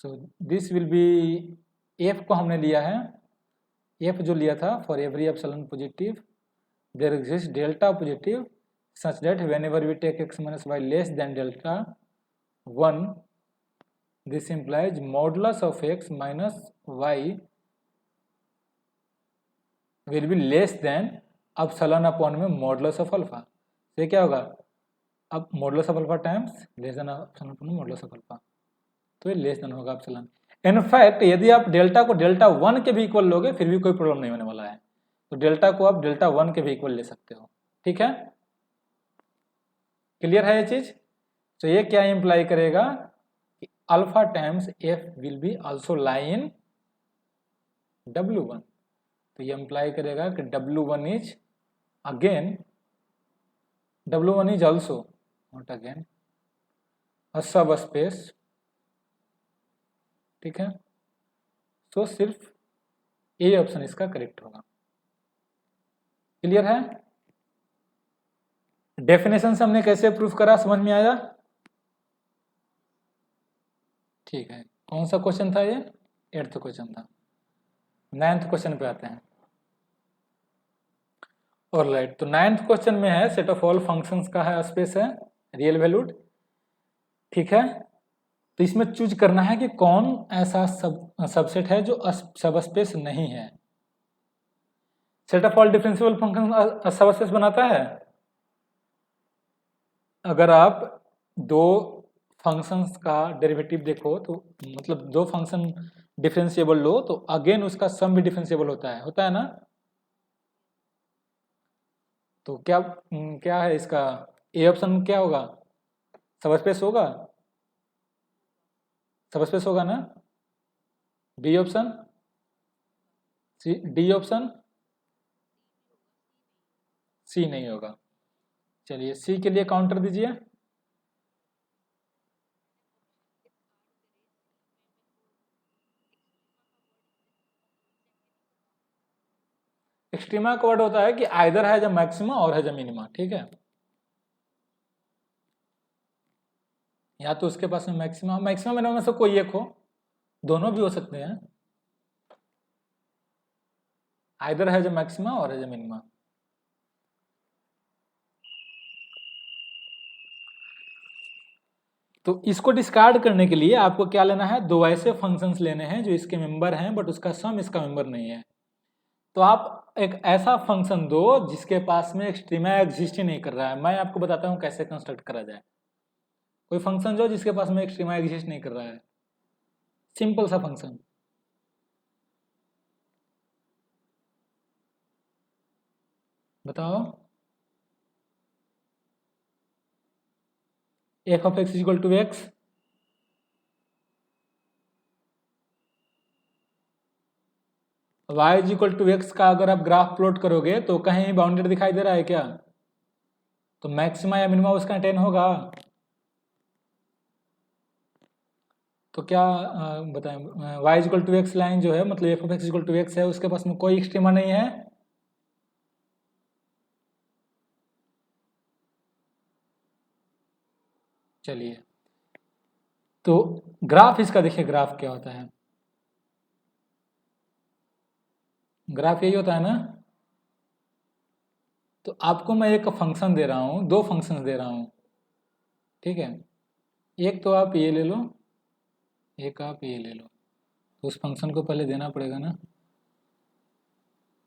So this will be f को हमने लिया है, f जो लिया था for every epsilon positive there exist delta positive such that whenever we take x minus y less than delta 1, this implies modulus of x minus y will be less than epsilon upon में मॉडुलस ऑफ अल्फा. तो ये क्या होगा? अब modulus of alpha times less than epsilon upon में मॉडुलस ऑफ अल्फा, तो ये लेस देन होगा एप्सिलॉन. इनफैक्ट यदि आप डेल्टा को डेल्टा 1 के भी इक्वल लोगे फिर भी कोई प्रॉब्लम नहीं होने वाला है. तो डेल्टा को आप डेल्टा 1 के भी इक्वल ले सकते हो. ठीक है, क्लियर है ये चीज? तो ये क्या इंप्लाई करेगा कि alpha times f will be also lie in W1. तो ये इंप्लाई करेगा कि W1 is again W1 is also not again a सब स्पेस. ठीक है, तो सिर्फ ए ऑप्शन इसका करेक्ट होगा. क्लियर है? डेफिनेशन से हमने कैसे प्रूफ करा, समझ में आया? ठीक है, कौन सा क्वेश्चन था ये? 8th क्वेश्चन था। 9th क्वेश्चन पे आते हैं। ऑलराइट, तो 9th क्वेश्चन में है सेट ऑफ ऑल फंक्शंस का है स्पेस है रियल वैल्यूड। ठीक है, तो इसमें चूज करना है कि कौन ऐसा सबसेट है जो सब स्पेस नहीं है। Set of all differential function सब स्पेस बनाता है अगर आप दो फंक्शंस का डेरिवेटिव देखो, तो मतलब दो फंक्शन डिफरेंशिएबल लो तो अगेन उसका सम भी डिफरेंशिएबल होता है ना? तो क्या क्या है इसका ए ऑप्शन क्या होगा? सबस्पेस होगा? सबस्पेस होगा ना? B option? D option? C नहीं होगा। चलिए सी के लिए काउंटर दीजिए। एक्सट्रीमा का वर्ड होता है कि आइदर है जब मैक्सिमा और है जब मिनिमा। ठीक है, या तो उसके पास में मैक्सिमा मिनिमा में से कोई एक हो, दोनों भी हो सकते हैं। आइदर है जब मैक्सिमा और है जब मिनिमा। तो इसको डिस्कार्ड करने के लिए आपको क्या लेना है? दो ऐसे फंक्शंस लेने हैं जो इसके मेंबर हैं बट उसका सम इसका मेंबर नहीं है। तो आप एक ऐसा फंक्शन दो जिसके पास में एक्सट्रीमा एग्जिस्ट ही नहीं कर रहा है। मैं आपको बताता हूँ कैसे कंस्ट्रक्ट करा जाए। कोई फंक्शन जो जिसके पास में एक्सट्रीमा एग्जिस्ट नहीं कर रहा है, सिंपल सा फंक्शन। बताओ। F of x equal to x, y equal to x का अगर आप ग्राफ प्लॉट करोगे तो कहीं बाउंडेड दिखाई दे रहा है क्या? तो मैक्सिमा या मिनिमा उसका 10 होगा। तो क्या बताएं, y equal to x line जो है मतलब f of x equal to x है, उसके पास में कोई एक्सट्रीमा नहीं है। चलिए, तो ग्राफ इसका देखिए, ग्राफ क्या होता है? ग्राफ यही होता है ना? तो आपको मैं एक फंक्शन दे रहा हूँ, दो फंक्शन दे रहा हूँ। ठीक है, एक तो आप ये ले लो, एक आप ये ले लो। तो उस फंक्शन को पहले देना पड़ेगा ना,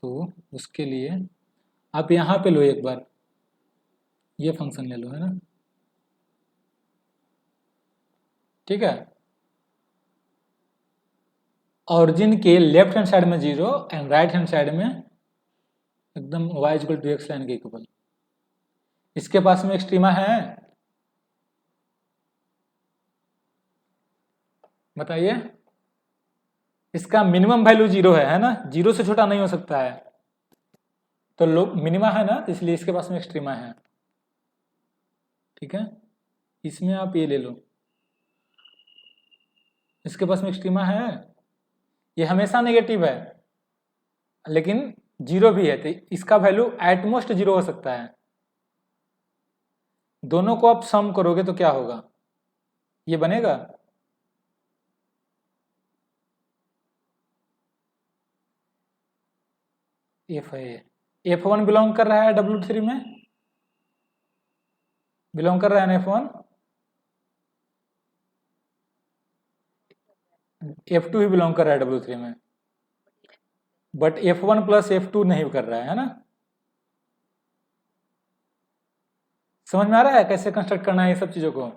तो उसके लिए आप यहाँ पे लो एक बार, ये फंक्शन ले लो, है ना? ठीक है, ऑरिजिन के लेफ्ट हैंड साइड में 0 एंड राइट हैंड साइड में एकदम y equal to x line के इक्वल। इसके पास में एक्सट्रीमा है? बताइए। इसका मिनिमम वैल्यू 0 है ना? 0 से छोटा नहीं हो सकता है। तो लो मिनिमा है ना, इसलिए इसके पास में एक्सट्रीमा है। ठीक है, इसमें आप ये ले लो, इसके पास में एक्सट्रीमा है। ये हमेशा नेगेटिव है लेकिन 0 भी है, तो इसका वैल्यू एटमोस्ट 0 हो सकता है। दोनों को आप सम करोगे तो क्या होगा? ये बनेगा। एफ है, F1 बिलोंग कर रहा है W3 में, बिलोंग कर रहा है ना F1? F2 ही बिलोंग कर रहा है W3 में, बट F1 प्लस F2 नहीं कर रहा है ना? समझ में आ रहा है कैसे कंस्ट्रक्ट करना है ये सब चीजों को?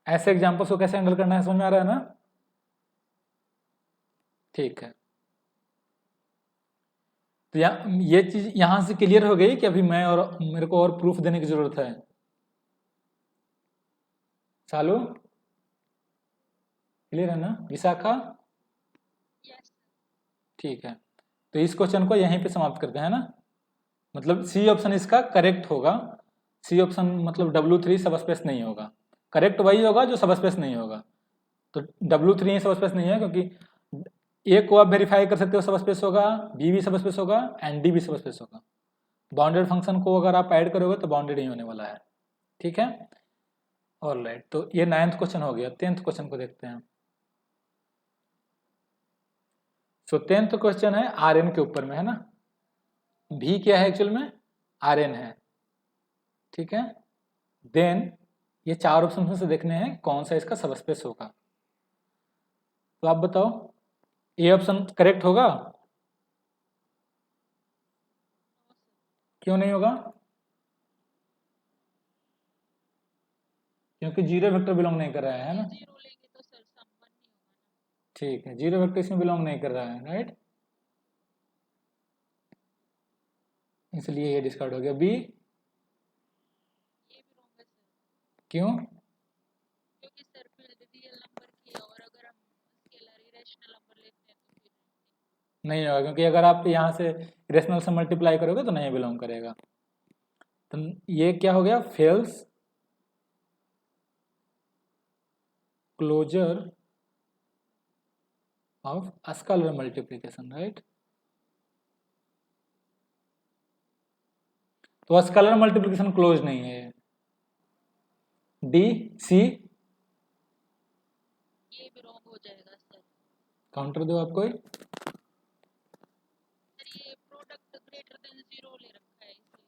ऐसे एग्जांपल्स को कैसे हैंडल करना है, समझ में आ रहा है ना? ठीक है, तो ये चीज यहां से क्लियर हो गई कि अभी मैं और मेरे को और प्रूफ देने की जरूरत है। चालू क्लियर है ना? विशाखा? ठीक है, तो इस क्वेश्चन को यहीं पे समाप्त करते हैं ना? मतलब सी ऑप्शन इसका करेक्ट होगा। सी ऑप्शन मतलब W3 सबस्पेस नहीं होगा। करेक्ट वही होगा जो सबस्पेस नहीं होगा। तो W3 सबस्पेस नहीं है क्योंकि ए को आप वेरीफाई कर सकते हो सबस्पेस होगा, बी भी सबस्पेस होगा एंड डी भी सबस्पेस होगा। बाउंडेड फंक्शन को अगर आप ऐड करोगे तो बाउंडेड ही होने वाला है, ठीक है। ऑलराइट, तो ये 9th क्वेश्चन हो गया। 10th क्वेश्चन को देखते हैं। सो 10th क्वेश्चन है Rn के ऊपर में, है ना। V क्या है एक्चुअल में, Rn है, ठीक है। देन ये 4 ऑप्शन में से देखने हैं कौन सा इसका सबस्पेस होगा। तो आप बताओ, ए ऑप्शन करेक्ट होगा? क्यों नहीं होगा? क्योंकि जीरो वेक्टर बिलोंग नहीं कर रहा है ना। ठीक है, जीरो वेक्टर इसमें बिलोंग नहीं कर रहा है, राइट, इसलिए ये डिस्कार्ड हो गया। बी क्यों? क्योंकि सर फील्ड रियल नंबर की है और अगर हम स्केलर इरेशनल नंबर लेते हैं तो फिर नहीं होगा, क्योंकि अगर आप यहाँ से रेशनल से मल्टीप्लाई करोगे तो नहीं बिलोंग करेगा। तो ये क्या हो गया, fails closure of scalar multiplication, right. तो स्केलर मल्टीप्लिकेशन क्लोज नहीं है। डी सी ये भी रॉन्ग हो जाएगा सर। काउंटर दो आप कोई। सर ये प्रोडक्ट ग्रेटर देन 0 ले रखा है इसलिए।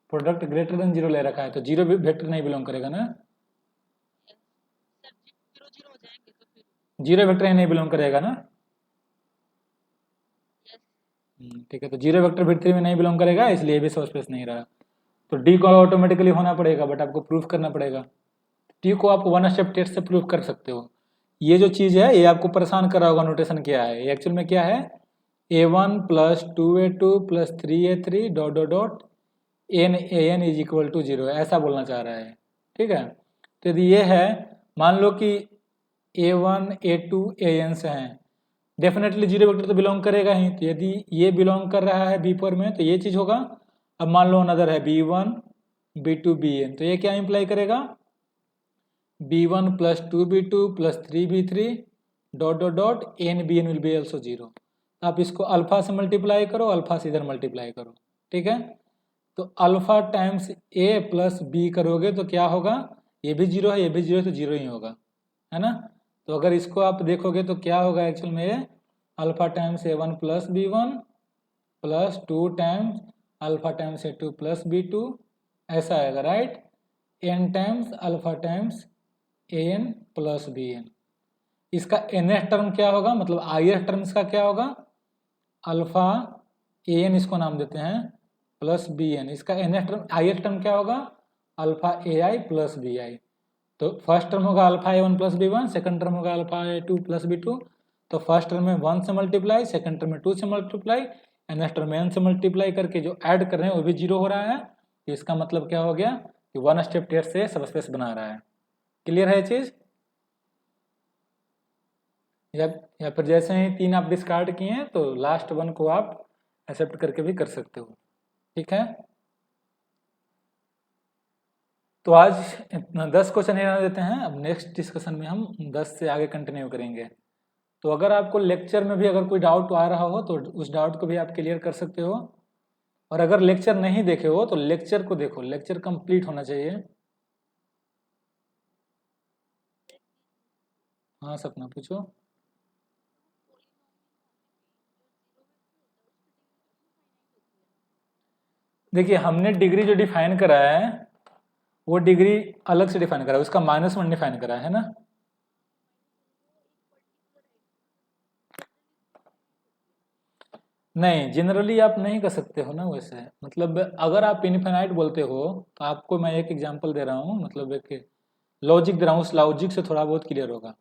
प्रोडक्ट ग्रेटर देन 0 ले रखा है तो जीरो वेक्टर नहीं बिलोंग करेगा ना। सर 0 0 हो जाएंगे तो फिर जीरो वेक्टर ही नहीं बिलोंग करेगा ना। ठीक है, तो जीरो वेक्टर फिर 3 में नहीं बिलोंग करेगा, इसलिए भी सबस्पेस नहीं रहा। तो डी को ऑटोमेटिकली होना पड़ेगा, बट आपको प्रूफ करना पड़ेगा। टी को आप वन स्टेप टेस्ट से प्रूफ कर सकते हो। ये जो चीज़ है ये आपको परेशान कर रहा होगा, नोटेशन क्या है ये एक्चुअल में क्या है, a1 plus 2a2 plus 3a3 dot dot dot an is equal to 0, ऐसा बोलना चाह रहा है, ठीक है। तो यदि ये है, मान लो कि a1 a2 an से हैं, डेफिनेटली जीरो वेक्टर तो बिलोंग करेगा ही। तो यदि ये बिलोंग कर रहा है b4 में तो ये चीज़ होगा। अब मान लो अनदर है b1 b2 bn, तो ये क्या इंप्लाई करेगा, b1 plus 2b2 plus 3b3 dot dot dot n b n will be also 0। आप इसको अल्फा से मल्टीप्लाई करो, अल्फा से इधर मल्टीप्लाई करो, ठीक है। तो अल्फा टाइम्स ए प्लस बी करोगे तो क्या होगा, ये भी 0 है, ये भी 0 है, तो 0 ही होगा, है ना। तो अगर इसको आप देखोगे तो क्या होगा एक्चुअल में, ये alpha times a1 plus b1 plus 2 times alpha times a2 plus b2, ऐसा आएगा, right. n times alpha times an plus bn। इसका nth टर्म क्या होगा, मतलब ith टर्म इसका क्या होगा, अल्फा an इसको नाम देते हैं प्लस bn। इसका nth टर्म ith टर्म क्या होगा, अल्फा ai प्लस bi। तो फर्स्ट टर्म होगा alpha a1 plus b1, second term होगा अल्फा a2 प्लस b2। तो फर्स्ट टर्म में 1 से मल्टीप्लाई, सेकंड टर्म में 2 से मल्टीप्लाई, नेक्स्ट टर्म में n से मल्टीप्लाई करके जो ऐड कर रहे हैं वो भी 0 हो रहा है। तो इसका मतलब क्या हो गया कि वन स्टेप टेस्ट से सबस्पेस बना रहा है। क्लियर है ये चीज, या फिर जैसे ही 3 आप डिस्कार्ड किए हैं तो लास्ट 1 को आप एक्सेप्ट करके भी कर सकते हो, ठीक है। तो आज इतना 10 क्वेश्चन ही रहने देते हैं, अब नेक्स्ट डिस्कशन में हम 10 से आगे कंटिन्यू करेंगे। तो अगर आपको लेक्चर में भी अगर कोई डाउट आ रहा हो तो उस डाउट को भी आप क्लियर कर सकते हो, और अगर लेक्चर नहीं देखे हो तो लेक्चर को देखो, लेक्चर कंप्लीट होना चाहिए। हाँ सपना पूछो। देखिए हमने डिग्री जो डिफाइन करा है वो डिग्री अलग से डिफाइन करा है, उसका -1 डिफाइन करा है ना। नहीं, जनरली आप नहीं कर सकते हो ना वैसे, मतलब अगर आप इनफिनाइट बोलते हो तो आपको मैं एक एग्जांपल दे रहा हूँ, मतलब एक लॉजिक दे रहा हूँ, उस लॉजिक से थोड़ा बहुत क्लियर होगा।